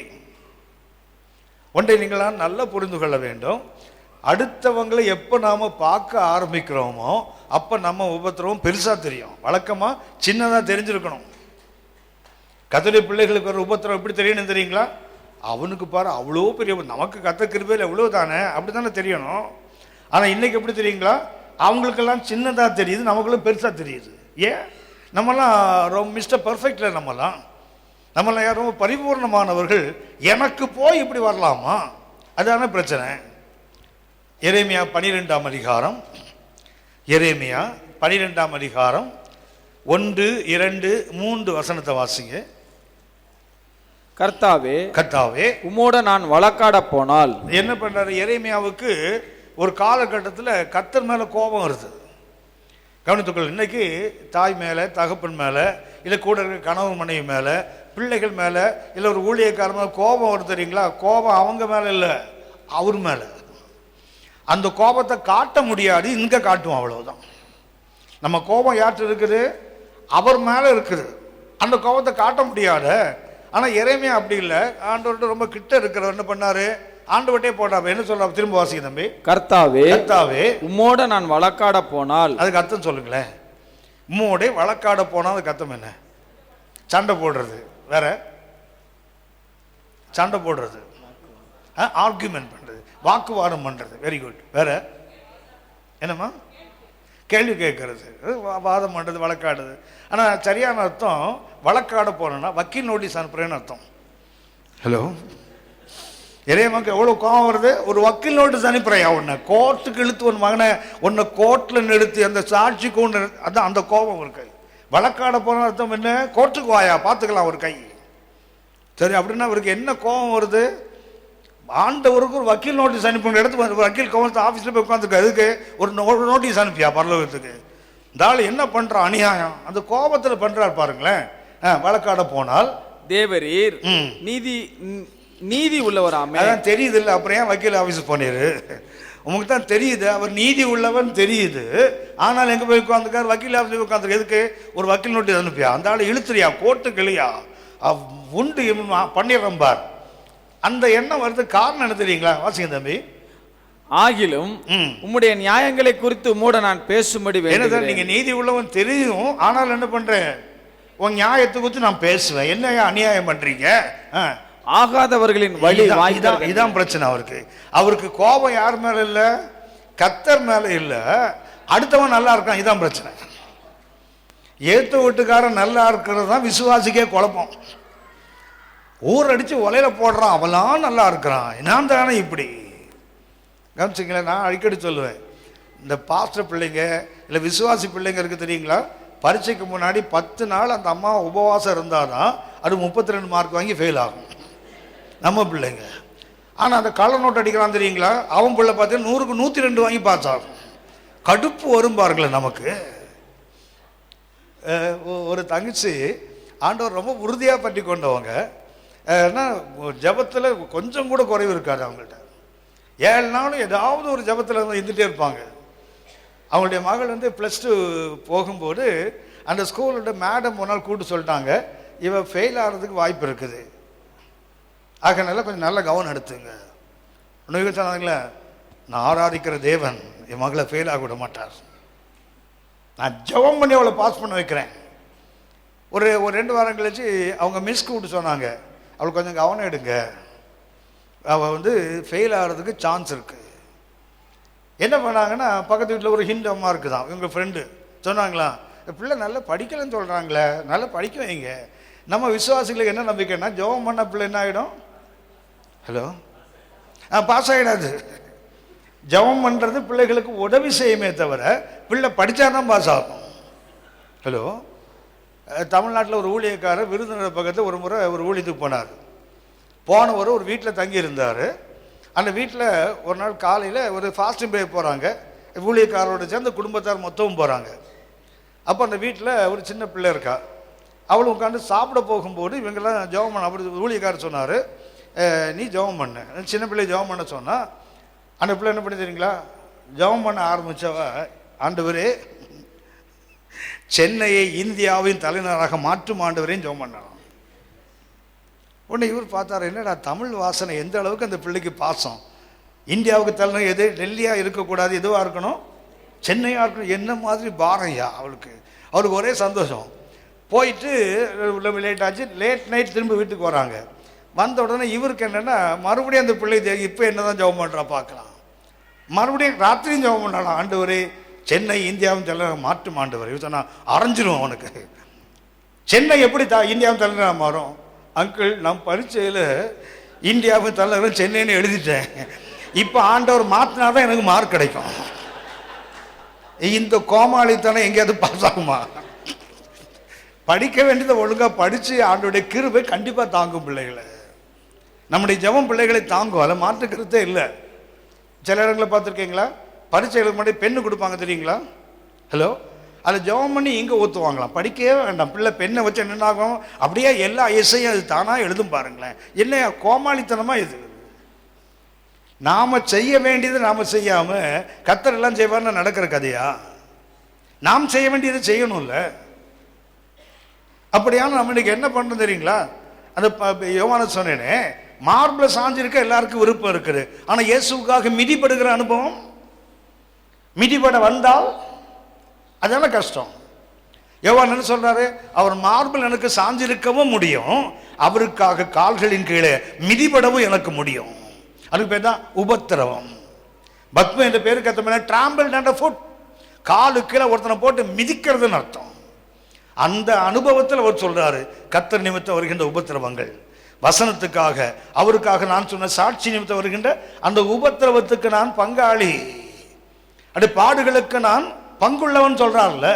ஒன்றை நீங்களாம் நல்லா புரிந்து கொள்ள வேண்டும். அடுத்தவங்களை எப்போ நாம் பார்க்க ஆரம்பிக்கிறோமோ அப்போ நம்ம உபத்திரவம் பெருசாக தெரியும். வழக்கமாக சின்னதாக தெரிஞ்சிருக்கணும். கர்த்தருடைய பிள்ளைகளுக்கு ஒரு உபத்திரவம் எப்படி தெரியணும் தெரியுங்களா? அவனுக்கு பாரு அவ்வளோ பெரிய, நமக்கு கர்த்தர் கிருபையில் எவ்வளோ தானே, அப்படி தானே தெரியணும். ஆனால் இன்னைக்கு எப்படி தெரியுங்களா? அவங்களுக்கெல்லாம் சின்னதாக தெரியுது, நமக்குள்ள பெருசாக தெரியுது. ஏன்? நம்மலாம் ரொம்ப மிஸ்டர் பர்ஃபெக்டில், நம்மளாம் யாரும் பரிபூர்ணமானவர்கள். எனக்கு போய் இப்படி வரலாமா? அதான பிரச்சனை. எரேமியா 12ஆம் அதிகாரம், எரேமியா 12ஆம் அதிகாரம் 1, 2, 3 வசனத்தை வாசிங்க. கர்த்தாவே உம்மோட நான் வழக்காட போனால். என்ன பண்றாரு? எரேமியாவுக்கு ஒரு காலகட்டத்தில் கர்த்தர் மேல கோபம் வருது. கவனித்துக்கொள்ள. இன்னைக்கு தாய் மேல, தகப்பன் மேல, இல்லை கூட இருக்கிற கணவன் மனைவி மேல, பிள்ளைகள் மேல, இல்லை ஒரு ஊழியக்கார மேல கோபம் வருது தெரியுங்களா? கோபம் அவங்க மேல இல்லை, அவர் மேல. அந்த கோபத்தை காட்ட முடியாது, இங்க காட்டுவோம், அவ்வளவுதான். நம்ம கோபம் யார்கிட்ட இருக்குது? அவர் மேலே இருக்குது, அந்த கோபத்தை காட்ட முடியாத. ஆனால் எரேமியா அப்படி இல்லை, ஆண்டவர்கிட்ட ரொம்ப கிட்ட இருக்கிறவர் என்ன பண்ணாரு, ஆண்டவர்கிட்டே போட்டார். என்ன சொல்ற, திரும்ப வாசிக்க தம்பி. கர்த்தாவே, கர்த்தாவே, உம்மோட நான் வழக்காட போனால். அதுக்கு அர்த்தம் சொல்லுங்களேன். உம்மோட வழக்காட போனால் அதுக்கு அர்த்தம் என்ன? சண்டை போடுறது. வேற சண்டை போடுறது, ஆர்குமெண்ட் பண்றது, வாக்குவாதம் பண்றது. Very good. வேற என்னம்மா? கேள்வி கேட்கறது, வாதம் பண்ணுறது, வழக்காடுது. ஆனால் சரியான அர்த்தம் வழக்காட போனோன்னா வக்கீல் நோட்டீஸ் அனுப்புறேன்னு அர்த்தம். ஹலோ, இறையமாக்கு எவ்வளோ கோவம் வருது. ஒரு வக்கீல் நோட்டீஸ் அனுப்புறையா, உன்னை கோர்ட்டுக்கு இழுத்து உன் மகனை உன்னை கோர்ட்டில் நிறுத்தி அந்த சாட்சிக்கு ஒன்று, அதான் அந்த கோபம் இருக்கு. வழக்காட போன அர்த்தம் என்ன? கோர்ட்டுக்கு வாயா பார்த்துக்கலாம் ஒரு கை. சரி, அப்படின்னா அவருக்கு என்ன கோபம் வருது? ஆண்டவருக்கு ஒரு வக்கீல் நோட்டீஸ் அனுப்புற இடத்துக்கு வக்கீல் கவுன்சில் ஆஃபீஸில் போய் உட்காந்துருக்கு. அதுக்கு ஒரு நோட்டீஸ் அனுப்பியா பரலோகத்துக்கு? இந்த ஆள் என்ன பண்ணுறான், அநியாயம். அந்த கோபத்தில் பண்ணுறாரு பாருங்களேன். வழக்காட போனால் தேவரீர் நீதி உள்ளவராமே. அதான் தெரியுது இல்லை, அப்புறம் ஏன் வக்கீல் ஆஃபீஸுக்கு போனீரு? உங்களுக்கு தான் தெரியுது அவர் நீதி உள்ளவன் தெரியுது. ஆனால் எங்கே போய் உட்காந்துக்கார்? வக்கீல் ஆஃபீஸுக்கு உட்காந்துருக்கு. எதுக்கு? ஒரு வக்கீல் நோட்டீஸ் அனுப்பியா? அந்த ஆள் இழுத்துறியா, கோர்ட்டுக்கு இல்லையா, உண்டு பண்ணிடுறோம் பார். அந்த எண்ணம் வருது. காரணம் என்ன தெரியுங்களா? வாசிங்க தம்பி. ஆகிலும் உம்முடைய நியாயங்களை குறித்து மூட நான் பேசும்படி வேணும். நீங்க நீதி உள்ளவன் தெரியும், ஆனால் என்ன பண்றேன், உன் நியாயத்தை குறித்து நான் பேசுவேன். என்ன அநியாயம் பண்றீங்க? ஆகாதவர்களின் வழி. இதான் பிரச்சனை அவருக்கு. அவருக்கு கோபம் யார் மேல இல்ல, கர்த்தர் மேல இல்ல, அடுத்தவன் நல்லா இருக்கான். இதான் பிரச்சனை. ஏத்த வீட்டுக்காரன் நல்லா இருக்கிறது தான் விசுவாசிக்கே குழப்பம். ஊர் அடிச்சு ஒலையில போடுறான், அவெல்லாம் நல்லா இருக்கிறான், நான் தானே இப்படி. கவனிச்சிங்களேன், நான் அடிக்கடி சொல்லுவேன், இந்த பாஸ்டர் பிள்ளைங்க இல்லை விசுவாசி பிள்ளைங்க இருக்கு தெரியுங்களா, பரீட்சைக்கு முன்னாடி 10 நாள் அந்த அம்மா உபவாசம் இருந்தாதான் அது 32 மார்க் வாங்கி ஃபெயில் ஆகும் நம்ம பிள்ளைங்க. ஆனால் அந்த கள்ள நோட்டு அடிக்கிறான் தெரியுங்களா, அவன் பிள்ளை பார்த்தீங்கன்னா 100க்கு 102 வாங்கி பாஸ் ஆகும். கடுப்பு வரும் பாருங்களேன் நமக்கு. ஒரு தங்கச்சி ஆண்டவர் ரொம்ப உறுதியாக பற்றி கொண்டவங்க. ஏன்னா ஜபத்தில் கொஞ்சம் கூட குறைவு இருக்காது அவங்கள்ட்ட. 7 நாளும் ஏதாவது ஒரு ஜபத்தில் இருந்துகிட்டே இருப்பாங்க. அவங்களுடைய மகள் வந்து +2 போகும்போது அந்த ஸ்கூலோட மேடம் ஒரு நாள் கூப்பிட்டு சொல்லிட்டாங்க, இவன் ஃபெயில் ஆகிறதுக்கு வாய்ப்பு இருக்குது, ஆகனால கொஞ்சம் நல்ல கவனம் எடுத்துங்க. ஒன்று சொன்னாங்களே, நான் ஆராதிக்கிற தேவன் என் மகளை ஃபெயில் ஆக விட மாட்டார், நான் ஜபம் பண்ணி அவளை பாஸ் பண்ண வைக்கிறேன். ஒரு 2 வாரம் கழிச்சு அவங்க மிஸ் கூப்பிட்டு சொன்னாங்க, அவளுக்கு கொஞ்சம் கவனம் எடுங்க, அவள் வந்து ஃபெயில் ஆகிறதுக்கு சான்ஸ் இருக்குது. என்ன பண்ணாங்கன்னா, பக்கத்து வீட்டில் ஒரு ஹிந்து அம்மா இருக்குதான், இவங்க ஃப்ரெண்டு சொன்னாங்களா, பிள்ளை நல்லா படிக்கலன்னு சொல்கிறாங்களே, நல்லா படிக்க வைங்க. நம்ம விசுவாசிகளுக்கு என்ன நம்பிக்கைன்னா, ஜெபம் பண்ண பிள்ளை என்ன ஆகிடும்? ஹலோ, பாஸ் ஆகிடாது. ஜெபம் பண்ணுறது பிள்ளைகளுக்கு உதவி செய்யுமே தவிர பிள்ளை படித்தாதான் பாஸ் ஆகும். ஹலோ, தமிழ்நாட்டில் ஒரு ஊழியக்காரர் விருதுநகர் பக்கத்தில் ஒரு முறை ஒரு ஊழியத்துக்கு போனார். போனவர் ஒரு வீட்டில் தங்கி இருந்தார். அந்த வீட்டில் ஒரு நாள் காலையில் ஒரு ஃபாஸ்டிங் பிரேக் போகிறாங்க, ஊழியக்காரோட சேர்ந்து குடும்பத்தார் மொத்தமும் போகிறாங்க. அப்போ அந்த வீட்டில் ஒரு சின்ன பிள்ளை இருக்கா, அவளும் உட்காந்து சாப்பிட போகும்போது இவங்கெல்லாம் ஜெபம் பண்ண, அப்படி ஊழியக்காரர் சொன்னார், நீ ஜெபம் பண்ண. சின்ன பிள்ளை ஜெபம் பண்ண சொன்னால் அந்த பிள்ளை என்ன பண்ணி தெரியுங்களா, ஜெபம் பண்ண ஆரம்பித்தவ, ஆண்டவரே சென்னையை இந்தியாவின் தலைநகராக மாற்றும் ஆண்டவரையும் ஜெபம் பண்ணான். உடனே இவர் பார்த்தாரு, என்னடா தமிழ் வாசனை எந்த அளவுக்கு அந்த பிள்ளைக்கு பாசம். இந்தியாவுக்கு தலைநகர் எது, டெல்லியாக இருக்கக்கூடாது, எதுவாக இருக்கணும், சென்னையாக இருக்கணும். என்ன மாதிரி பாரையா அவளுக்கு. அவளுக்கு ஒரே சந்தோஷம். போயிட்டு லேட் ஆச்சு, லேட் நைட் திரும்ப வீட்டுக்கு வராங்க. வந்த உடனே இவருக்கு என்னென்னா, மறுபடியும் அந்த பிள்ளை இப்போ என்ன தான் ஜெபம் பண்ணுறா பார்க்கலாம். மறுபடியும் ராத்திரியும் ஜெபம் பண்ணலாம், ஆண்டவரே சென்னை இந்தியாவின் தலைநகர் மாற்றும் ஆண்டவர். இவர் சொன்னா அரைஞ்சிரும் அவனுக்கு. சென்னை எப்படி இந்தியாவின் தலைநகராக மாறும்? அங்கிள், நம் பரீட்சையில் இந்தியாவின் தலைநகரம் சென்னைன்னு எழுதிட்டேன், இப்போ ஆண்டவர் மாற்றினாதான் எனக்கு மார்க் கிடைக்கும். இந்த கோமாளித்தனம் எங்கேயாவது பாஸ் ஆகுமா? படிக்க வேண்டியதை ஒழுங்காக படித்து ஆண்டோடைய கிருபை கண்டிப்பாக தாங்கும் பிள்ளைகளை. நம்முடைய ஜெபம் பிள்ளைகளை தாங்கும், அதை மாற்றுக்கிறதே இல்லை. சில இடங்களை பார்த்துருக்கீங்களா, பரீட்சைகளுக்கு முன்னாடி பெண்ணு கொடுப்பாங்க தெரியுங்களா? ஹலோ, அதை ஜெபம் பண்ணி இங்கே ஊற்றுவாங்களாம், படிக்கவே வேண்டாம். பிள்ளை பெண்ணை வச்சு என்னென்னாகும், அப்படியே எல்லா எஸ்ஐயும் அது தானாக எழுதும் பாருங்களேன். என்ன கோமாளித்தனமாக இது. நாம் செய்ய வேண்டியது நாம் செய்யாமல் கர்த்தர் எல்லாம் செய்வார்னு நடக்கிற கதையா? நாம் செய்ய வேண்டியதை செய்யணும்ல. அப்படியான நம்ம இன்னைக்கு என்ன பண்றோம் தெரியுங்களா? அந்த யோவான சொன்னேனே, மார்பிள் சாஞ்சிருக்க எல்லாருக்கும் விருப்பம் இருக்குது. ஆனா இயேசுக்காக மிதிப்படுகிற அனுபவம், மிதிப்பட வந்தால் அதெல்லாம் கஷ்டம். யோவான் என்ன சொல்றாரு? அவர் மார்பிள் எனக்கு சாஞ்சிருக்கவும் முடியும், அவருக்காக கால்களின் கீழே மிதிபடவும் எனக்கு முடியும். அதுக்கு பேர் தான் உபத்திரவம். பத்ம என்ற பேருக்கு அர்த்தம் டிராம்பிள் அண்டர் ஃபுட், காலு கீழே ஒருத்தனை போட்டு மிதிக்கிறதுன்னு அர்த்தம். அந்த அனுபவத்தில் அவர் சொல்றாரு, கர்த்தர் நிமித்தம் வருகின்ற உபத்திரவங்கள், வசனத்துக்காக அவருக்காக நான் சொன்ன சாட்சி நிமித்தம் வருகின்ற அந்த உபத்திரவத்துக்கு நான் பங்காளி, அப்படி பாடுகளுக்கு நான் பங்குள்ளவன் சொல்றார்ல.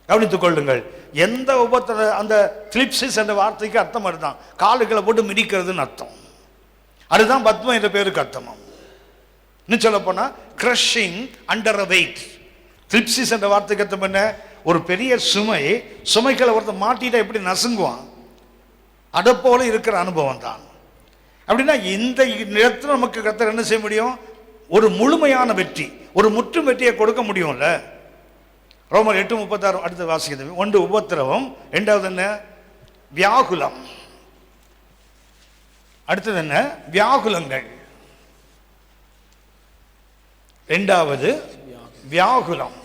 கவனித்துக் கொள்ளுங்கள். எந்த உபத்திர, அந்த கிளிப்சிஸ் என்ற வார்த்தைக்கு அர்த்தம் அதுதான், காலுகளை போட்டு மிதிக்கிறதுன்னு அர்த்தம். அதுதான் பத்ம என்ற பேருக்கு அர்த்தம். இன்னும் சொல்ல போனா கிரஷிங் அண்டர் அ வெயிட். கிளிப்சிஸ் என்ற வார்த்தைக்கு அர்த்தம் என்ன? ஒரு பெரிய சுமைகளை ஒருத்தர் மாட்டிட்டா எப்படி நசுங்குவான், அதை போல இருக்கிற அனுபவம் தான். அப்படின்னா இந்த நேரத்தில் நமக்கு கர்த்தர் என்ன செய்ய முடியும்? ஒரு முழுமையான வெற்றி, ஒரு முற்றும் வெற்றியை கொடுக்க முடியும்ல. ரோமர் 8:36 அடுத்து வாசிக்கிறது. ஒன்று உபத்திரவம், இரண்டாவது என்ன? வியாகுலம். அடுத்தது என்ன? வியாகுலங்கள். இரண்டாவது வியாகுலம்.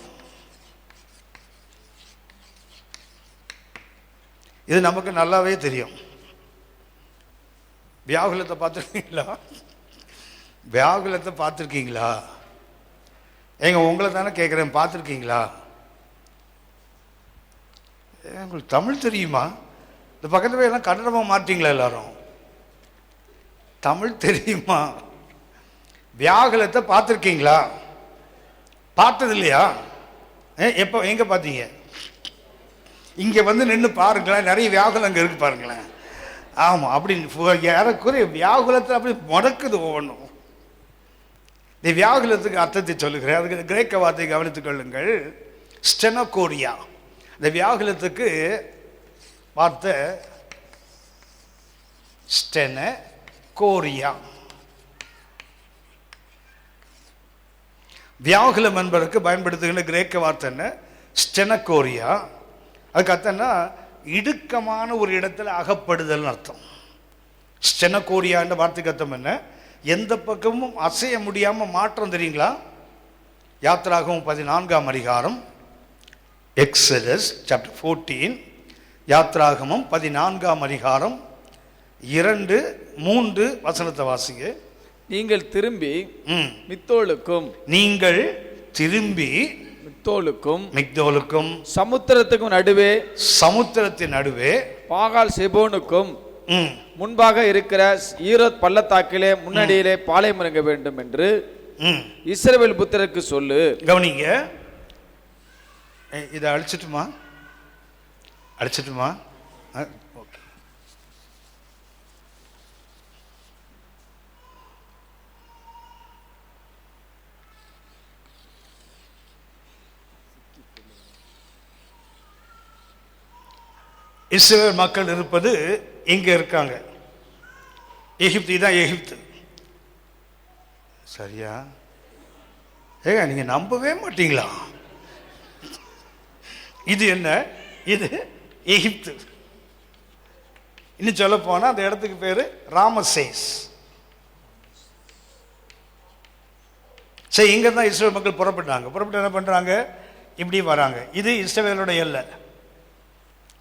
இது நமக்கு நல்லாவே தெரியும். வியாகுலத்தை பார்த்துருக்கீங்களா? வியாகுலத்தை பார்த்துருக்கீங்களா? ஏங்க உங்களை தானே கேட்குறேன், பார்த்துருக்கீங்களா? உங்களுக்கு தமிழ் தெரியுமா? இந்த பக்கத்துல எல்லாம் கன்னடமாக மாட்டீங்களா எல்லாரும்? தமிழ் தெரியுமா? வியாகுலத்தை பார்த்துருக்கீங்களா? பார்த்தது இல்லையா? எப்போ எங்கே பார்த்தீங்க? இங்கே வந்து நின்று பாருங்களேன், நிறைய வியாகுலம் அங்கே இருக்கு பாருங்களேன். ஆமாம், அப்படி ஏறக்குறைய வியாகுலத்தில் அப்படி முடக்குது ஒவ்வொன்றும். இந்த வியாகுலத்துக்கு அர்த்தத்தை சொல்லுகிறேன். அதுக்கு கிரேக்க வார்த்தை கவனித்துக் கொள்ளுங்கள், ஸ்டெனோகோரியா. இந்த வியாகுலத்துக்கு வார்த்தை ஸ்டெனோகோரியா. வியாகுலம் என்பதற்கு பயன்படுத்துகின்ற கிரேக்க வார்த்தை என்ன? ஸ்டெனோகோரியா. அதுக்கு அர்த்தம்னா இடுக்கமான ஒரு இடத்துல அகப்படுதல் அர்த்தம். ஸ்டெனோகோரியா என்ற வார்த்தைக்கு அர்த்தம் என்ன? எந்த பக்கமும் அசைய முடியாம மாற்றம். தெரியுங்களா? யாத்திராகமம் 14ஆம் அதிகாரம், எக்ஸடஸ் சாப்டர் 14, யாத்திராகமம் 14ஆம் அதிகாரம் 2-3 வசனத்தை வாசிங்க. நீங்கள் திரும்பி மிக்தோலுக்கும் மிக்தோலுக்கும் சமுத்திரத்துக்கும் நடுவே, சமுத்திரத்தின் நடுவே பாகால் செபோனுக்கும் முன்பாக இருக்கிற ஈரோத் பள்ளத்தாக்கிலே முன்னடியிலே பாளையம் இறங்க வேண்டும் என்று இஸ்ரவேல் புத்திரருக்கு சொல்லு. கவனிங்க, இதை அழிச்சிட்டுமா? ஓகே. இஸ்ரவேல் மக்கள் இருப்பது இங்க இருக்காங்க. எகிப்து, தான் எகிப்து. சரியா? ஏங்க நீங்க நம்பவே மாட்டீங்களா? இது என்ன? இது எகிப்து. இன்னும் சொல்ல போனா அந்த இடத்துக்கு பேரு ராமசேஸ். சரி, இங்க தான் இஸ்ரவேல் மக்கள் புறப்பட்டு என்ன பண்றாங்க? இப்படி வராங்க. இது இஸ்ரவேலோட எல்லை.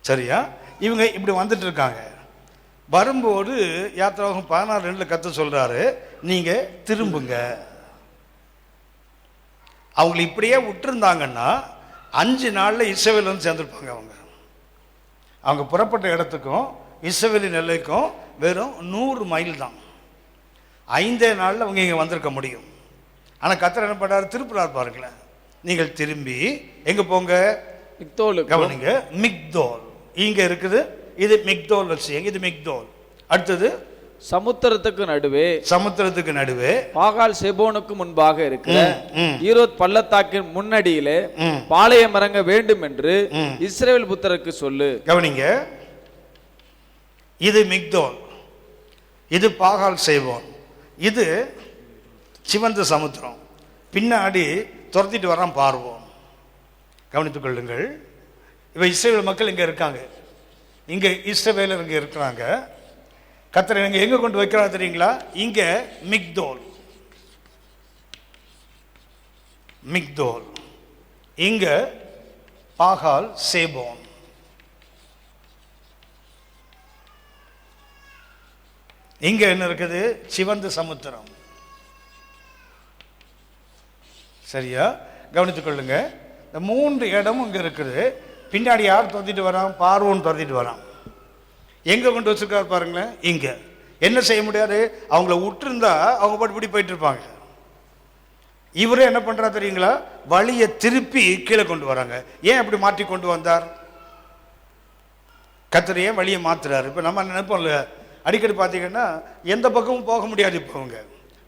சரியா? இவங்க இப்படி வந்துட்டு இருக்காங்க. வரும்போது யாத்திராகமம் 16:2 கர்த்தர் சொல்றாரு, நீங்க திரும்புங்க. அவங்களை இப்படியே விட்டுருந்தாங்கன்னா 5 நாள்ல இஸ்ரவேல் வந்து சேர்ந்துருப்பாங்க. அவங்க புறப்பட்ட இடத்துக்கும் இஸ்ரவேலின் எல்லைக்கும் வெறும் 100 மைல் தான். 5 நாள்ல அவங்க இங்க வந்திருக்க முடியும். ஆனா கர்த்தர் என்ன பண்றாரு? திருப்புறார் பாருங்களேன். நீங்கள் திரும்பி எங்க போங்க? மிக்தோல். கவனிங்க, மிக்தோல் இங்க இருக்குது. இது மிக்தோல் வச்சு, இது மிக்தோல். அடுத்தது சமுத்திரத்துக்கு நடுவே பாகால் செபோனுக்கு முன்பாக இருக்கிற ஈரோத் பள்ளத்தாக்கின் முன்னடியிலே பாளையம் இறங்க வேண்டும் என்று இஸ்ரவேல் புத்திரருக்கு சொல்லு. கவனிங்க, இது மிக்தோல், இது பாகால் செபோன், இது சிவந்த சமுத்திரம். பின்னாடி துரத்திட்டு வரான் பார்வோம். கவனித்துக் கொள்ளுங்கள். இப்ப இஸ்ரவேல் மக்கள் இங்க இருக்காங்க. இங்கே இஸ்ரவேலர் இங்கே இருக்கிறாங்க. கர்த்தர் இங்கே எங்கே கொண்டு வைக்கிறாங்க தெரியுங்களா? இங்கே மிக்தோல், மிக்தோல், இங்கே பாகால் சேபோன். இங்க என்ன இருக்குது? சிவந்த சமுத்திரம். சரியா கவனித்துக் கொள்ளுங்க. இந்த 3 இடமும் இங்க இருக்குது. பின்னாடி யார் துரத்திட்டு வரான்? பார்வோன் துரத்திட்டு வரான். எங்க கொண்டு வச்சிருக்காரு பாருங்களேன். இங்க என்ன செய்ய முடியாது, அவங்கள விட்டுருந்தா அவங்க பாட்டு இப்படி போயிட்டு இருப்பாங்க. இவரே என்ன பண்றா தெரியுங்களா? வழியை திருப்பி கீழே கொண்டு வராங்க. ஏன் அப்படி மாற்றி கொண்டு வந்தார்? கர்த்தர் ஏன் வழியை மாத்துறாரு? இப்ப நம்ம நினைப்போம்ல, அடிக்கடி பார்த்தீங்கன்னா எந்த பக்கமும் போக முடியாது. இப்போ அவங்க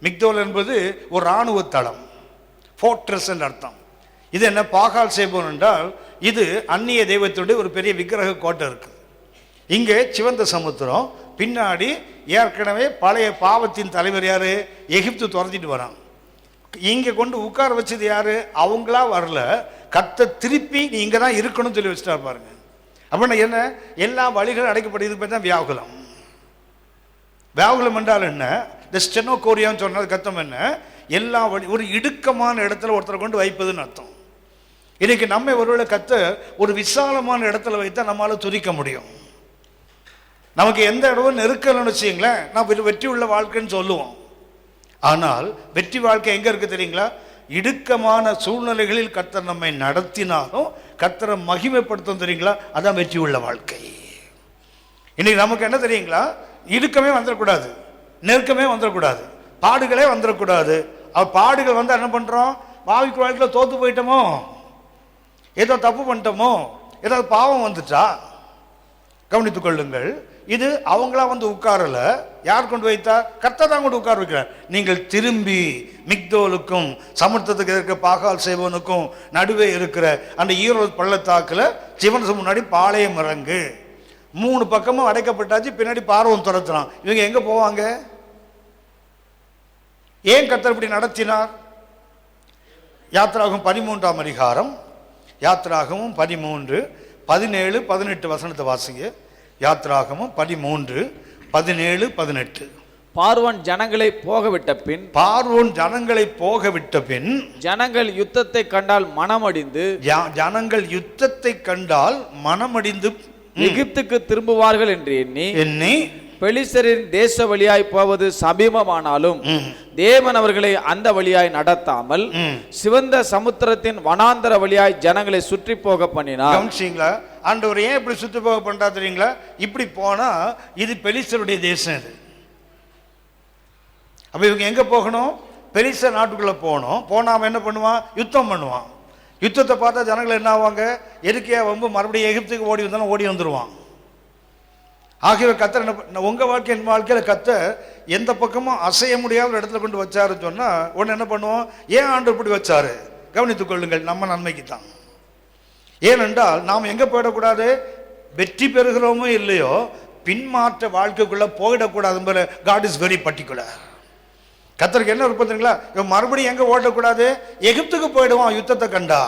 மிக்தோல் என்பது ஒரு இராணுவ தளம், ஃபோர்ட்ரஸ் என்று அர்த்தம். இது என்ன? பாகால் சேபோன் என்றால் இது அந்நிய தெய்வத்துடைய ஒரு பெரிய விக்கிரக கோட்டை இருக்குது. இங்கே சிவந்த சமுத்திரம், பின்னாடி ஏற்கனவே பழைய பாவத்தின் தலைவர் யாரு? எகிப்து துரத்திட்டு வரான். இங்கே கொண்டு உட்கார வச்சது யாரு? அவங்களா வரல, கர்த்தர் திருப்பி நீ இங்கே தான் இருக்கணும்னு சொல்லி வச்சுட்டா பாருங்க. அப்படின்னா என்ன? எல்லா வழிகளும் அடைக்கப்படுது பேர் தான் வியாகுலம். வியாகுலம் என்றால் என்ன? இந்த ஸ்டெனோகோரியான்னு சொன்னது கர்த்தம் என்ன? எல்லா வழி, ஒரு இடுக்கமான இடத்துல ஒருத்தரை கொண்டு வைப்பதுன்னு அர்த்தம். இன்னைக்கு நம்ம ஒருவேளை கர்த்தர் ஒரு விசாலமான இடத்துல வைத்தா நம்மளால துதிக்க முடியும். நமக்கு எந்த இடமும் நெருக்கலன்னு வச்சுங்களேன், நான் வெற்றி உள்ள வாழ்க்கைன்னு சொல்லுவோம். ஆனால் வெற்றி வாழ்க்கை எங்க இருக்கு தெரியுங்களா? இடுக்கமான சூழ்நிலைகளில் கர்த்தர் நம்மை நடத்தினாலும் கர்த்தரை மகிமைப்படுத்தும் தெரியுங்களா? அதான் வெற்றி உள்ள வாழ்க்கை. இன்னைக்கு நமக்கு என்ன தெரியுங்களா? இடுக்கமே வந்துடக்கூடாது, நெருக்கமே வந்துடக்கூடாது, பாடுகளே வந்துடக்கூடாது. பாடுகள் வந்தால் என்ன பண்றோம்? பாவிக்கு வாழ்க்கையில் தோத்து போயிட்டோமோ, ஏதோ தப்பு பண்ணிட்டோமோ, ஏதாவது பாவம் வந்துட்டா. கவனித்துக் கொள்ளுங்கள். இது அவங்களா வந்து உட்காரல. யார் கொண்டு வைத்தா? கர்த்தர் தான் கொண்டு உட்கார வைக்கிறார். நீங்கள் திரும்பி மிக்தோலுக்கும் சமுத்திரத்துக்கு இருக்க பாகால் சேவனுக்கும் நடுவே இருக்கிற அந்த ஈரோடு பள்ளத்தாக்குல சிவனுக்கு முன்னாடி பாளையம் இறங்கு. 3 பக்கமும் அடைக்கப்பட்டாச்சு. பின்னாடி பார்வோன் துரத்துறான். இவங்க எங்க போவாங்க? ஏன் கர்த்தர் இப்படி நடத்தினார்? யாத்திராகமம் 13ஆம் அதிகாரம், யாத்திராகமம் 13, 17, 18 வசனத்தை வாசிங்க. யாத்திராகமம் 13, 17, 18. பார்வோன் ஜனங்களை போகவிட்ட பின், பார்வோன் ஜனங்களை போகவிட்ட பின், ஜனங்கள் யுத்தத்தை கண்டால் மனமடிந்து, ஜனங்கள் யுத்தத்தை கண்டால் மனமடிந்து எகிப்துக்கு திரும்புவார்கள் என்று எண்ணி பெலிஸ்தரின் தேச வழியாய் போவது சமீபமானாலும் தேவன் அவர்களை அந்த வழியாய் நடத்தாமல் சிவந்த சமுத்திரத்தின் வனாந்தர வழியாய் ஜனங்களை சுற்றி போக பண்ணினார். கவனிச்சீங்களா? ஆண்டவர் ஏன் இப்படி சுற்றி போக பண்றா தெரியுங்களா? இப்படி போனா இது பெலிஸ்தருடைய தேசம். இது அப்ப இவங்க எங்க போகணும்? பெலிஸ்தர் நாட்டுக்குள்ள போகணும். போனா அவன் என்ன பண்ணுவான்? யுத்தம் பண்ணுவான். யுத்தத்தை பார்த்தா ஜனங்கள் என்ன ஆவாங்க? எதுக்கையா வம்பு, மறுபடியும் எகிப்துக்கு ஓடி வந்தாலும் ஓடி வந்துருவான். ஆகிய கர்த்தர் என்ன, உங்க வாழ்க்கை என் வாழ்க்கையில கர்த்தர் எந்த பக்கமும் அசைய முடியாத இடத்துல கொண்டு வச்சாருன்னு சொன்னா உடனே என்ன பண்ணுவோம்? ஏன் ஆண்டவர் இப்படி வச்சாரு? கவனித்துக் கொள்ளுங்கள், நம்ம நன்மைக்கு தான். ஏனென்றால் நாம் எங்க போயிடக்கூடாது? வெற்றி பெறுகிறோமோ இல்லையோ பின்மாற்ற வாழ்க்கைக்குள்ள போயிடக்கூடாது. God is very particular. கர்த்தருக்கு என்ன விருப்பம் தெரியுங்களா? இவன் மறுபடியும் எங்க ஓடக்கூடாது? எகிப்துக்கு போயிடுவான் யுத்தத்தை கண்டா.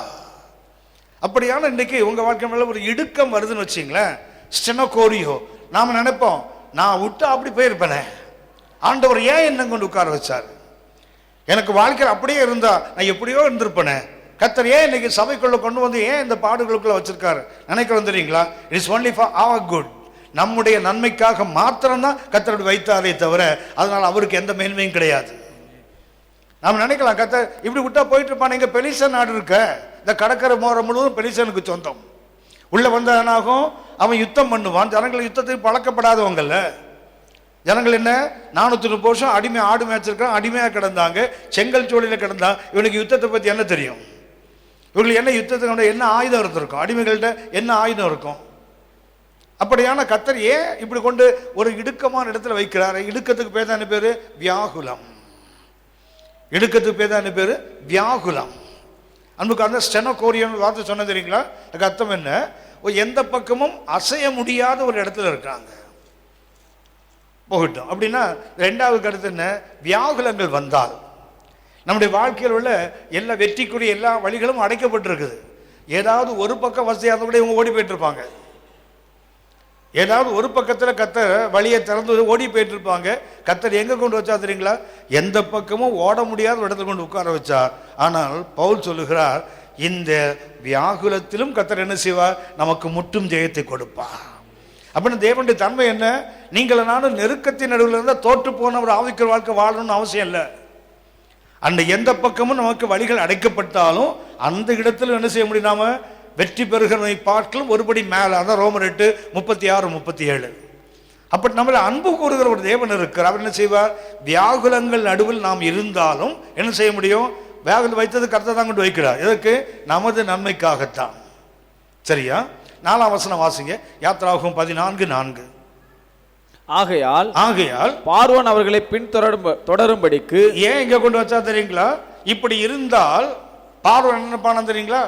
அப்படியான இன்னைக்கு உங்க வாழ்க்கை மேல ஒரு இடுக்கம் வருதுன்னு வச்சுங்களேன், ஸ்டெனோகோரியோ. நாம நினைப்போம், நான் விட்டு அப்படி போயிருப்பேனே, ஆண்டவர் ஏன் என்ன கொண்டு உட்கார வச்சாரு? எனக்கு வாழ்க்கையில் அப்படியே இருந்தா நான் எப்படியோ இருந்திருப்பேனே. கர்த்தர் ஏன் இன்னைக்கு சபைக்குள்ள கொண்டு வந்து ஏன் இந்த பாடுகளுக்குள்ள வச்சிருக்காரு நினைக்கிறோம் தெரியுங்களா? It's only for our good. நம்முடைய நன்மைக்காக மாத்திரம்தான் கர்த்தர் வைத்தாரே தவிர அதனால அவருக்கு எந்த மேன்மையும் கிடையாது. நாம நினைக்கலாம் கர்த்தர் இப்படி விட்டா போயிட்டு இருப்பான். இங்க பெலிஸ்தர் நாடு இருக்க, இந்த கடற்கரை மோரம் முழுவதும் பெலிஸ்தனுக்கு சொந்தம். உள்ள வந்தவனாகும் அவன் யுத்தம் பண்ணுவான். ஜனங்கள் யுத்தத்துக்கு பழக்கப்படாதவங்கல்ல. ஜனங்கள் என்ன 430 வருஷம் அடிமை ஆடு மேய்ச்சிருக்கான், அடிமையா கிடந்தாங்க, செங்கல் சோழில கிடந்தான். இவனுக்கு யுத்தத்தை பத்தி என்ன தெரியும்? இவங்களுக்கு என்ன யுத்தத்துக்கு என்ன ஆயுதம் இருந்திருக்கும்? அடிமைகள்கிட்ட என்ன ஆயுதம் இருக்கும்? அப்படியான கர்த்தர் ஏன் இப்படி கொண்டு ஒரு இடுக்கமான இடத்துல வைக்கிறாரு? இடுக்கத்துக்கு பேர் தான் பேரு வியாகுலம். இடுக்கத்துக்கு பேர் தான் பேரு வியாகுலம். அன்புக்கு அந்த ஸ்டெனோகோரியன் வார்த்தை சொன்ன தெரியுங்களா? அதுக்கு அர்த்தம் என்ன? எந்த பக்கமும் அசைய முடியாத ஒரு இடத்துல இருக்காங்க. போகட்டும். அப்படின்னா 2வது கருத்து என்ன? வியாகுலங்கள் வந்தால் நம்முடைய வாழ்க்கையில் உள்ள எல்லா வெற்றிக்குரிய எல்லா வழிகளும் அடைக்கப்பட்டிருக்குது. ஏதாவது ஒரு பக்கம் வசதியாக கூட இவங்க ஓடி போயிட்டு இருப்பாங்க. ஏதாவது ஒரு பக்கத்தில் கத்தர் வழியை திறந்து ஓடி போயிட்டு இருப்பாங்க. கத்தர் எங்கே கொண்டு வச்சா தெரியுங்களா? எந்த பக்கமும் ஓட முடியாத ஒரு இடத்துல கொண்டு உட்கார வச்சார். ஆனால் பவுல் சொல்லுகிறார், இந்த வியாகுலத்திலும் கத்தர் என்ன செய்வார்? நமக்கு முட்டும் ஜெயத்தை கொடுப்பார். அப்படின்னு தேவனுடைய தன்மை என்ன? நீங்கள் நானும் நெருக்கத்தின் நடுவில் இருந்தால் தோற்று போன ஒரு ஆவிக்குரிய வாழ்க்கை வாழணும்னு அவசியம் இல்லை. அந்த எந்த பக்கமும் நமக்கு வழிகள் அடைக்கப்பட்டாலும் அந்த இடத்துல என்ன செய்ய முடியும்? நாம வெற்றி பெறுகிறதை பார்க்கலும் ஒருபடி மேலே. அதான் ரோமர் 8:36-37. அப்படி நம்மளை அன்பு கூறுகிற ஒரு தேவன் இருக்கிறார். அவர் என்ன செய்வார்? வியாகுலங்கள் நடுவில் நாம் இருந்தாலும் என்ன செய்ய முடியும்? வியாகுலம் வைத்தது கர்த்தர் தான் கொண்டு வைக்கிறார். எதற்கு? நமது நன்மைக்காகத்தான். சரியா? 4ஆம் வசனம் வாசிங்க. யாத்திராகமம் 14:4. ஆகையால் பார்வோன் அவர்களை தொடரும்படிக்கு. ஏன் இங்க கொண்டு வச்சா தெரியுங்களா? இப்படி இருந்தால் பார்வோன் என்ன பண்ண தெரியுங்களா?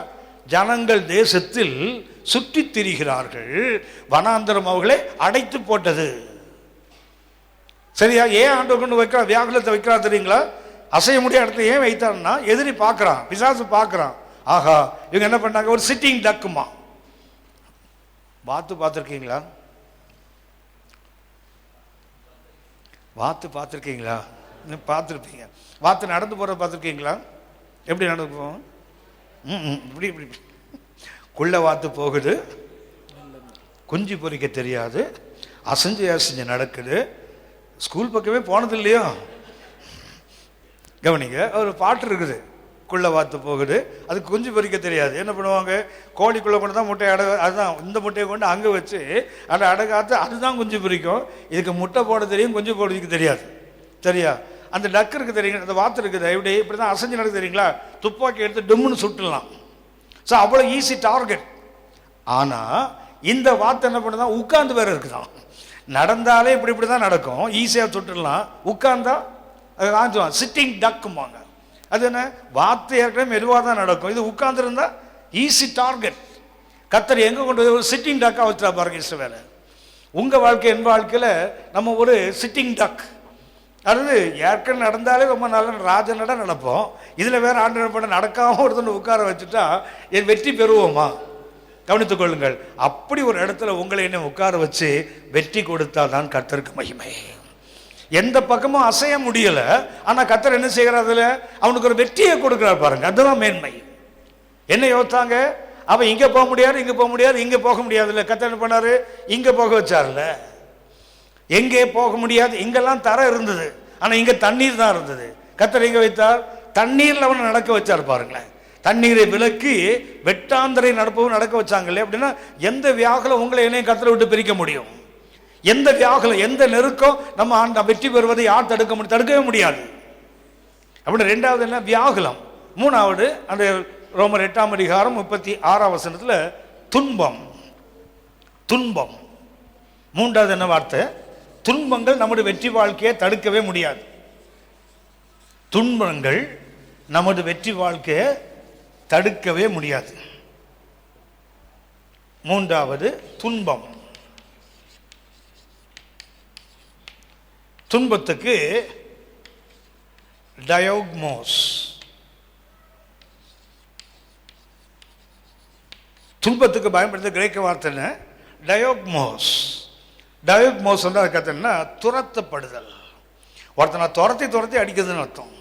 ஜனங்கள் தேசத்தில் சுற்றி திரிகிறார்கள், வனாந்தரம் அவர்களை அடைத்து போட்டது. சரியா? ஏன் ஆண்டவர் கொண்டு வைக்கிறார்? வியாகுலத்தை வைக்கிறார் தெரியுங்களா? அசைய முடியாத இடத்துல ஏன் வைத்தார்னா, எதிரி பார்க்கறான், பிசாசு பார்க்கறான். ஆஹா, இவங்க என்ன பண்ணாங்க? ஒரு சிட்டிங் டக்குமா. வாத்து பார்த்துருக்கீங்களா? வாத்து பார்த்துருக்கீங்களா? பார்த்துருப்பீங்க. வாத்து நடந்து போகிறத பார்த்துருக்கீங்களா? எப்படி நடந்து போவோம்? இப்படி இப்படி குள்ள வாத்து போகுது, குஞ்சு பொறிக்க தெரியாது, அசைஞ்சு நடக்குது. ஸ்கூல் பக்கமே போனது இல்லையோ? கவனிங்க, ஒரு பாட்டு இருக்குது, குள்ள வாத்து போகுது, அது குஞ்சு பொறிக்க தெரியாது. என்ன பண்ணுவாங்க? கோழிக்குள்ளே கொண்டு தான் முட்டை அதுதான் இந்த முட்டையை கொண்டு அங்கே வச்சு அதை அடகாத்து அதுதான் குஞ்சு பொறிக்கும். இதுக்கு முட்டை போட தெரியும், குஞ்சு போடுறதுக்கு தெரியாது. சரியா? அந்த டக்கு இருக்குது தெரியுங்க, அந்த வாத்து இருக்குது, இப்படி தான் அசைஞ்சு நடக்குது தெரியுங்களா? துப்பாக்கி எடுத்து டம்முன்னு சுட்டுலாம். ஸோ அவ்வளோ ஈஸி டார்கெட். ஆனால் இந்த வாத்து என்ன பண்ணுதான்? உட்கார்ந்து வேற இருக்குதான். நடந்தாலே இப்படி தான் நடக்கும், ஈஸியாக சுட்டுடலாம். உட்கார்ந்தா அது வாங்குவாங்க, சிட்டிங் டக்கும்பாங்க. அது என்ன? வாத்து ஏற்கனவே மெதுவாக தான் நடக்கும், இது உட்கார்ந்துருந்தா ஈஸி டார்கெட். கர்த்தர் எங்கே கொண்டு ஒரு சிட்டிங் டக்காக வச்சுட்டா பாருங்க. இஷ்ட வேலை உங்கள் வாழ்க்கை, என் வாழ்க்கையில் நம்ம ஒரு சிட்டிங் டக். அதாவது ஏற்கனவே நடந்தாலே ரொம்ப நல்ல ராஜனட நடப்போம். இதில் வேற ஆண்டு பண்ண நடக்காமல் ஒருத்தன் உட்கார வச்சுட்டா என் வெற்றி பெறுவோமா? கவனித்துக் கொள்ளுங்கள். அப்படி ஒரு இடத்துல உங்களை என்ன உட்கார வச்சு வெற்றி கொடுத்தால் தான் கர்த்தருக்கு மகிமை. எந்த பக்கமும் அசைய முடியல, ஆனால் கர்த்தர் என்ன செய்கிறார்? அதில் அவனுக்கு ஒரு வெற்றியை கொடுக்கிறார் பாருங்க. அதுதான் மேன்மை. என்ன யோசித்தாங்க? அவன் இங்கே போக முடியாது, இங்கே போக முடியாது, இங்கே போக முடியாதுல்ல. கர்த்தர் என்ன பண்ணாரு? இங்கே போக வச்சார்ல. எங்கே போக முடியாது? இங்கெல்லாம் தர இருந்தது, ஆனால் இங்கே தண்ணீர் தான் இருந்தது. கர்த்தர் எங்கே வைத்தார்? தண்ணீரில் அவனை நடக்க வச்சார் பாருங்களேன். தண்ணீரை விலக்கி வெட்டாந்தரை நடப்பவும் நடக்க வச்சாங்களே. அப்படின்னா எந்த வியாகுலம் உங்களை என்னையும் கர்த்தரை விட்டு பிரிக்க முடியும்? எந்த வியாகுலம், எந்த நெருக்கம் நம்ம வெற்றி பெறுவதை யார் தடுக்க முடியும்? தடுக்கவே முடியாது. அப்படின்னு ரெண்டாவது என்ன? வியாகுலம். மூணாவது அந்த ரோமர் 8:36 துன்பம். துன்பம் மூன்றாவது என்ன வார்த்தை? துன்பங்கள் நம்முடைய வெற்றி வாழ்க்கையை தடுக்கவே முடியாது. துன்பங்கள் நமது வெற்றி வாழ்க்கையை தடுக்கவே முடியாது. மூன்றாவது துன்பம். துன்பத்துக்கு டயோக்மோஸ். துன்பத்துக்கு பயன்படுத்த கிரேக்க வார்த்தை டயோக்மோஸ். டயோக்மோஸ் வந்து அதுக்கு என்ன? துரத்தப்படுதல். ஒருத்தனை துரத்தி அடிக்கிறதுன்னு அர்த்தம்.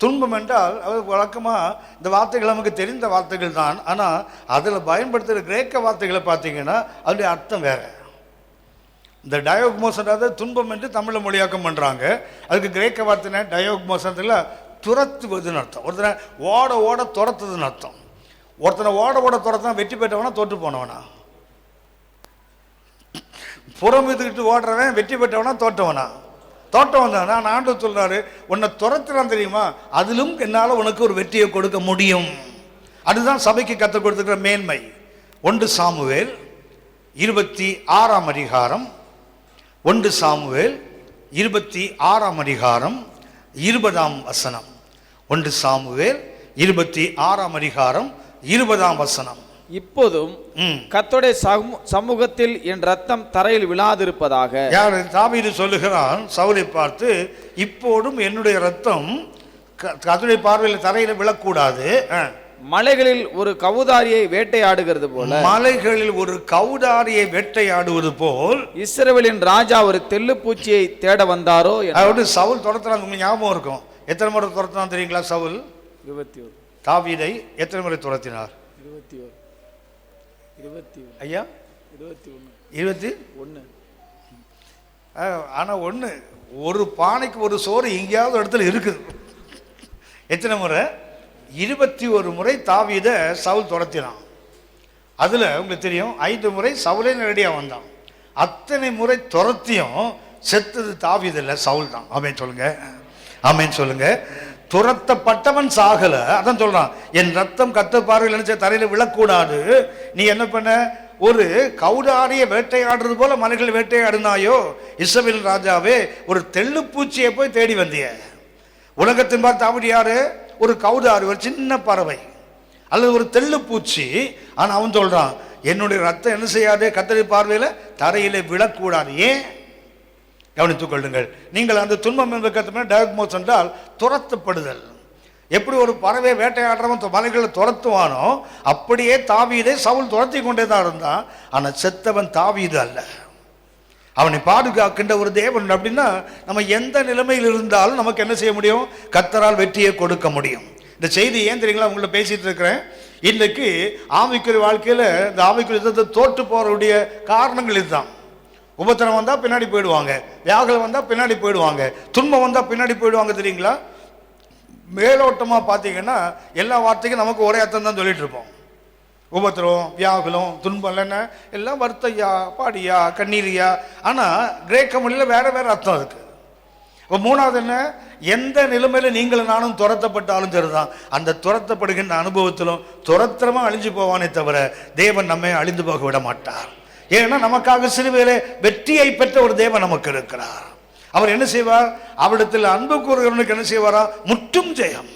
துன்பம் என்றால் அது வழக்கமாக இந்த வார்த்தைகள் நமக்கு தெரிந்த வார்த்தைகள் தான். ஆனால் அதில் பயன்படுத்துகிற கிரேக்க வார்த்தைகளை பார்த்தீங்கன்னா அதனுடைய அர்த்தம் வேற. இந்த டயோக்மோஸ்ன்றது துன்பம் என்று தமிழை மொழியாக்கம் பண்ணுறாங்க. அதுக்கு கிரேக்க வார்த்தை டயோக்மோஸ்ன்றதுல துரத்துவதுன்னு அர்த்தம். ஒருத்தனை ஓட துரத்துதுன்னு அர்த்தம். ஒருத்தனை ஓட துரத்தான் வெற்றி பெற்றவனா தோற்று போனவனா? புறம் இதுக்கிட்டு ஓடுறவன் வெற்றி பெற்றவனா தோற்றவனா? தோட்டம் தானே. நான் ஆண்டவர் சொல்றாரு, உன்னை துரத்துறான் தெரியுமா, அதிலும் என்னால் உனக்கு ஒரு வெற்றியை கொடுக்க முடியும். அதுதான் சபைக்கு கற்றுக் கொடுத்துக்கிற மேன்மை. 1 சாமுவேல் 26 1 சாமுவேல் 26 20 1 சாமுவேல் 26 20 இப்போதும் கர்த்தருடைய சமூகத்தில் என் ரத்தம் தரையில் விழாதிருப்பதாக. யார்? தாவீது சொல்லுகிறான் சவுலை பார்த்து, இப்போதும் என்னுடைய ரத்தம் கர்த்தருடைய பார்வையில் தரையில் விழக்கூடாது. மலைகளில் ஒரு கவுதாரியை வேட்டையாடுகிறது போல, மலைகளில் ஒரு கவுதாரியை வேட்டையாடுவது போல் இஸ்ரவேலின் ராஜா ஒரு தெள்ளுப்பூச்சியை தேட வந்தாரோ. அதாவது சவுல் துரத்துறாங்க. உங்களுக்கு ஞாபகம் இருக்கும், எத்தனை முறை துரத்தினான் தெரியுங்களா? சவுல் 21 தாவீதை எத்தனை முறை துரத்தினார்? 21 ஐயா 21. ஆனா ஒண்ணு, ஒரு பானைக்கு ஒரு சோறு எங்கேயாவது இடத்துல இருக்குது. எத்தனை முறை? 21 முறை தாவீதை சவுல் துரத்தினான். அதுல உங்களுக்கு தெரியும் 5 முறை சவுலே நேரடியா வந்தான். அத்தனை முறை துரத்தியும் செத்தது தாவீது இல்ல, சவுல் தான். ஆமென் சொல்லுங்க, ஆமென் சொல்லுங்க. துரத்தப்பட்டவன் சாகல. அதான் சொல்றான், என் ரத்தம் கத்த பார்வையில் நினைச்ச தரையில விழக்கூடாது. நீ என்ன பண்ண? ஒரு கவுதாரிய வேட்டையாடுறது போல மலைகள் வேட்டையாடினாயோ இஸ்ரவேல் ராஜாவே, ஒரு தெள்ளுப்பூச்சியை போய் தேடி வந்திய. உலகத்தின் பார்த்து தாவீது யாரு? ஒரு கவுதாரி, ஒரு சின்ன பறவை அல்லது ஒரு தெள்ளுப்பூச்சி. ஆனா அவன் சொல்றான், என்னுடைய ரத்தம் என்ன செய்யாது? கத்தரி பார்வையில தரையில விழக்கூடாது. ஏன்? கவனித்துக் கொள்ளுங்கள். நீங்கள் அந்த துன்பம் என்பதற்கு டயக்மோஸ் என்றால் துரத்தப்படுதல். எப்படி ஒரு பறவை வேட்டையாடுறவன் மலைகளை துரத்துவானோ அப்படியே தாவீதை சவுல் துரத்தி கொண்டே தான் இருந்தான். ஆனா செத்தவன் தாவீது அல்ல, அவனை பாதுகாக்கின்ற ஒரு தேவன். அப்படின்னா நம்ம எந்த நிலைமையில் இருந்தாலும் நமக்கு என்ன செய்ய முடியும்? கர்த்தரால் வெற்றியை கொடுக்க முடியும். இந்த செய்தி ஏன் தெரியுங்களா உங்களை பேசிட்டு இருக்கிறேன்? இன்றைக்கு ஆவிக்குரிய வாழ்க்கையில இந்த ஆவிக்குரிய தோற்று போறவுடைய காரணங்கள் இதுதான். உபத்திரம் வந்தா பின்னாடி போயிடுவாங்க, வியாகுலம் வந்தா பின்னாடி போயிடுவாங்க, துன்பம் வந்தா பின்னாடி போயிடுவாங்க. தெரியுங்களா? மேலோட்டமா பாத்தீங்கன்னா எல்லா வார்த்தைக்கும் நமக்கு ஒரே அர்த்தம் தான் சொல்லிட்டு இருப்போம். உபத்திரம், வியாகுலம், துன்பம் இல்லைன்னா எல்லாம் வருத்தையா, பாடியா, கண்ணீரியா. ஆனா கிரேக்க மொழியில வேற வேற அர்த்தம் இருக்கு. இப்போ மூணாவது என்ன? எந்த நிலைமையில நீங்களும் நானும் துரத்தப்பட்டாலும் சரிதான், அந்த துரத்தப்படுகின்ற அனுபவத்திலும் துரத்திரமா அழிஞ்சு போவானே தவிர தேவன் நம்மை அழிந்து போக விட மாட்டார். ஏன்னா நமக்காக சிலுவையிலே வெற்றியை பெற்ற ஒரு தேவன் நமக்கு இருக்கிறார். அவர் என்ன செய்வார்? அவரிடத்தில் அன்பு கூறுகிறவனுக்கு என்ன செய்வாரா? முற்றும் ஜெயம்.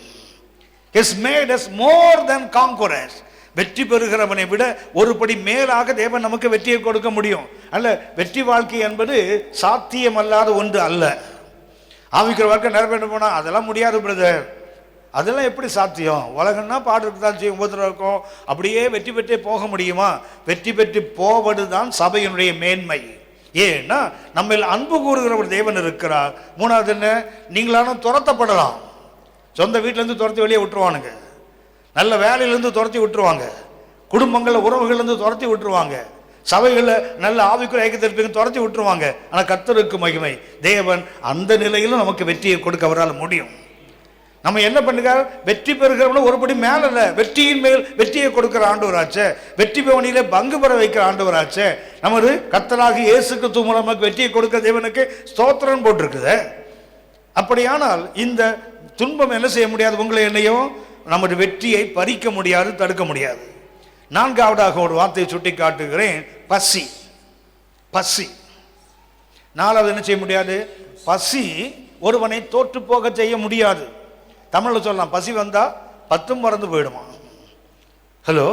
He made us more than conquerors. வெற்றி பெறுகிறவனை விட ஒரு படி மேலாக தேவன் நமக்கு வெற்றியை கொடுக்க முடியும். அல்ல, வெற்றி வாழ்க்கை என்பது சாத்தியம் அல்லாத ஒன்று அல்ல. ஆவிக்கிற வாழ்க்கை நிறைவேற்ற போனா அதெல்லாம் முடியாது பிரதர், அதெல்லாம் எப்படி சாத்தியம்? உலகம்னா பாடுறதுக்கு தான் செய்யும், உபத்திரம் இருக்கும். அப்படியே வெற்றி பெற்றே போக முடியுமா? வெற்றி பெற்று போவதுதான் சபையினுடைய மேன்மை. ஏன்னா நம்ம அன்பு கூறுகிற ஒரு தேவன் இருக்கிறார். மூணாவது என்ன? நீங்களானும் துரத்தப்படலாம். சொந்த வீட்டுல இருந்து துரத்தி வெளியே விட்டுருவானுங்க, நல்ல வேலையிலிருந்து துரத்தி விட்டுருவாங்க, குடும்பங்கள்ல உறவுகள்ல இருந்து துரத்தி விட்டுருவாங்க, சபைகள்ல நல்ல ஆவிக்குரிய ஐக்கியத்திற்கு துரத்தி விட்டுருவாங்க. ஆனா கர்த்தருக்கு மகிமை, தேவன் அந்த நிலையிலும் நமக்கு வெற்றியை கொடுக்க அவரால் முடியும். நம்ம என்ன பண்ணுங்க? வெற்றி பெறுகிறவன ஒருபடி மேல இல்ல, வெற்றியின் மேல் வெற்றியை கொடுக்கிற ஆண்டவராச்சே, வெற்றி பவனியிலே பங்கு பெற வைக்கிற ஆண்டவராச்சே. நமது கர்த்தராகிய இயேசு கிறிஸ்து மூலமாக வெற்றியை கொடுக்க தேவனுக்கு ஸ்தோத்திரம் போட்டிருக்குது. அப்படியானால் இந்த துன்பம் என்ன செய்ய முடியாது? உங்களை என்னையும் நமது வெற்றியை பறிக்க முடியாது, தடுக்க முடியாது. நான்காவதாக ஒரு வார்த்தையை சுட்டி காட்டுகிறேன், பசி. பசி. நாலாவது என்ன செய்ய முடியாது? பசி ஒருவனை தோற்று போக செய்ய முடியாது. தமிழ்ல சொல்லலாம், பசி வந்தா 10 மறந்து போயிடுமா. ஹலோ.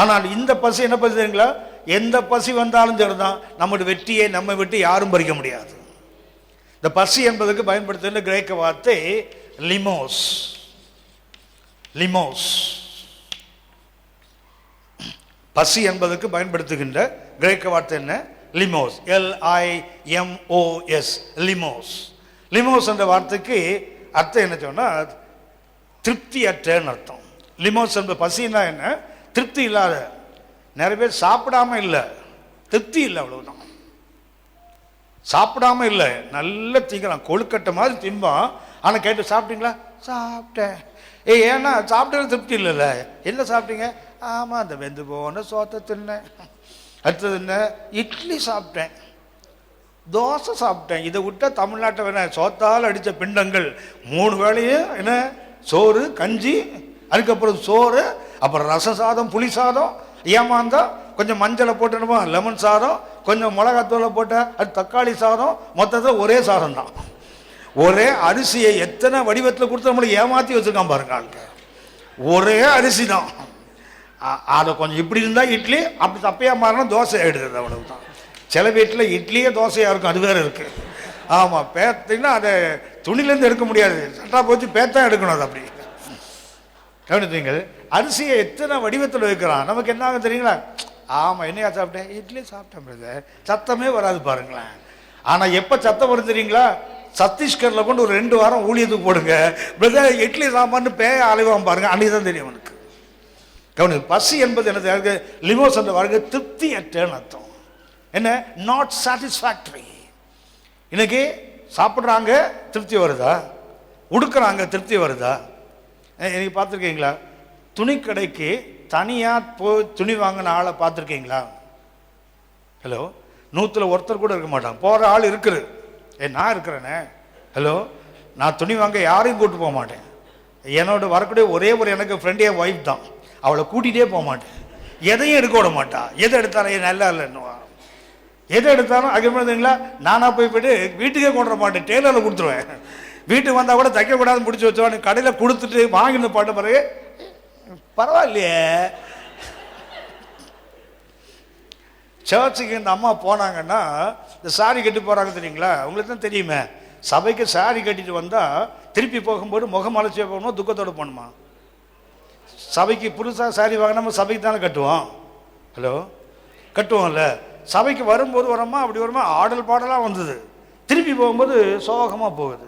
ஆனால் இந்த பசி என்ன பசி தெரியுங்களா? எந்த பசி வந்தாலும் சரிதான், நம்முடைய வெற்றியை நம்ம விட்டு யாரும் பறிக்க முடியாது. இந்த பசி என்பதற்கு பயன்படுத்துகிற கிரேக்க வார்த்தை லிமோஸ். லிமோஸ். பசி என்பதற்கு பயன்படுத்துகின்ற கிரேக்க வார்த்தை என்ன? லிமோஸ். LIMOS. லிமோஸ். லிமோஸ் என்ற வார்த்தைக்கு அர்த்தம் என்ன சொன்னா திருப்தி அற்றன்னு அர்த்தம். லிமோஸ் என்ற பசின்னா என்ன? திருப்தி இல்லாத. நிறைய பேர் சாப்பிடாம இல்லை, திருப்தி இல்லை, அவ்வளவுதான். சாப்பிடாம இல்லை, நல்ல திங்கலாம், கொழுக்கட்டை மாதிரி திம்பான். ஆனா கேட்டு சாப்பிட்டீங்களா? சாப்பிட்டேன். ஏன்னா சாப்பிட்டது திருப்தி இல்லைல்ல. என்ன சாப்பிட்டீங்க? ஆமா, அந்த வெந்து போன சோத்தை தின்னேன். அடுத்தது என்ன? இட்லி சாப்பிட்டேன், தோசை சாப்பிட்டேன். இதை விட்டா தமிழ்நாட்டை வேணா சோத்தால் அடித்த பிண்டங்கள் 3 வேளையும் என்ன? சோறு, கஞ்சி, அதுக்கப்புறம் சோறு, அப்புறம் ரச சாதம், புளி சாதம், ஏமாந்தா கொஞ்சம் மஞ்சளை போட்டணுமா, லெமன் சாதம், கொஞ்சம் மிளகாத்தூளை போட்ட அது தக்காளி சாதம். மொத்தத்தில் ஒரே சாதம் தான். ஒரே அரிசியை எத்தனை வடிவத்தில் கொடுத்து நம்மளை ஏமாற்றி வச்சிருக்கான் பாருங்க ஆளுங்க. ஒரே அரிசி தான். அதை கொஞ்சம் இப்படி இருந்தா இட்லி, அப்படி தப்பையா மாறினா தோசை ஆயிடுது, அவ்வளவுதான். சில வீட்டில் இட்லியே தோசையா இருக்கும், அது வேற இருக்கு. ஆமா, பேத்தீங்கன்னா அதை துணிலேருந்து எடுக்க முடியாது, சட்டா போச்சு பேத்தான் எடுக்கணும். அது அப்படி கவனித்தீங்கள், அரிசியை எத்தனை வடிவத்தில் வைக்கிறான். நமக்கு என்ன ஆகும் தெரியுங்களா? ஆமாம், என்னையா சாப்பிட்டேன்? இட்லி சாப்பிட்டேன் பிரதர். சத்தமே வராது பாருங்களேன். ஆனால் எப்போ சத்தம் வரும் தெரியுங்களா? சத்தீஸ்கரில் கொண்டு ஒரு 2 வாரம் ஊழியத்துக்கு போடுங்க பிரதர், இட்லி சாம்பார்னு பேய அலைவான் பாருங்க, அன்னைக்கு தான் தெரியும் அவனுக்கு. கவனி, பசி என்பது என்னது? லிமோஸ் என்ற வார்த்தை திருப்தி அற்றன்னு அர்த்தம். என்ன? Not satisfactory. இன்னைக்கு சாப்பிட்றாங்க, திருப்தி வருதா? உடுக்கிறாங்க, திருப்தி வருதா? இன்னைக்கு பார்த்துருக்கீங்களா? துணி கடைக்கு தனியாக போய் துணி வாங்கின ஆளை பார்த்துருக்கீங்களா? ஹலோ, 100ல் ஒருத்தர் கூட இருக்க மாட்டான். போகிற ஆள் இருக்குது. நான் இருக்கிறேனே. ஹலோ, நான் துணி வாங்க யாரையும் கூப்பிட்டு போக மாட்டேன். என்னோட வரக்கூடிய ஒரே ஒரு எனக்கு ஃப்ரெண்டே ஒய்ஃப் தான். அவளை கூட்டிகிட்டே போக மாட்டேன். எதையும் எடுக்க விட மாட்டா. எதை எடுத்தாலும் நல்லா இல்லைன்னு, எதை எடுத்தாலும் அதுங்களா நானாக போய்ட்டு வீட்டுக்கே கொண்டு வர மாட்டேன், டெய்லரில் கொடுத்துருவேன். வீட்டுக்கு வந்தால் கூட தைக்கக்கூடாதுன்னு பிடிச்சி வச்சோன்னு கடையில் கொடுத்துட்டு வாங்கின பாட்டு பிறகு பரவாயில்லையே. சர்ச்சுக்கு இந்த அம்மா போனாங்கன்னா இந்த சாரி கட்டி போகிறாங்க தெரியுங்களா? உங்களுக்கு தான் தெரியுமே. சபைக்கு சாரி கட்டிட்டு வந்தால் திருப்பி போகும்போது முகம் அலட்சிய போகணுமா, துக்கத்தோடு போகணுமா? சபைக்கு புதுசாக சாரி வாங்கினா நம்ம சபைக்கு தானே கட்டுவோம். ஹலோ, கட்டுவோம்ல. சபைக்கு வரும்போது வரமா அப்படி வருமா ஆடல் பாடலாக வந்தது, திருப்பி போகும்போது சோகமாக போகுது.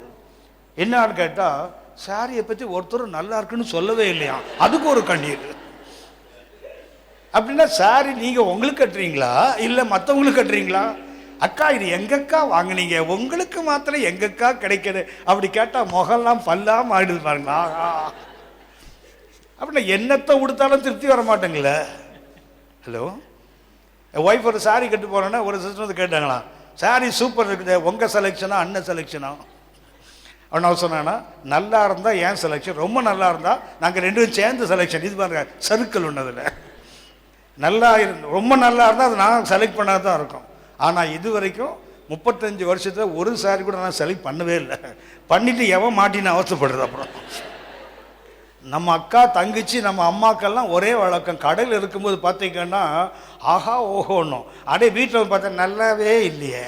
என்னான்னு கேட்டால் சாரியை பற்றி ஒருத்தரும் நல்லா இருக்குன்னு சொல்லவே இல்லையா, அதுக்கு ஒரு கண்ணீர். அப்படின்னா சாரி நீங்கள் உங்களுக்கு கட்டுறீங்களா இல்லை மற்றவங்களுக்கு கட்டுறீங்களா? அக்கா இது எங்கக்கா வாங்கினீங்க, உங்களுக்கு மாத்திரம் எங்கக்கா கிடைக்கிது அப்படி கேட்டால் முகம்லாம் பல்லாம் ஆயிடுது பாருங்களா. அப்படின்னா என்னத்தை உடுத்தாலும் திருப்தி வர மாட்டேங்களே. ஹலோ, ஒய்ஃப் ஒரு சாரி கட்டு போகிறோன்னா ஒரு சிஸ்டர் வந்து கேட்டாங்களா, சாரி சூப்பர் இருக்குது, உங்கள் செலெக்ஷனா அண்ணன் செலெக்ஷனா? அவன் நான் சொன்னான்னா, நல்லா இருந்தால் ஏன் செலெக்ஷன், ரொம்ப நல்லா இருந்தால் நாங்கள் 2 பேரும் சேர்ந்து செலெக்ஷன். இது பாருங்க சர்க்கிள் ஒன்றதில் நல்லா ரொம்ப நல்லா இருந்தால் அது நான் செலக்ட் பண்ணாத தான் இருக்கும். ஆனால் இது வரைக்கும் 35 வருஷத்தில் ஒரு சாரி கூட நான் செலக்ட் பண்ணவே இல்லை. பண்ணிவிட்டு எவன் மாட்டின்னு அவசப்படுறது. அப்புறம் நம்ம அக்கா தங்கச்சி நம்ம அம்மாக்கெல்லாம் ஒரே வழக்கம். கடையில் இருக்கும்போது பார்த்தீங்கன்னா ஆஹா ஓஹோன்னும், அப்படியே வீட்டில் பார்த்தா நல்லாவே இல்லையே.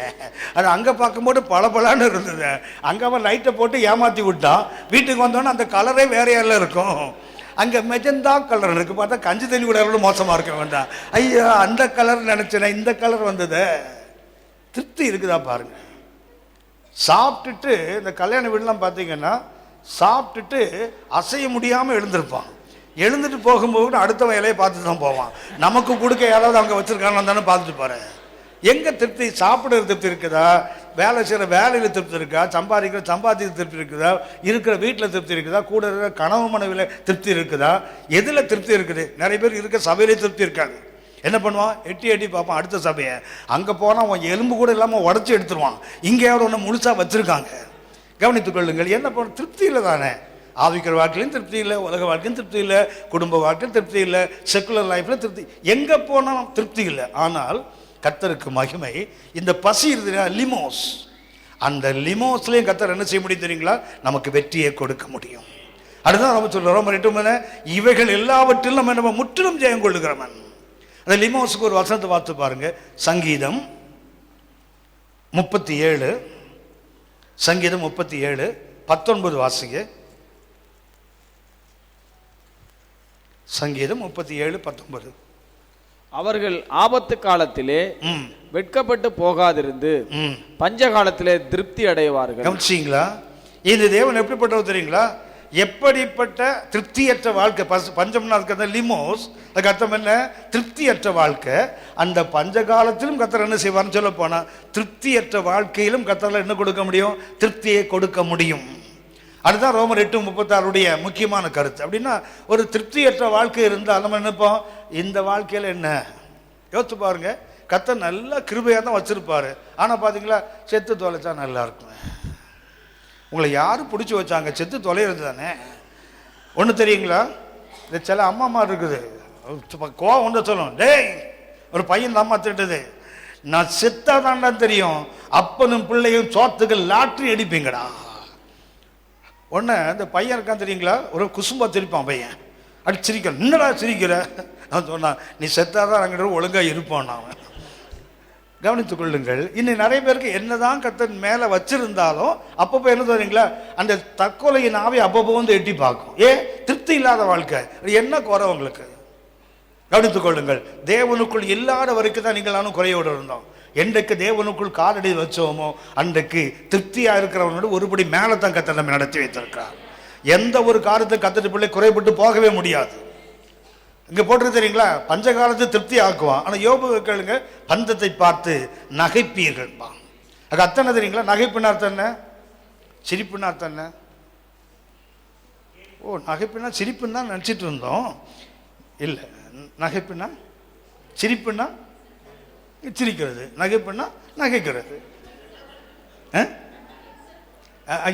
அது அங்கே பார்க்கும்போது பளபளன்னு இருந்தது, அங்கே அவன் லைட்டை போட்டு ஏமாற்றி விட்டான். வீட்டுக்கு வந்தோன்னே அந்த கலரே வேற யாரில் இருக்கும். அங்கே மெஜந்தா கலர் இருக்குது, பார்த்தா கஞ்சி தண்ணி கூட எவ்வளோ மோசமாக இருக்க வேண்டாம். ஐயா அந்த கலர் நினச்சேன், இந்த கலர் வந்தது. திருப்தி இருக்குதா பாருங்க. சாப்பிட்டுட்டு இந்த கல்யாண வீடுலாம் பார்த்தீங்கன்னா சாப்பிட்டுட்டு அசைய முடியாமல் எழுந்திருப்பான். எழுந்துட்டு போகும்போது அடுத்தவன் இலையை பார்த்துட்டு தான் போவான். நமக்கு கொடுக்க யாராவது அங்கே வச்சுருக்காங்கன்னு தானே பார்த்துட்டு போகிறேன். எங்கே திருப்தி? சாப்பிடுற திருப்தி இருக்குதா? வேலை செய்கிற வேலையில் திருப்தி இருக்கா? சம்பாதிக்கிற சம்பாதிக்க திருப்தி இருக்குதா? இருக்கிற வீட்டில் திருப்தி இருக்குதா? கூட இருக்கிற கனவு மனைவியில் திருப்தி இருக்குதா? எதில் திருப்தி இருக்குது? நிறைய பேர் இருக்க சபையிலே திருப்தி இருக்காது. என்ன பண்ணுவான்? எட்டி எட்டி பார்ப்பான் அடுத்த சபையை. அங்கே போனால் அவன் எலும்பு கூட இல்லாமல் உடச்சி எடுத்துருவான். இங்கே யாரும் ஒன்று முழுசாக வச்சுருக்காங்க. கவனித்துக் கொள்ளுங்கள். என்ன பண்ண திருப்தி இல்லை தானே. ஆவிக்கிற வாழ்க்கையிலும் திருப்தி இல்லை, உலக வாழ்க்கையும் திருப்தி இல்லை, குடும்ப வாழ்க்கையும் திருப்தி இல்லை, செக்குலர் லைஃப்பில் திருப்தி, எங்கே போனாலும் திருப்தி இல்லை. ஆனால் கர்த்தருக்கு மகிமை. இந்த பசி இருக்குதுன்னா லிமோஸ், அந்த லிமோஸ்லேயும் கர்த்தர் என்ன செய்ய முடியும் தெரியுங்களா? நமக்கு வெற்றியை கொடுக்க முடியும். அதுதான் நம்ம சொல்கிறோம், இவைகள் எல்லாவற்றிலும் நம்ம முற்றிலும் ஜெயம் கொள்ளுகிறவன். அந்த லிமோஸுக்கு ஒரு வசனத்தை பார்த்து பாருங்க. சங்கீதம் 37 சங்கீதம் 37:19 வாசிங்க. சங்கீதம் 37:19. அவர்கள் ஆபத்து காலத்திலே வெட்கப்பட்டு போகாதிருந்து பஞ்ச காலத்திலே திருப்தி அடைவார்கள். கவனிச்சீங்களா? இந்த தேவன் எப்படிப்பட்டவர் தெரியுங்களா? எப்படிப்பட்ட திருப்தியற்ற வாழ்க்கை. பஞ்சம்னா அதுக்கு லிமோஸ், அதுக்கு அர்த்தம் என்ன? திருப்தியற்ற வாழ்க்கை. அந்த பஞ்ச காலத்திலும் கர்த்தர் என்ன செய்வார்னு சொல்ல போனா, திருப்தியற்ற வாழ்க்கையிலும் கர்த்தரால் என்ன கொடுக்க முடியும்? திருப்தியை கொடுக்க முடியும். அதுதான் ரோமர் 8:36 முக்கியமான கருத்து. அப்படின்னா ஒரு திருப்தியற்ற வாழ்க்கை இருந்தால் நம்ம நினைப்போம், இந்த வாழ்க்கையில் என்ன யோசிச்சு பாருங்க. கர்த்தர் நல்லா கிருபையாக தான் வச்சிருப்பாரு. ஆனால் பார்த்தீங்களா, செத்து தொலைச்சா நல்லா இருக்கும். உங்களை யாரும் பிடிச்சி வச்சாங்க? செத்து தொலைகிறது தானே. ஒன்று தெரியுங்களா, இந்த சில அம்மா இருக்குது, கோவம் ஒன்று சொல்லணும், டேய் ஒரு பையன் அம்மா திட்டுது, நான் செத்தா தாண்டா தெரியும், அப்பனும் பிள்ளையும் சோத்துக்கு லாட்ரி அடிப்பீங்கடா. ஒன்று இந்த பையன் இருக்கான் தெரியுங்களா, ஒரு குசும்பா திருப்பான் பையன், அடி சிரிக்கிற, என்னடா சிரிக்கிற? நான் சொன்னான், நீ செத்தாதான் நாங்கள் ஒழுங்காக இருப்போம். நான் கவனித்துக் கொள்ளுங்கள். இன்னும் நிறைய பேருக்கு என்னதான் கர்த்தர் மேலே வச்சிருந்தாலும் அப்பப்போ என்ன தெரியுங்களா, அந்த தற்கொலையின் ஆவி அப்பப்போ வந்து எட்டி பார்க்கும். திருப்தி திருப்தி இல்லாத வாழ்க்கை. என்ன குறை உங்களுக்கு? கவனித்துக் கொள்ளுங்கள். தேவனுக்குள் இல்லாத வரைக்கும் தான் நீங்கள் நானும் குறையோடு இருந்தோம். என்றைக்கு தேவனுக்குள் காலடி வச்சோமோ அன்றைக்கு திருப்தியா இருக்கிறவனோட ஒருபடி மேலே தான் கர்த்தர் நம்ம நடத்தி வைத்திருக்கிறார். எந்த ஒரு காரியத்தை கர்த்தர் பிள்ளை குறைபட்டு போகவே முடியாது. இங்க போட்டு தெரியுங்களா, பஞ்சகாலத்தை திருப்தி ஆக்குவான். ஆனா யோபு கேளுங்க, பந்தத்தை பார்த்து நகைப்பீர்கள். அது அர்த்தம் என்ன தெரியுங்களா? நகைப்புன்னு அர்த்தம் என்ன? சிரிப்புன்னு அர்த்தம் என்ன? ஓ, நகைப்புனா சிரிப்புன்னு தான் நினச்சிட்டு இருந்தோம். இல்லை, நகைப்புனா சிரிப்புன்னா சிரிக்கிறது, நகைப்புன்னா நகைக்கிறது.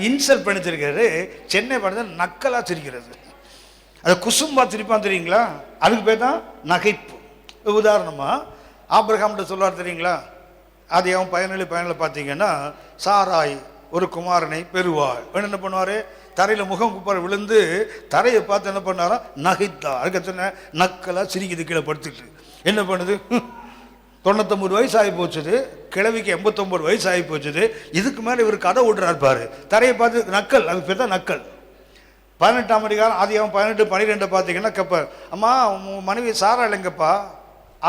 இன்சல்ட் பண்ணிச்சிருக்கிறது. சென்னை படத்தில் நக்கலா சிரிக்கிறது. அதை குசும்பா சிரிப்பான் தெரியுங்களா? அதுக்கு பேர் தான் நகைப்பு. உதாரணமா ஆபிரகாம்கிட்ட சொல்லுவார் தெரியுங்களா? அது அவன் பயனில் பார்த்தீங்கன்னா, சாராய் ஒரு குமாரனை பெறுவாள். என்ன பண்ணுவார்? தரையில் முகம் குப்பார விழுந்து தரையை பார்த்து என்ன பண்ணாரா? நகைத்தார். அதுக்கு எத்தனை நக்கலா சிரிக்குது, கீழே படுத்துட்டு. என்ன பண்ணுது? 99 வயசு ஆகி போச்சுது, கிழவிக்கு 89 வயசு ஆகி போச்சுது. இதுக்கு மேலே இவர் கதை விடுறாரு பாரு, தரையை பார்த்து நக்கல். அதுக்கு பேர் தான் நக்கல். 18ஆம் அதிகாரம் ஆதியாகமம் 18:12 பார்த்தீங்கன்னா, கப்ப அம்மா மனைவி சாரா இல்லைங்கப்பா,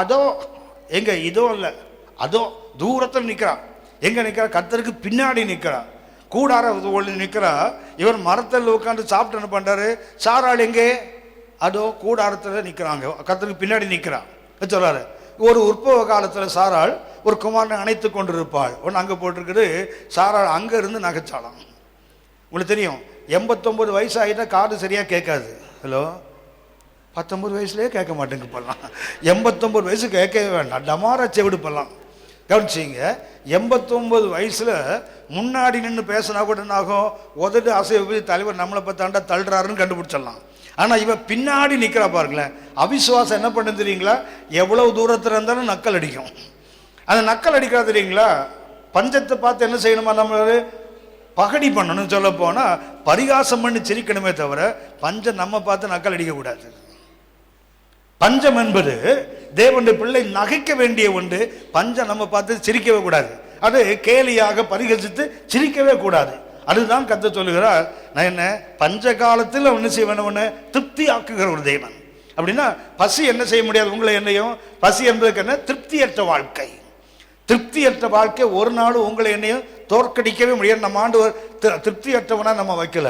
அதோ எங்க இதோ இல்லை, அதோ தூரத்தில் நிற்கிறான். எங்க நிற்கிறா? கர்த்தருக்கு பின்னாடி நிற்கிறா, கூடார நிற்கிறா. இவர் மரத்தில் உட்காந்து சாப்பிட்டு என்ன பண்றாரு? சாராள் எங்கே? அதோ கூடாரத்தில் நிற்கிறாங்க, கர்த்தருக்கு பின்னாடி நிற்கிறான் சொல்றாரு. ஒரு உற்பவ காலத்தில் சாராள் ஒரு குமாரனை அணைத்து கொண்டிருப்பாள். ஒன்று அங்கே போட்டிருக்குது, சாராள் அங்கே இருந்து நகைச்சாலாம். உங்களுக்கு தெரியும், 89 வயசு ஆகிட்டா காது சரியாக கேட்காது. ஹலோ, 19 வயசுலேயே கேட்க மாட்டேங்க இப்போல்லாம். 89 வயசு கேட்கவே வேண்டாம், டமாரா செவிடு பண்ணலாம். கவனிச்சிங்க, 89 வயசில் முன்னாடி நின்று பேசினா கூட என்ன ஆகும்? உதடு அசைவு தலைவர் நம்மளை பார்த்தாண்டா தள்ளுறாருன்னு கண்டுபிடிச்சிடலாம். ஆனால் இவன் பின்னாடி நிற்கிறா பாருங்களேன். அவிசுவாசம் என்ன பண்ணு தெரியுங்களா? எவ்வளவு தூரத்தில் இருந்தாலும் நக்கல் அடிக்கும். அந்த நக்கல் அடிக்கிறா தெரியுங்களா? பஞ்சத்தை பார்த்து என்ன செய்யணுமா? நம்ம பகடி பண்ணணும். சொல்ல போனால் பரிகாசம் பண்ணி சிரிக்கணுமே தவிர பஞ்சம் நம்ம பார்த்து நக்கல் அடிக்கக்கூடாது. பஞ்சம் என்பது தேவனுடைய பிள்ளை நகைக்க வேண்டிய ஒன்று. பஞ்சம் நம்ம பார்த்து சிரிக்கவே கூடாது. அது கேலியாக பரிகசித்து சிரிக்கவே கூடாது. அதுதான் கர்த்தர் சொல்லுகிறார். நான் என்ன பஞ்ச காலத்தில் என்ன செய்ய வேணும்? திருப்தி ஆக்குகிற ஒரு தேவன். அப்படின்னா பசி என்ன செய்ய முடியாது? உங்களை என்னையும் பசி என்பதுக்கு என்ன? திருப்தியற்ற வாழ்க்கை. திருப்தியற்ற வாழ்க்கை ஒரு நாள் உங்களை என்னையும் தோற்கடிக்கவே முடியாது. நம்ம ஆண்டு திருப்தியற்றவனா நம்ம வைக்கல,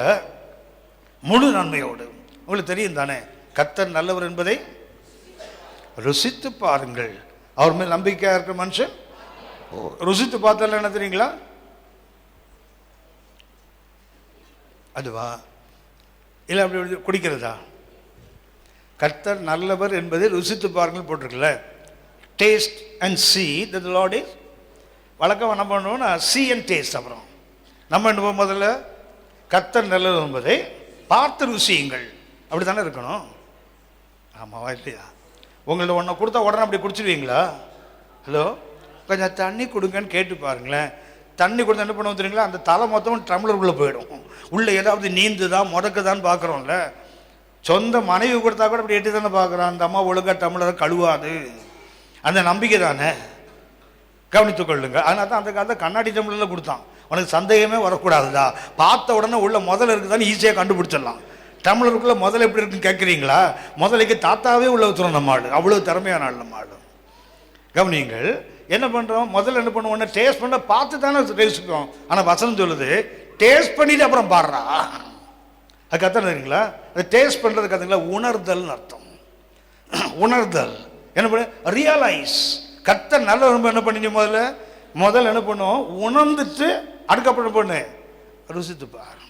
முழு நன்மையோடு. உங்களுக்கு தெரியும் தானே, கர்த்தர் நல்லவர் என்பதை ருசித்து பாருங்கள். அவர் மேல் நம்பிக்கையா இருக்கிற மனுஷன் ருசித்து பார்த்தால என்ன தெரியுங்களா? அதுவா இல்லை அப்படி குடிக்கிறதா? கர்த்தர் நல்லவர் என்பதை ருசித்து பாருங்கள் போட்டிருக்குல்ல. Taste and see that the Lord is. வழக்கம் என்ன பண்ணுவோம்னா சி அண்ட் டேஸ்ட். அப்புறம் நம்ம என்ன முதல்ல கர்த்தர் நல்லவர் என்பதை பார்த்து ருசியுங்கள். அப்படி தானே இருக்கணும். ஆமாவா இல்லையா? உங்கள்ட்ட ஒன்றை கொடுத்தா உடனே அப்படி குடிச்சிடுவீங்களா? ஹலோ, கொஞ்சம் தண்ணி கொடுங்கன்னு கேட்டு பாருங்களேன். தண்ணி கொடுத்து என்ன பண்ணுவோம் தெரியுங்களா? அந்த தலை மொத்தம் டம்ளருக்குள்ளே போயிடும். உள்ளே ஏதாவது நீந்துதான் முடக்குதான்னு பார்க்குறோம்ல. சொந்த மனைவி கொடுத்தா கூட அப்படி எட்டி தானே பார்க்குறான். அந்த அம்மா ஒழுங்காக டம்ளரை கழுவாது. அந்த நம்பிக்கை தானே. கவனித்துக் கொள்ளுங்க. அதனால தான் அந்த காலத்தில் கண்ணாடி டம்ளரில் கொடுத்தான். உனக்கு சந்தேகமே வரக்கூடாதுதா, பார்த்த உடனே உள்ள முதல்ல இருக்குதான்னு ஈஸியாக கண்டுபிடிச்சிடலாம். டம்ளருக்குள்ளே முதல்ல எப்படி இருக்குன்னு கேட்குறீங்களா? முதலைக்கு தாத்தாவே உள்ள ஊற்றுறோம் நம்ம ஆள். அவ்வளோ திறமையான ஆள் நம்ம ஆள். கவனிங்கள், என்ன பண்ணுறோம்? முதல்ல என்ன பண்ணுவோம்? டேஸ்ட் பண்ண பார்த்து தானே டேஸ்ட்டுக்கோம். ஆனால் வசனம் சொல்லுது டேஸ்ட் பண்ணிட்டு அப்புறம் பாடுறா. அது கத்தனை தெரியுங்களா? அது டேஸ்ட் பண்ணுறது கற்றுங்களா? உணர்தல்னு அர்த்தம். உணர்தல் என்ன பண்ண? ரியலைஸ். கர்த்தர் நல்ல என்ன பண்ணி முதல்ல என்ன பண்ணுவோம்? உணர்ந்துட்டு அதுக்கப்புறம் என்ன பண்ணு? ருசித்து பாரு.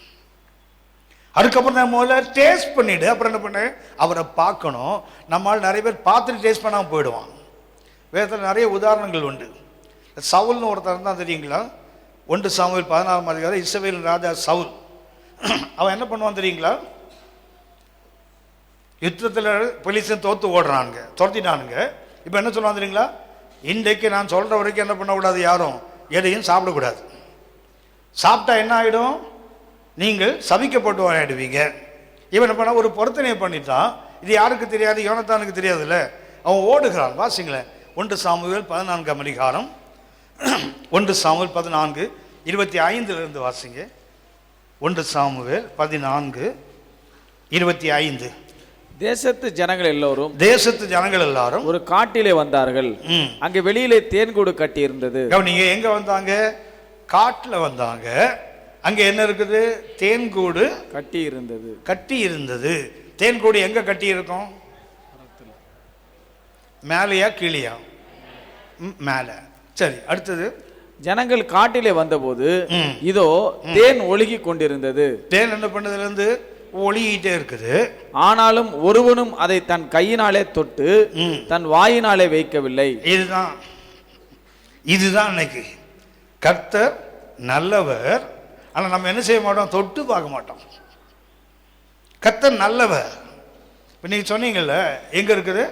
அதுக்கப்புறம் நான் முதல்ல டேஸ்ட் பண்ணிவிடு. அப்புறம் என்ன பண்ணு? அவரை பார்க்கணும். நம்மளால் நிறைய பேர் பார்த்துட்டு டேஸ்ட் பண்ணாமல் போயிடுவான். வேதத்தில் நிறைய உதாரணங்கள் உண்டு. சவுல்னு ஒருத்தர் தான் தெரியுங்களா? 1 சாமுவேல் 16ஆம் அதிகாரம் இஸ்ரவேலின் ராஜா சவுல். அவன் என்ன பண்ணுவான் தெரியுங்களா? யுத்தத்தில் பெலிஸ்தீன் தோத்து ஓடுறானுங்க, துரத்திட்டானுங்க. இப்போ என்ன சொல்லுவான் தெரியுங்களா? இன்றைக்கு நான் சொல்கிற வரைக்கும் என்ன பண்ணக்கூடாது? யாரும் எதையும் சாப்பிடக்கூடாது. சாப்பிட்டா என்ன ஆகிடும்? நீங்கள் சபிக்கப்பட்டு ஆகிடுவீங்க. இவன் என்ன பண்ண? ஒரு பொருத்தனையை பண்ணிட்டான். இது யாருக்கு தெரியாது? யோனத்தானுக்கு தெரியாதுல்ல. அவன் ஓடுகிறான். வாசிங்களேன், 1 சாமுவேல் 14ஆம் அதிகாரம் 1 சாமுவேல் 14:25 வாசிங்க. 1 சாமுவேல் 14 25. தேசத்து ஜனங்கள் எல்லோரும் தேசத்து ஜனங்கள் எல்லாரும் ஒரு காட்டிலே வந்தார்கள். அங்கே வெளியிலே தேன்கூடு கட்டி இருந்தது. கவனிங்க, எங்க வந்தாங்க? காட்டுல வந்தாங்க. அங்க என்ன இருக்குது? தேன்கூடு கட்டி இருந்தது. கட்டி இருந்தது. தேன்கூடு எங்க கட்டி இருக்கும்? மேலையா கீழியா? மேல. சரி, அடுத்தது. ஜனங்கள் காட்டிலே வந்தபோது இதோ தேன் ஒழுகி கொண்டிருந்தது. தேன் என்ன பண்ணதுல இருந்து ஒழுகிட்டே இருக்குது. ஆனாலும் ஒருவனும் அதை தன் கையினாலே தொட்டு தன் வாயினாலே வைக்கவில்லை. இதுதான் இன்னைக்கு கர்த்தர் நல்லவர். ஆனா நம்ம என்ன செய்ய மாட்டோம்? தொட்டு பார்க்க மாட்டோம். கர்த்தர் நல்லவர். இப்ப நீங்க சொன்னீங்கல்ல, எங்க இருக்குது?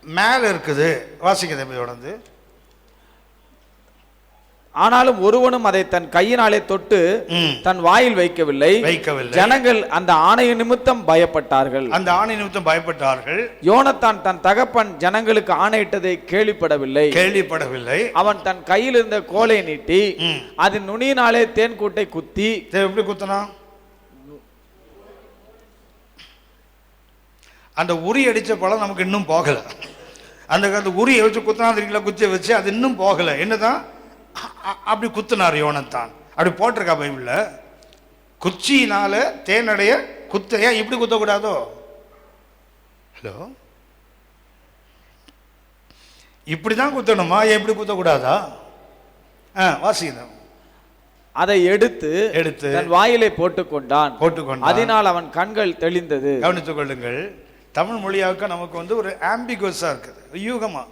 மேல இருக்குது. வாசிக்க தொடர்ந்து. ஆனாலும் ஒருவனும் அதை தன் கையினாலே தொட்டு தன் வாயில் வைக்கவில்லை. ஜனங்கள் அந்த ஆணை நிமித்தம் பயப்பட்டார்கள். அந்த ஆணை நிமித்தம் பயப்பட்டார்கள். யோனத்தான் தன் தகப்பன் ஜனங்களுக்கு ஆணையிட்டதை கேள்விப்படவில்லை. அவன் தன் கையில் இருந்த கோலை நீட்டி அதன் நுனியினாலே தேன் கூட்டை குத்தி. எப்படி குத்தனா? அந்த உரி அடிச்ச பழம் நமக்கு இன்னும் போகல. அந்த உரியை வச்சு குத்தினா, குத்திய வச்சு அது இன்னும் போகல. என்னதான் அப்படி குத்துனார் யோனத்தான். அப்படி போட்டிருக்கா பைபிள்ல. குச்சியினால தேனடைய குத்த. ஏன் இப்படி குத்தக்கூடாதோ? ஹலோ, இப்படிதான் குத்தணுமா? ஏன் இப்படி குத்தக்கூடாதா? வாசிக்கணும். அதை எடுத்து தன் வாயிலை போட்டுக்கொண்டான். அதனால் அவன் கண்கள் தெளிந்தது. கவனித்துக் கொள்ளுங்கள். தமிழ் மொழியாக்க நமக்கு ஒரு ஆம்பிகுவஸா இருக்குது, யூகமா.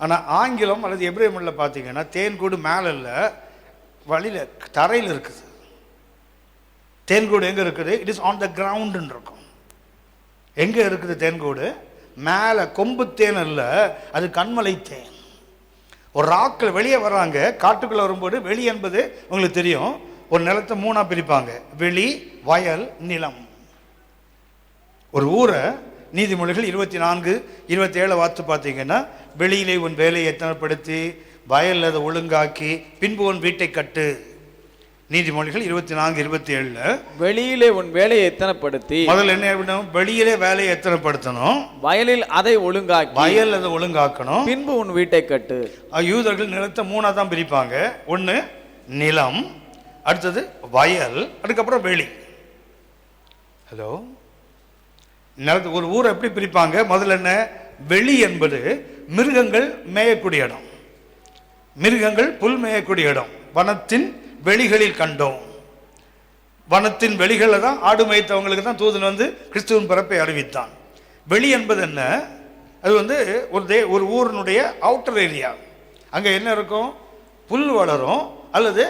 ஆனால் ஆங்கிலம் அல்லது எபிரேய மொழியில் பார்த்தீங்கன்னா தேன்கூடு மேலே இல்லை, வழியில் தரையில் இருக்குது. தேன்கூடு எங்கே இருக்குது? இட் இஸ் ஆன் த கிரவுண்டுன்னு இருக்கும். எங்கே இருக்குது தேன்கூடு? மேலே. கொம்பு தேன் இல்லை, அது கண்மலை தேன். ஒரு ராக்கில் வெளியே வர்றாங்க. காட்டுக்குள்ளே வரும்போது வெளி என்பது உங்களுக்கு தெரியும், ஒரு நிலத்தை மூணாக பிரிப்பாங்க: வெளி, வயல், நிலம். ஒரு ஊரை நீதிமொழிகள் 24:27 வாத்து பார்த்தீங்கன்னா, வெளியிலே உன் வேலையை எத்தனைப்படுத்தி வயல் அதை ஒழுங்காக்கி பின்பு உன் வீட்டை கட்டு. நீதிமொழிகள் 24:27. வெளியிலே உன் வேலையை எத்தனைப்படுத்தி. முதல்ல என்ன? வெளியிலே வேலையை எத்தனைப்படுத்தணும், வயலில் அதை ஒழுங்காக்கி, வயல் அதை ஒழுங்காக்கணும், பின்பு உன் வீட்டை கட்டு. யூதர்கள் நிலத்தை மூணா தான் பிரிப்பாங்க. ஒன்று நிலம், அடுத்தது வயல், அதுக்கப்புறம் வெளி. ஹலோ, நிலத்து ஒரு ஊரை எப்படி பிரிப்பாங்க? முதல்ல என்ன? வெளி என்பது மிருகங்கள் மேயக்கூடிய இடம். மிருகங்கள் புல் மேயக்கூடிய இடம். வனத்தின் வெளிகளில் கண்டோம். வனத்தின் வெளிகளில் தான் ஆடு மேய்த்தவங்களுக்கு தான் தூதன் வந்து கிறிஸ்துவின் பிறப்பை அறிவித்தான். வெளி என்பது என்ன? அது ஒரு ஊரினுடைய அவுட்டர் ஏரியா. அங்கே என்ன இருக்கும்? புல் வளரும் அல்லது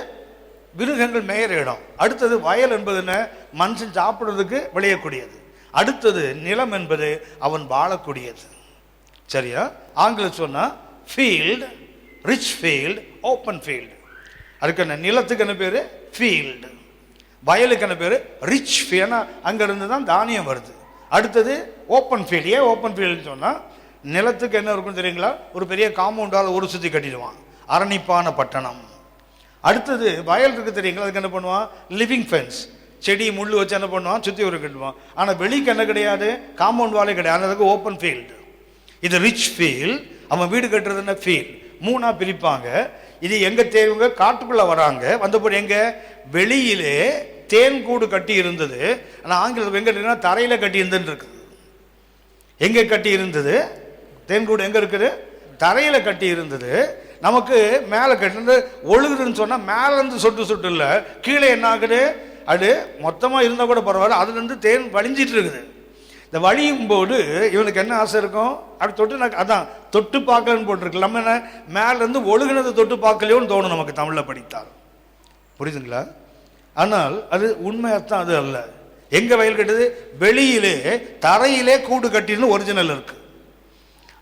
மிருகங்கள் மேயிற இடம். அடுத்தது வயல் என்பது என்ன? மனுஷன் சாப்பிட்றதுக்கு விளையக்கூடியது. அடுத்தது நிலம் என்பது அவன் வாழக்கூடியது. சரியா? ஆங்கிலம் சொன்னா field, rich field, open field. அதுக்கு என்ன? நிலத்துக்கு என்ன பேரு? ஃபீல்டு. வயலுக்கு என்ன பேரு? Rich field. அங்க இருந்து தான் தானியம் வருது. அடுத்தது ஓப்பன் ஃபீல்டு. ஏன் ஓப்பன் ஃபீல்டுன்னு சொன்னா, நிலத்துக்கு என்ன இருக்கும் தெரியுங்களா? ஒரு பெரிய காம்பவுண்டால் ஒரு சுற்றி கட்டிடுவான், அரணிப்பான பட்டணம். அடுத்தது வயல் இருக்கு தெரியுங்களா? அதுக்கு என்ன பண்ணுவான்? லிவிங் ஃபென்ஸ், செடி முள்ளு வச்சு என்ன பண்ணுவான்? சுற்றி ஒரு கட்டுவான். ஆனால் வெளிக்கு என்ன கிடையாது? காம்பவுண்ட் வாலே கிடையாது. அதுக்கு ஓப்பன் ஃபீல்டு. இது ரிச் ஃபீல்டு. அவன் வீடு கட்டுறது என்ன? ஃபீல்டு. மூணா பிரிப்பாங்க. இது எங்க தேவைங்க? காட்டுக்குள்ள வராங்க. வந்தபோது எங்க? வெளியிலே தேன்கூடு கட்டி இருந்தது. ஆனால் ஆங்கிலத்தில் எங்க? தரையில கட்டி இருந்துன்னு இருக்குது. எங்க கட்டி இருந்தது? தேன்கூடு எங்க இருக்குது? தரையில கட்டி இருந்தது. நமக்கு மேலே கட்டி ஒழுகுதுன்னு சொன்னா மேல இருந்து சொட்டு சொட்டு இல்லை, கீழே என்ன ஆகுது? அது மொத்தமா இருந்தா கூட பரவாயில்ல, அதுல இருந்து தேன் வழிஞ்சிட்டு இருக்குது. இந்த வழியும் போது இவனுக்கு என்ன ஆசை இருக்கும்? அப்படி தொட்டு, அதான் தொட்டு பார்க்கலன்னு போட்டிருக்கு. நம்ம என்ன? மேல இருந்து ஒழுகுனதை தொட்டு பார்க்கலையோன்னு தோணும் நமக்கு தமிழ்ல படித்தால். புரியுதுங்களா? ஆனால் அது உண்மையாத்தான் அது அல்ல. எங்க வயல் கட்டுது? வெளியிலே தரையிலே கூடு கட்டின்னு ஒரிஜினல் இருக்கு.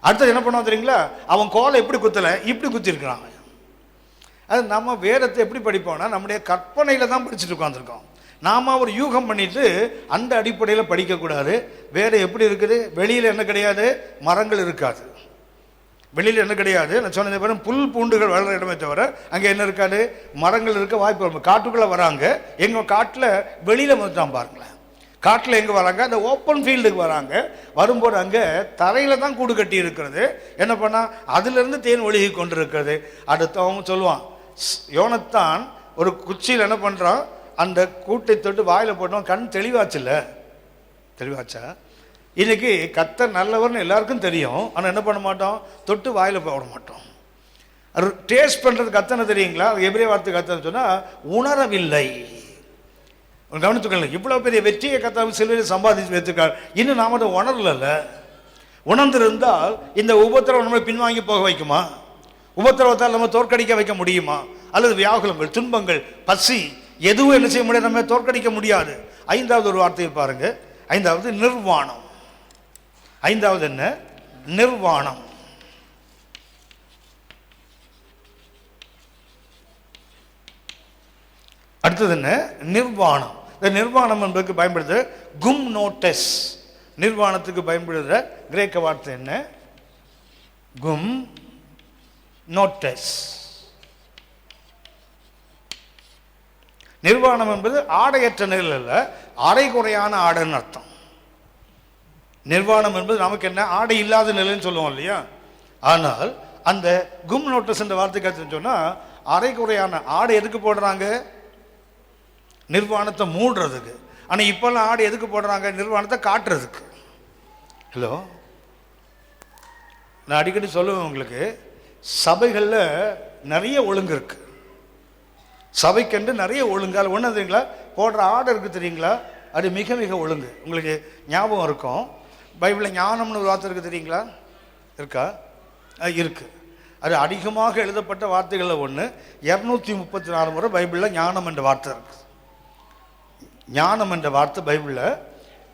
அடுத்தது என்ன பண்ணுவான் தெரியுங்களா? அவன் கோலை எப்படி குத்தல, இப்படி குத்திருக்கிறான். அது நம்ம வேதத்தை எப்படி படிப்போம்னா, நம்முடைய கற்பனையில தான் படிச்சுட்டு உட்காந்துருக்கோம். நாம ஒரு யூகம் பண்ணிட்டு அந்த அடிப்படையில் படிக்கக்கூடாது. வேற எப்படி இருக்குது? வெளியில என்ன கிடையாது? மரங்கள் இருக்காது. வெளியில என்ன கிடையாது? நான் சொன்ன பிறகு புல் பூண்டுகள் வளர இடமே தவிர அங்கே என்ன இருக்காது? மரங்கள் இருக்க வாய்ப்பு. காட்டுக்குள்ள வராங்க. எங்க காட்டுல வெளியில வந்துட்டான் பாருங்களேன். காட்டில் எங்கே வராங்க? அந்த ஓப்பன் ஃபீல்டுக்கு வராங்க. வரும்போது அங்கே தரையில் தான் கூடு கட்டி இருக்கிறது. என்ன பண்ணால் அதிலிருந்து தேன் ஒழுகி கொண்டு இருக்கிறது. அடுத்து அவங்க சொல்லுவான், யோனத்தான் ஒரு குச்சியில் என்ன பண்ணுறான், அந்த கூட்டை தொட்டு வாயில் போட்டோம். கண் தெளிவாச்சுல்ல? தெளிவாச்சா? இன்னைக்கு கர்த்தர் நல்லவர்னு எல்லாருக்கும் தெரியும். ஆனால் என்ன பண்ண மாட்டோம், தொட்டு வாயில் போட மாட்டோம். டேஸ்ட் பண்ணுறது கத்தனை தெரியுங்களா? எபிரேய வார்த்தை கத்தனை சொன்னால் உணரவில்லை. கவனித்துக்கொள்ள, இவ்வளோ பெரிய வெற்றியை கர்த்தர் சிலுவையில் சம்பாதிச்சு வைத்திருக்கார். இன்னும் நாம் அதை உணரல. உணர்ந்திருந்தால் இந்த உபத்திரவம் நம்மளை பின்வாங்கி போக வைக்குமா? உபத்திரவத்தால் நம்ம தோற்கடிக்க வைக்க முடியுமா? அல்லது வியாகுலங்கள், துன்பங்கள், பசி எதுவும் என்ன செய்ய முடியாது, நம்ம தோற்கடிக்க முடியாது. ஐந்தாவது ஒரு வார்த்தையை பாருங்க. ஐந்தாவது நிர்வாணம். ஐந்தாவது என்ன? நிர்வாணம். அடுத்தது என்ன? நிர்வாணம். இந்த நிர்வாணம் என்பதற்கு பயன்படுத்த கும் நோட்டஸ். நிர்வாணத்துக்கு பயன்படுத்துகிற கிரேக்க வார்த்தை என்ன? கும் நோட்டஸ். நிர்வாணம் என்பது ஆடையற்ற நிலை அல்ல, அரைகுறையான ஆடைன்னு அர்த்தம். நிர்வாணம் என்பது நமக்கு என்ன, ஆடை இல்லாத நிலைன்னு சொல்லுவோம் இல்லையா? ஆனால் அந்த கும் நோட்டஸ் என்ற வார்த்தைக்கு சொன்னா அரைகுறையான ஆடை எதுக்கு போடுறாங்க? நிர்வாணத்தை மூடுறதுக்கு. ஆனால் இப்போல்லாம் ஆடை எதுக்கு போடுறாங்க? நிர்வாணத்தை காட்டுறதுக்கு. ஹலோ, நான் அடிக்கடி சொல்லுவேன் உங்களுக்கு, சபைகளில் நிறைய ஒழுங்கு இருக்கு. சபைக்கென்று நிறைய ஒழுங்கு. அது ஒன்று தெரியுங்களா, போடுற ஆடை இருக்குது தெரியுங்களா, அது மிக மிக ஒழுங்கு. உங்களுக்கு ஞாபகம் இருக்கும், பைபிளில் ஞானம்னு ஒரு வார்த்தை இருக்குது தெரியுங்களா? இருக்கா? இருக்கு. அது அதிகமாக எழுதப்பட்ட வார்த்தைகளில் ஒன்று. 234 முறை பைபிளில் ஞானம் என்ற வார்த்தை இருக்குது. ஞானம் என்ற வார்த்தை பைபிளில்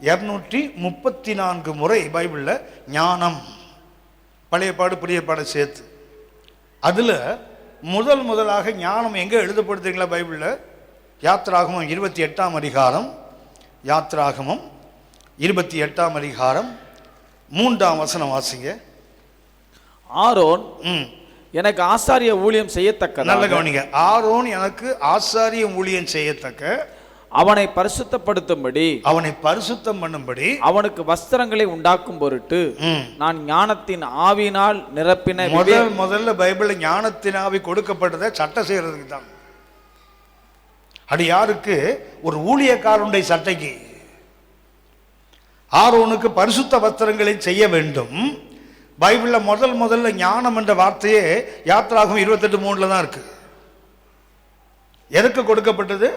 234 முறை பைபிளில் ஞானம், பழைய பாடு புதிய பாடு சேர்த்து. அதில் முதலாக ஞானம் எங்கே எழுதப்படுத்துங்களா பைபிளில்? யாத்ராகமம் 28ஆம் அதிகாரம். யாத்ராகமம் 28ஆம் அதிகாரம் 3ஆம் வசனம் வாசிங்க. ஆரோன் எனக்கு ஆசாரிய ஊழியம் செய்யத்தக்க. நல்ல கவனிங்க. ஆரோன் எனக்கு ஆசாரிய ஊழியம் செய்யத்தக்க, அவனை பரிசுத்தப்படுத்தும்படி, அவனை பரிசுத்தம் பண்ணும்படி, அவனுக்கு வஸ்திரங்களை உண்டாக்கும் பொருட்டு நான் ஞானத்தின் ஆவியினால் நிரப்பின. முதல்ல பைபிள்ல ஞானத்தின் ஆவி கொடுக்கப்பட்டதை சட்டை செய்யறதுக்கு தான். அது யாருக்கு? ஒரு ஊழியக்காரனுடைய சட்டைக்கு. ஆரோனுக்கு பரிசுத்த வஸ்திரங்களை செய்ய வேண்டும். பைபிள்ல முதல்ல ஞானம் என்ற வார்த்தையே யாத்ராகமம் 28:3 தான் இருக்கு. எதுக்கு கொடுக்கப்பட்டது?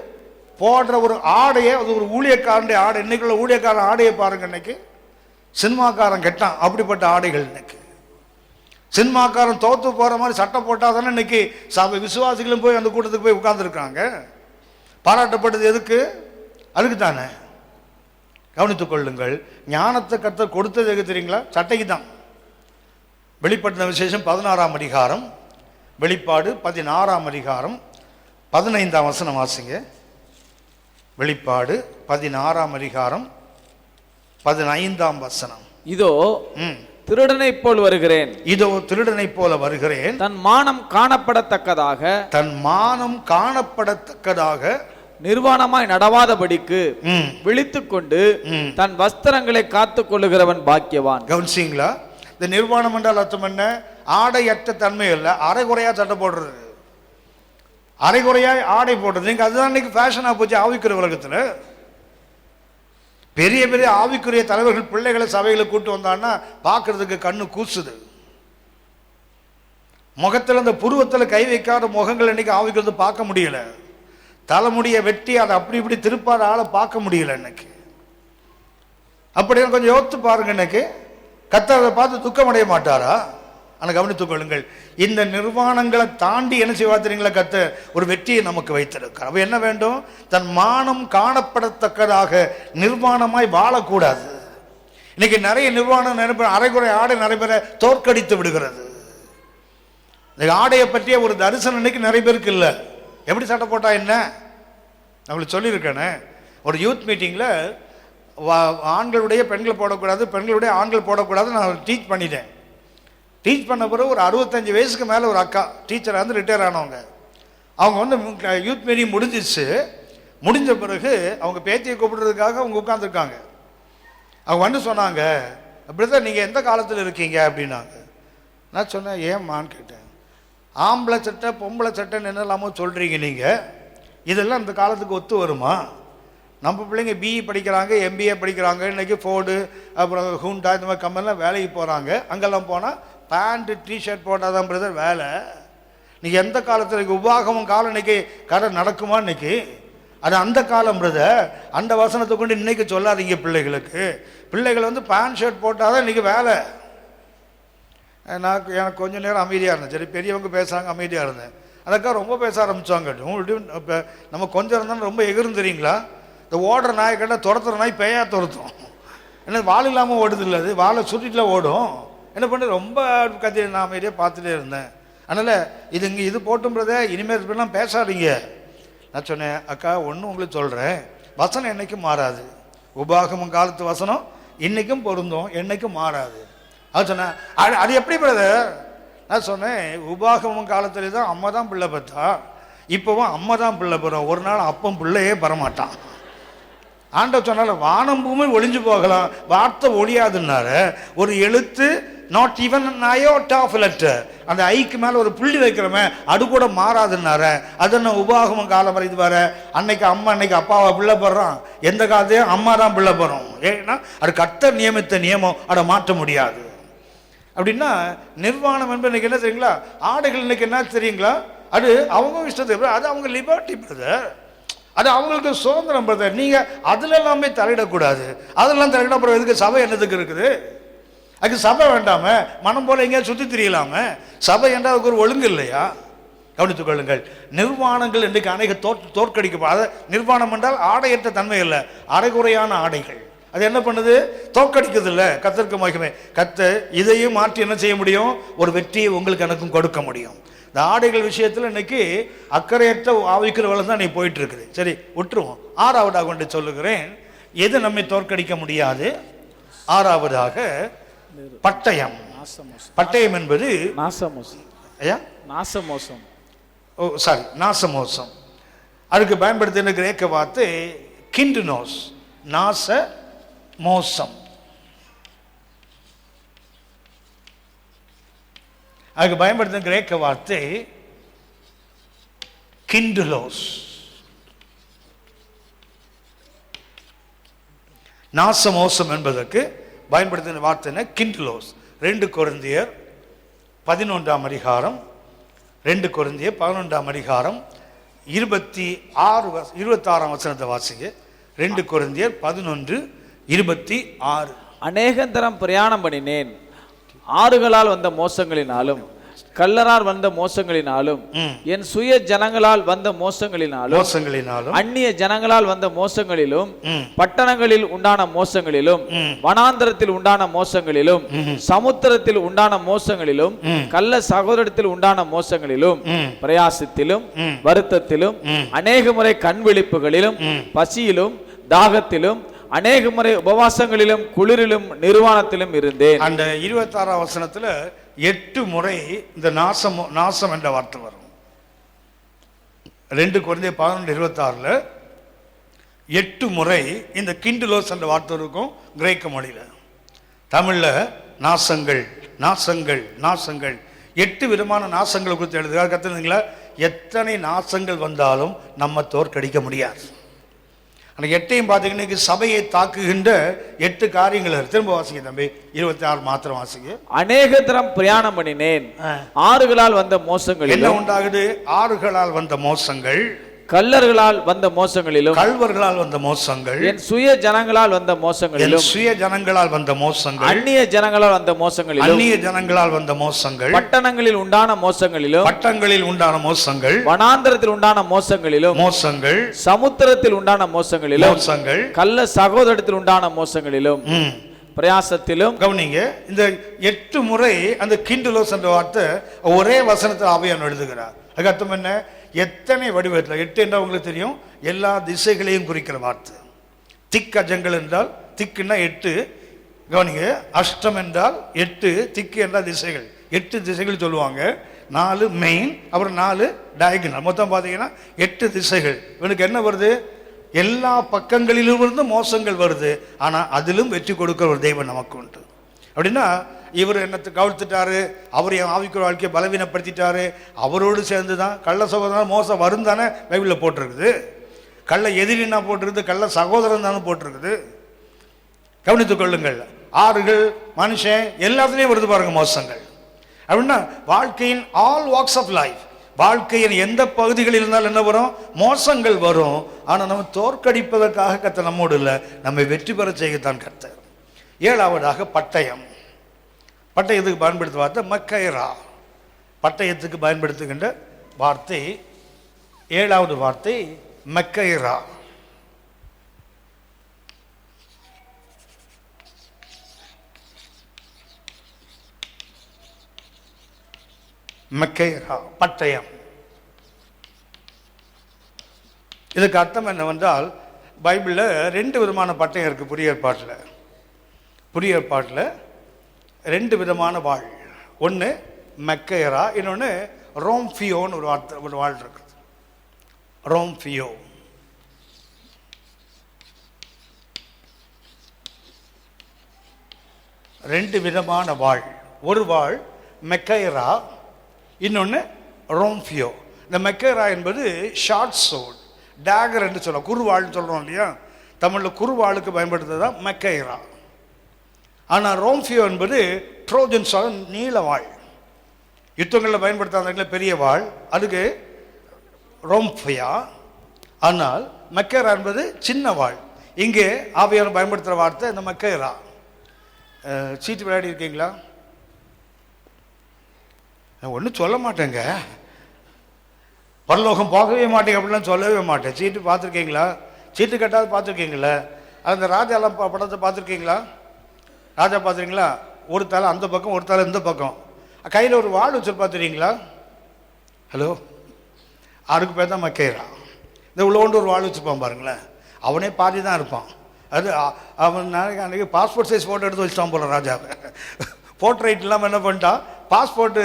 போடுற ஒரு ஆடையை, அது ஒரு ஊழியக்காரனுடைய ஆடை. இன்னைக்குள்ள ஊழியக்காரன் ஆடையை பாருங்க. இன்னைக்கு சினிமாக்காரன் கெட்டான், அப்படிப்பட்ட ஆடைகள். இன்னைக்கு சினிமாக்காரன் தோத்து போற மாதிரி சட்டை போட்டால் தானே இன்னைக்கு சபை விசுவாசிகளும் போய் அந்த கூட்டத்துக்கு போய் உட்கார்ந்துருக்காங்க. பாராட்டப்பட்டது எதுக்கு? அதுக்கு தானே. கவனித்துக் கொள்ளுங்கள், ஞானத்தை கர்த்தர் கொடுத்தது எதுக்கு தெரியுங்களா? சட்டைக்கு தான். வெளிப்படுத்தின விசேஷம் 16ஆம் அதிகாரம், வெளிப்பாடு 16ஆம் அதிகாரம் 15ஆம் வசனம் வாசிங்க. வெளிப்பாடு 16ஆம் அதிகாரம் 15ஆம் வசனம். இதோ திருடனை போல் வருகிறேன், இதோ திருடனை போல வருகிறேன், தன் மானம் காணப்படத்தக்கதாக, தன் மானம் காணப்படத்தக்கதாக நிர்வாணமாய் நடவாதபடிக்கு விழித்துக் கொண்டு தன் வஸ்திரங்களை காத்துக் கொள்ளுகிறவன் பாக்கியவான். கவனிச்சிங்களா? இந்த நிர்வாணம் என்றால் அர்த்தம் என்ன? ஆடையற்ற தன்மை இல்லை, அரைகுறையா சட்டை போடுறது, அரைகுறையாய் ஆடை போடுறது. நீங்க அதுதான் இன்னைக்கு ஃபேஷனா போச்சு ஆவிக்குரிய உலகத்துல. பெரிய பெரிய ஆவிக்குரிய தலைவர்கள் பிள்ளைகளை சபைகளை கூட்டு வந்தான்னா பார்க்கறதுக்கு கண்ணு கூசுது. முகத்தில் அந்த புருவத்தில் கை வைக்காத முகங்கள் இன்னைக்கு ஆவிக்கிறது பார்க்க முடியல. தலைமுடியை வெட்டி அதை அப்படி இப்படி திருப்பாத ஆளை பார்க்க முடியல இன்னைக்கு. அப்படியே கொஞ்சம் யோசித்து பாருங்க. இன்னைக்கு கர்த்தரை பார்த்து துக்கம் அடைய மாட்டாரா? ஆனால் கவனித்துக் கொள்ளுங்கள், இந்த நிர்வாணங்களை தாண்டி என்ன செய்வா தெரியுங்களா? கர்த்தர் ஒரு வெற்றியை நமக்கு வைத்திருக்கிறார். அவ என்ன வேண்டும்? தன் மானம் காணப்படத்தக்கதாக நிர்வாணமாய் வாழக்கூடாது. இன்னைக்கு நிறைய நிர்வாணம் நிறைய பேர், அரைகுறை ஆடை நிறைய பேரை தோற்கடித்து விடுகிறது. இந்த ஆடையை பற்றிய ஒரு தரிசனம் இன்னைக்கு நிறைய பேருக்கு இல்லை. எப்படி சட்டை போட்டா என்ன? நம்மளுக்கு சொல்லியிருக்கேனே, ஒரு யூத் மீட்டிங்கில் ஆண்களுடைய பெண்கள் போடக்கூடாது, பெண்களுடைய ஆண்கள் போடக்கூடாது நான் டீச் பண்ணிட்டேன். டீச் பண்ண பிறகு ஒரு 65 வயசுக்கு மேலே ஒரு அக்கா டீச்சராக வந்து ரிட்டையர் ஆனவங்க. அவங்க வந்து யூத் மீட்டிங் முடிஞ்சிச்சு. முடிஞ்ச பிறகு அவங்க பேத்தியை கூப்பிடுறதுக்காக அவங்க உட்காந்துருக்காங்க. அவங்க வந்து சொன்னாங்க, பிரதர் நீங்கள் எந்த காலத்தில் இருக்கீங்க அப்படின்னாங்க. நான் சொன்னேன், ஏம்மான்னு கேட்டேன். ஆம்பளை சட்டை பொம்பளை சட்டைன்னு என்னெல்லாமோ சொல்கிறீங்க நீங்கள், இதெல்லாம் இந்த காலத்துக்கு ஒத்து வருமா? நம்ம பிள்ளைங்க பிஇ படிக்கிறாங்க, எம்பிஏ படிக்கிறாங்க, இன்றைக்கி ஃபோர்டு அப்புறம் ஹூண்டா இந்த மாதிரி கம்பெனிலாம் வேலைக்கு போகிறாங்க. அங்கெல்லாம் போனால் பேண்ட்டு டிஷர்ட் போட்டால் தான் பிரதர் வேலை. நீங்கள் எந்த காலத்தில் இன்றைக்கி உபாகமம் காலம் இன்றைக்கி கதை நடக்குமா? இன்றைக்கி அது அந்த காலம் பிரதர். அந்த வசனத்தை கொண்டு இன்றைக்கி சொல்லாதீங்க பிள்ளைகளுக்கு. பிள்ளைகள் வந்து பேண்ட் ஷர்ட் போட்டால் தான் இன்றைக்கி வேலை. எனக்கு கொஞ்சம் நேரம் அமைதியாக இருந்தேன். சரி, பெரியவங்க பேசுகிறாங்க, அமைதியாக இருந்தேன். அதுக்காக ரொம்ப பேச ஆரம்பித்தாங்க. இப்போ நம்ம கொஞ்சம் இருந்தாலும் ரொம்ப எகிர்ந்துறீங்களா? இந்த ஓடுற நாயை கேட்டால் துரத்துற நாய் பேயா துரத்தும். என்ன வால் இல்லாமல் ஓடுது இல்லை, அது வாழை சுற்றிட்டுல ஓடும். என்ன பண்ண ரொம்ப கத்தி நான் அமைதியாக பார்த்துட்டே இருந்தேன். அதனால் இது போட்டும்ன்றதே இனிமேல் இப்படிலாம் பேசாதீங்க. நான் சொன்னேன், அக்கா ஒன்றும் உங்களுக்கு சொல்கிறேன், வசனம் என்றைக்கும் மாறாது. உபாகமம் காலத்து வசனம் இன்றைக்கும் பொருந்தும், என்றைக்கும் மாறாது. அது சொன்னேன், அது எப்படி பிரதர்? நான் சொன்னேன், உபாகமம் காலத்துல தான் அம்மா தான் பிள்ளை பெற்றா, இப்போவும் அம்மா தான் பிள்ளை பெறும். ஒரு நாள் அப்பம் பிள்ளையே பெறமாட்டான். ஆண்டவர் சொன்னால வானம் பூமி ஒளிஞ்சு போகலாம், வார்த்தை ஒழியாதுன்னாரு. ஒரு எழுத்து not even iota of letter, அந்த ஐக்கு மேலே ஒரு புள்ளி வைக்கிறோமே அது கூட மாறாதுன்னாரு. அது என்ன உபாகமம் காலம் வரை இது வர அன்னைக்கு அம்மா அன்னைக்கு அப்பாவை பிள்ளை போடுறான், எந்த காலத்தையும் அம்மா தான் பிள்ளை போகிறோம். ஏன்னா அது கர்த்தர் நியமித்த நியமம், அதை மாற்ற முடியாது. அப்படின்னா நிர்வாணம் என்பது இன்னைக்கு என்ன தெரியுங்களா? ஆடைகள் இன்னைக்கு என்ன தெரியுங்களா? அது அவங்க இஷ்டத்துக்கு, அது அவங்க லிபர்ட்டி பிரதர், அது அவங்களுக்கு சுதந்திரம் பிரதர். நீங்கள் அதில் எல்லாமே தலையிடக்கூடாது. அதெல்லாம் தலையிட அப்புறம் எதுக்கு சபை என்னதுக்கு இருக்குது? அதுக்கு சபை வேண்டாம, மனம் போல எங்கேயா சுற்றி தெரியலாம? சபை என்றால் அதுக்கு ஒரு ஒழுங்கு இல்லையா? கவனித்துக் கொள்ளுங்கள். நிர்வாணங்கள் இன்றைக்கு அநேக தோற்கடிக்கப்படும். அதை நிர்வாணம் என்றால் ஆடையற்ற தன்மை இல்லை, அரைகுறையான ஆடைகள். அது என்ன பண்ணுது? தோற்கடிக்குது இல்லை. கர்த்தருக்கு மகிமை. கர்த்தர் இதையும் மாற்றி என்ன செய்ய முடியும்? ஒரு வெற்றியை உங்களுக்கு எனக்கும் கொடுக்க முடியும். இந்த ஆடைகள் விஷயத்தில் இன்னைக்கு அக்கறையற்ற ஆவிக்கிறவளை தான் நீ போயிட்டு இருக்குது. சரி, விட்டுருவோம். ஆறாவதாக கொண்டு சொல்லுகிறேன், எது நம்மை தோற்கடிக்க முடியாது? ஆறாவதாக பட்டயம். பட்டயம் என்பது நாசமோசம். ஓ சாரி, நாசமோசம். அதுக்கு பயன்படுத்தின கிரேக்க வார்த்தை கிண்டுனோஸ், நாச மோசம். அதுக்கு பயன்படுத்தின கிரேக்க வார்த்தை கிண்டுலோஸ். நாசமோசம் என்பதற்கு பயன்படுத்தின வார்த்தை கிண்டுலோஸ். 2 கொரிந்தியர் 11ஆம் அதிகாரம், 2 கொரிந்தியர் 11ஆம் அதிகாரம் 26ஆம் வசனத்தை வாசிங்க. 2 கொரிந்தியர் 11:26. அநேகந்தரம் பிரயாணம் பண்ணினேன், ஆறுகளால் வந்த மோசங்களினாலும் கல்லரால் வந்த மோசங்களினாலும் என் சுய ஜனங்களால் வந்த மோசங்களினாலும் அந்நிய ஜனங்களால் வந்த மோசங்களிலும் பட்டணங்களில் உண்டான மோசங்களிலும் வனாந்தரத்தில் உண்டான மோசங்களிலும் சமுத்திரத்தில் உண்டான மோசங்களிலும் கள்ள சகோதரத்தில் உண்டான மோசங்களிலும் பிரயாசத்திலும் வருத்தத்திலும் அநேக முறை கண் விழிப்புகளிலும் பசியிலும் தாகத்திலும் அநேக முறை உபவாசங்களிலும் குளிரிலும் நிர்வாணத்திலும் இருந்தேன். அந்த 26ஆம் வசனத்துல 8 முறை இந்த நாசம் என்ற வார்த்தை வரும். 2 கொரிந்தியர் 11:26 8 முறை இந்த கிண்டுலோஸ் என்ற வார்த்தை இருக்கும் கிரேக்க மொழியில. தமிழ்ல நாசங்கள் நாசங்கள் நாசங்கள் 8 விதமான நாசங்கள் குறித்து எழுதுகிறார். கத்துனீங்களா? எத்தனை நாசங்கள் வந்தாலும் நம்ம தோற்கடிக்க முடியாது. அந்த 8ஐயும் பார்த்தீங்கன்னா சபையை தாக்குகின்ற 8 காரியங்கள். திரும்ப வாசிங்க தம்பி, 26 மாத்திரம் வாசிங்க. அநேக தரம் பிரயாணம் பண்ணினேன், ஆறுகளால் வந்த மோசங்கள். என்ன உண்டாகுது? ஆறுகளால் வந்த மோசங்கள், கல்லர்களால் வந்த மோசங்களிலும் கல்வர்களால் வந்த மோசங்கள், என் சுய ஜனங்களால் வந்த மோசங்களிலும் சுய ஜனங்களால் வந்த மோசங்கள், அந்நிய ஜனங்களால் வந்த மோசங்களிலும் அந்நிய ஜனங்களால் வந்த மோசங்கள், பட்டணங்களில் உண்டான மோசங்களிலும் பட்டணங்களில் உண்டான மோசங்கள், வனாந்தரத்தில் உண்டான மோசங்களிலும் மோசங்கள், சமுத்திரத்தில் உண்டான மோசங்களிலும் மோசங்கள், கள்ள சகோதரத்தில் உண்டான மோசங்களிலும் பிரயாசத்திலும். கவனிங்க, இந்த 8 முறை அந்த கிண்டுலோஸ் என்ற வார்த்தை ஒரே வசனத்தில் ஆவியானவர் எழுதுகிறார். அதுக்கு அர்த்தம் என்ன? எத்தனை வடிவத்தில் 8 என்றால் உங்களுக்கு தெரியும், எல்லா திசைகளையும் குறிக்கிற வார்த்தை. திக் அஜங்கள் என்றால் திக்குன்னா 8. கவனிங்க, அஷ்டம் என்றால் 8, திக்கு என்றால் திசைகள். 8 திசைகள் சொல்லுவாங்க. 4 மெயின், அப்புறம் 4 டயகனல். மொத்தம் பார்த்தீங்கன்னா 8 திசைகள். இவனுக்கு என்ன வருது? எல்லா பக்கங்களிலிருந்து மோசங்கள் வருது, ஆனால் அதிலும் வெற்றி கொடுக்கிற ஒரு தெய்வம் நமக்கு உண்டு. அப்படின்னா இவர் என்னத்தை கவுழ்த்துட்டாரு, அவர் என் ஆவிக்குரிய வாழ்க்கையை பலவீனப்படுத்திட்டாரு, அவரோடு சேர்ந்து தான் கள்ள சகோதரன் மோசம் வரும் தானே பைபிளில் போட்டிருக்குது. கள்ள எதிரினா போட்டிருக்குது, கள்ள சகோதரன் தானே போட்டிருக்குது. கவனித்துக் கொள்ளுங்கள். ஆறுகள், மனுஷன் எல்லாத்துலேயும் வருது பாருங்க மோசங்கள். அப்படின்னா வாழ்க்கையின் ஆல் வாக்ஸ் ஆஃப் லைஃப், வாழ்க்கையின் எந்த பகுதிகளில் இருந்தாலும் என்ன வரும்? மோசங்கள் வரும். ஆனால் நம்ம தோற்கடிப்பதற்காக கர்த்தர் நம்மோடு இல்லை, நம்மை வெற்றி பெற செய்யத்தான் கர்த்தர். ஏழாவதாக பட்டயம். பட்டயத்துக்கு பயன்படுத்த வார்த்தை மக்கயரா. பட்டயத்துக்கு பயன்படுத்துகின்ற வார்த்தை, ஏழாவது வார்த்தை மக்கயரா. மக்கயரா, பட்டயம். இதுக்கு அர்த்தம் என்னவென்றால், பைபிளில் 2 விதமான பட்டயம் இருக்குது. புதிய ஏற்பாட்டில் 2 விதமான வாழ். ஒன்று மக்கயரா, இன்னொன்று ரோம்ஃபியோன்னு ஒரு வாழ் இருக்குது. ரோம்ஃபியோ. ரெண்டு விதமான வாழ். ஒரு வாழ் மெக்கைரா, இன்னொன்று ரோம்ஃபியோ. இந்த மெக்கைரா என்பது ஷார்ட் சோர்ட், டேகர் என்று சொல்லுவோம், குறுவாள்னு சொல்கிறோம் இல்லையா, தமிழில் குறுவாளுக்கு பயன்படுத்துறது தான் மெக்கைரா. ஆனால் ரோம்ஃபியோ என்பது ட்ரோஜன்ஸாக நீள வாழ், யுத்தங்களில் பயன்படுத்தாத பெரிய வாழ், அதுக்கு ரோம்ஃபியா. ஆனால் மெக்கைரா என்பது சின்ன வாழ். இங்கே ஆவியானவர் பயன்படுத்துகிற வார்த்தை இந்த மெக்கைரா. சீட்டு விளையாடி இருக்கீங்களா? ஒன்றும் சொல்ல மாட்டேங்க, பரலோகம் போகவே மாட்டேங்க அப்படிலாம் சொல்லவே மாட்டேன். சீட்டு பார்த்துருக்கீங்களா? சீட்டு கட்டாவது பார்த்துருக்கீங்களா? அந்த ராஜாலாம் படத்தை பார்த்துருக்கீங்களா? ராஜா பார்த்துருக்கீங்களா? ஒரு தலை அந்த பக்கம், ஒரு தலை இந்த பக்கம், கையில் ஒரு வாள் வச்சு பார்த்துருக்கீங்களா? ஹலோ, அதுக்கு பேர் தான் மெக்கைரா. இந்த உள்ளோண்டு ஒரு வாள் வச்சுப்பான் பாருங்களேன், அவனே பாதி தான் இருப்பான். அது அவன் அன்றைக்கி பாஸ்போர்ட் சைஸ் ஃபோட்டோ எடுத்து வச்சுட்டான் போல ராஜாவை. போர்ட்ரைட் இல்லாமல் என்ன பண்ணிட்டான், பாஸ்போர்ட்டு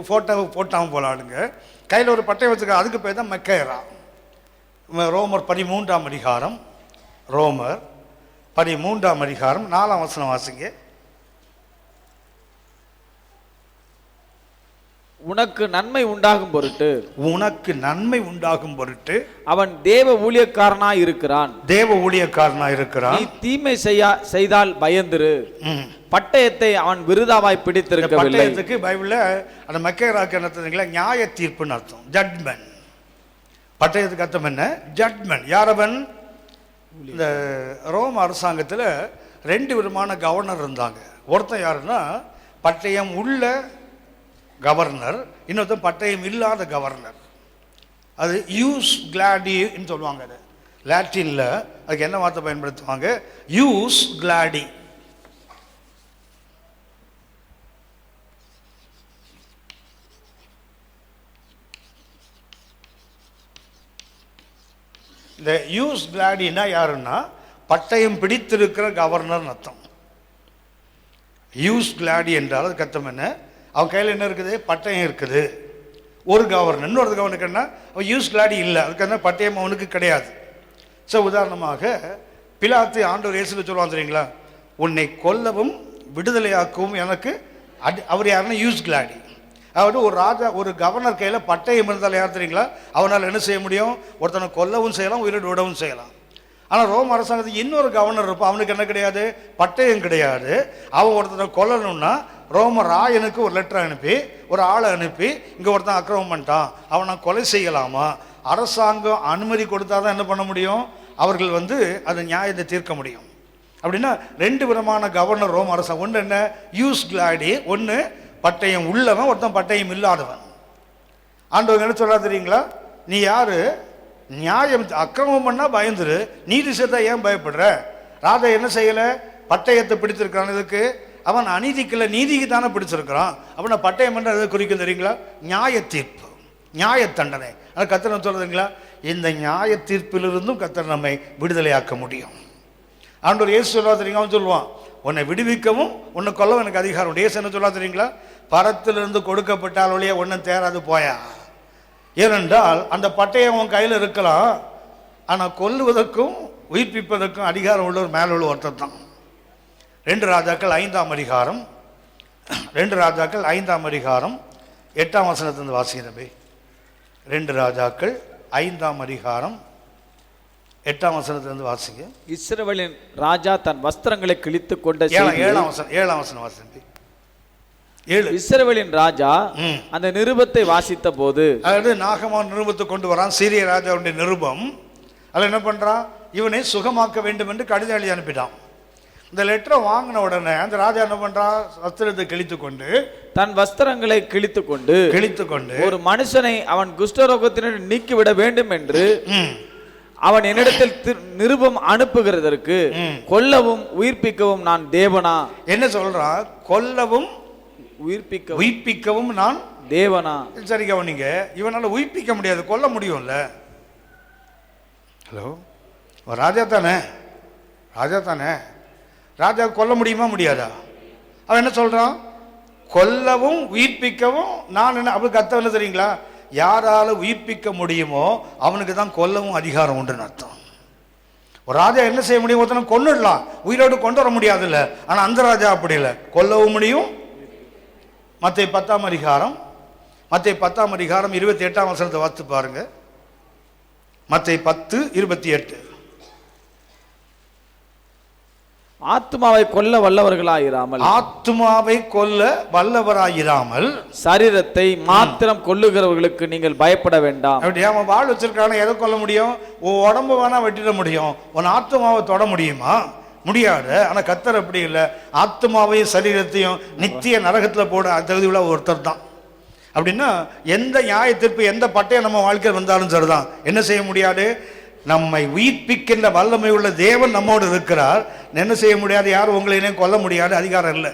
ஃபோட்டோ போட்டான் போல ஆளுங்க. கையில் ஒரு பட்டை வச்சுக்க, அதுக்கு பேர் தான் மெக்கைரா. ரோமர் 13ஆம் அதிகாரம், ரோமர் 13ஆம் அதிகாரம் 4ஆம் வசனம் வாசிங்க. உனக்கு நன்மை உண்டாகும் பொருட்டு, உனக்கு நன்மை உண்டாகும் பொருட்டு அவன் தேவ ஊழியக்காரனாய் இருக்கிறான். தேவ ஊழியக்காரனாய் இருக்கிறான். நீ தீமை செய்தால் பயந்துரு. பட்டயத்தை அவன் விருதாவாய் பிடித்திருக்கவில்லை. பட்டயத்துக்கு பைபிள்ல அந்த மெக்கைராக்கு என்ன தெரியுங்களா? நியாய தீர்ப்புன்னு அர்த்தம், ஜட்மெண்ட். பட்டயத்துக்கு அர்த்தம் என்ன? ஜட்மெண்ட். யாரவன்? இந்த ரோம அரசாங்கத்தில் 2 விதமான கவர்னர் இருந்தாங்க. ஒருத்தன் யாருன்னா பட்டயம் உள்ள கவர்னர், இன்னொருத்தன் பட்டயம் இல்லாத கவர்னர். அது யூஸ் கிளாடின்னு சொல்லுவாங்க. அது லாட்டின்ல அதுக்கு என்ன வார்த்தை பயன்படுத்துவாங்க? யூஸ் கிளாடி. இந்த யூஸ் கிளாடினா யாருன்னா பட்டயம் பிடித்திருக்கிற கவர்னர் அர்த்தம். யூஸ் கிளாடி என்றால் அது அர்த்தம் என்ன? அவன் கையில் என்ன இருக்குது? பட்டயம் இருக்குது. ஒரு கவர்னர், இன்னொரு கவர்னருக்கு என்ன? அவன் யூஸ் கிளாடி இல்லை, அதுக்கு என்ன பட்டயம் அவனுக்கு கிடையாது. ஸோ உதாரணமாக பிலாத்து ஆண்டவர் இயேசுவை சொல்லுவான் தெரியுங்களா, உன்னை கொல்லவும் விடுதலையாக்கவும் எனக்கு அவர் யாருன்னா யூஸ் கிளாடி. அதாவது ஒரு ராஜா, ஒரு கவர்னர் கையில் பட்டயம் இருந்தால் யார் தெரியுங்களா, அவனால் என்ன செய்ய முடியும்? ஒருத்தனை கொல்லவும் செய்யலாம், உயிரோடு விடவும் செய்யலாம். ஆனால் ரோம் அரசாங்கத்துக்கு இன்னொரு கவர்னர் இருப்பான், அவனுக்கு என்ன கிடையாது? பட்டயம் கிடையாது. அவன் ஒருத்தனை கொல்லணும்னா ரோம ராயனுக்கு ஒரு லெட்டர் அனுப்பி, ஒரு ஆளை அனுப்பி, இங்கே ஒருத்தன் அக்கிரமம் பண்ணிட்டான், அவனை கொலை செய்யலாமா? அரசாங்கம் அனுமதி கொடுத்தா தான் என்ன பண்ண முடியும்? அவர்கள் அந்த நியாயத்தை தீர்க்க முடியும். அப்படின்னா 2 விதமான கவர்னர் ரோம் அரசாங்கம். ஒன்று என்ன? யூஸ் கிளாடி. ஒன்று பட்டயம் உள்ளவன், ஒருத்தன் பட்டயம் இல்லாதவன். ஆண்டவங்க என்ன சொல்றா தெரியுங்களா? நீ யாரு? நியாயம் அக்கிரமம் பண்ணா பயந்துரு, நீதி செய்தா ஏன் பயப்படுற? ராஜா என்ன செய்யல? பட்டயத்தை பிடித்திருக்கிறான். இதுக்கு அவன் அநீதிக்குள்ள நீதிக்கு தானே பிடிச்சிருக்கிறான். அப்படின்னா பட்டயம் எதை குறிக்கும் தெரியுங்களா? நியாய தீர்ப்பு, நியாய தண்டனை. அது கர்த்தர் சொல்றதுங்களா, இந்த நியாய தீர்ப்பிலிருந்தும் கர்த்தர் நம்மை விடுதலையாக்க முடியும். ஆண்டவர் இயேசு சொல்வா தெரியுங்க, அவன் சொல்லுவான், உன்னை விடுவிக்கவும் உன்னை கொல்லவும் எனக்கு அதிகாரம். இயேசு என்ன சொல்லா தெரியுங்களா? பரத்திலிருந்து கொடுக்கப்பட்டால் ஒழிய ஒன்றும் தேராது போயா. ஏனென்றால் அந்த பட்டயம் உன் கையில் இருக்கலாம், ஆனால் கொல்லுவதற்கும் உயிர்ப்பிப்பதற்கும் அதிகாரம் உள்ளவர் மேல உள்ள ஒருத்தர் தான். 2 ராஜாக்கள் 5ஆம் அதிகாரம் 2 ராஜாக்கள் 5ஆம் அதிகாரம் 8ஆம் வசனத்திலிருந்து வாசிக்கிறபே. 2 ராஜாக்கள் 5ஆம் அதிகாரம் 8ஆம் வசனத்திலிருந்து வாசிங்க. இஸ்ரவேலின் ராஜா தன் வஸ்திரங்களை கிழித்துக் கொண்ட 7ஆம் வசனம் வாசிங்க. 7. இஸ்ரவேலின் ராஜா அந்த நிருபத்தை வாசித்த போது, அதாவது நாகமான் நிருபத்தை கொண்டு வரான், சீரிய ராஜாவுடைய நிருபம். அதில் என்ன பண்றான், இவனை சுகமாக்க வேண்டும் என்று கடிதம் எழுதி அனுப்பிட்டான். இந்த லெட்டரை வாங்கின உடனே அந்த ராஜா என்ன பண்றான், வஸ்திரத்தை கிழித்து கொண்டு தன் வஸ்திரங்களை கிழித்து கொண்டு ஒரு மனுஷனை அவன் குஷ்டரோகத்தினர் நீக்கிவிட வேண்டும் என்று அவன் என்னிடத்தில் நிருபம் அனுப்புகிறதற்கு கொல்லவும் உயிர்ப்பிக்கவும் நான் தேவனா? என்ன சொல்றான், கொல்லவும் உயிர்ப்பிக்கவும் நான் தேவனா? சரி கவனிங்க, இவனால உயிர்ப்பிக்க முடியாது, கொல்ல முடியும்ல. ஹலோ, ராஜா தானே, ராஜா கொல்ல முடியுமா முடியாதா? அவன் என்ன சொல்றான், கொல்லவும் உயிர்ப்பிக்கவும் நான் என்ன. அவனுக்கு அர்த்தம் என்ன தெரியுங்களா, யாரால உயிர்ப்பிக்க முடியுமோ அவனுக்கு தான் கொல்லவும் அதிகாரம் உண்டுன்னு அர்த்தம். ஒரு ராஜா என்ன செய்ய முடியும், ஒருத்தனை கொன்னுடலாம், உயிரோடு கொண்டு வர முடியாதுல்ல. ஆனா அந்த ராஜா அப்படி இல்லை, கொல்லவும் முடியும். மத்தேயு 10ஆம் அதிகாரம் 28ஆம் வசனத்தை வாசித்து பாருங்க. மத்தேயு 10:28. ஆத்துமாவை கொல்ல வல்லவராயிராமல் சரீரத்தை மாத்திரம் கொல்லுகிறவர்களுக்கு நீங்கள் பயப்பட வேண்டாம். அப்படியே அவன் வாழ் வச்சிருக்கான, எதை கொல்ல முடியும், உன் உடம்பு வேணா வெட்டிட முடியும், உன் ஆத்துமாவை தொட முடியுமா? முடியாது. ஆனா கர்த்தர் அப்படி இல்லை, ஆத்துமாவையும் சரீரத்தையும் நித்திய நரகத்தில் போட தகுதி உள்ள ஒருத்தர் தான். அப்படின்னா எந்த நியாய தீர்ப்பு, எந்த பட்டயம் நம்ம வாழ்க்கையில் வந்தாலும் சரிதான், என்ன செய்ய முடியாது, நம்மை உயிர்ப்பிக்கின்ற வல்லமை உள்ள தேவன் நம்மோடு இருக்கிறார். என்ன செய்ய முடியாது, யாரும் உங்களை என்ன கொல்ல முடியாது, அதிகாரம் இல்லை.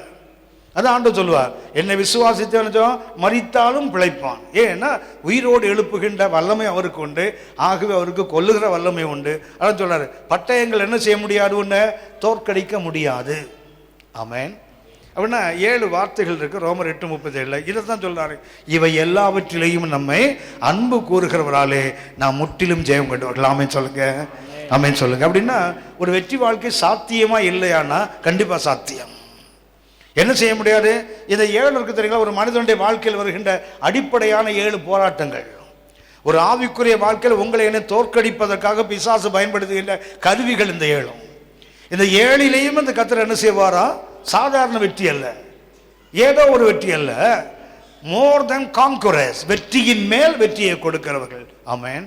அதான் ஆண்டவர் சொல்லுவார், என்னை விசுவாசித்து மரித்தாலும் பிழைப்பான். ஏன்னா உயிரோடு எழுப்புகின்ற வல்லமை அவருக்கு உண்டு, ஆகவே அவருக்கு கொல்லுகிற வல்லமை உண்டு. அதான் சொல்றாரு, பட்டயங்கள் என்ன செய்ய முடியாது, உன்னை தோற்கடிக்க முடியாது. ஆமென். அப்படின்னா 7 வார்த்தைகள் இருக்கு ரோமர் 8:37. இதைத்தான் சொல்றாரு, இவை எல்லாவற்றிலையும் நம்மை அன்பு கூறுகிறவராலே நாம் முற்றிலும் ஜெயம் கொண்டவர்கள். ஆமென் சொல்லுங்க, ஆமென் சொல்லுங்க. அப்படின்னா ஒரு வெற்றி வாழ்க்கை சாத்தியமா இல்லையானா கண்டிப்பா சாத்தியம். என்ன செய்ய முடியாது, இதை 7 இருக்கு தெரியுங்களா, ஒரு மனிதனுடைய வாழ்க்கையில் வருகின்ற அடிப்படையான 7 போராட்டங்கள். ஒரு ஆவிக்குரிய வாழ்க்கையில் உங்களை என்ன தோற்கடிப்பதற்காக பிசாசு பயன்படுத்துகின்ற கருவிகள் இந்த 7. இந்த 7லையும் இந்த கர்த்தர் என்ன செய்வாரா, சாதாரண வெற்றி அல்ல, ஏதோ ஒரு வெற்றி அல்ல, மோர் தென் கான்குரஸ், வெற்றியின் மேல் வெற்றியை கொடுக்கிறவர்கள். ஆமென்.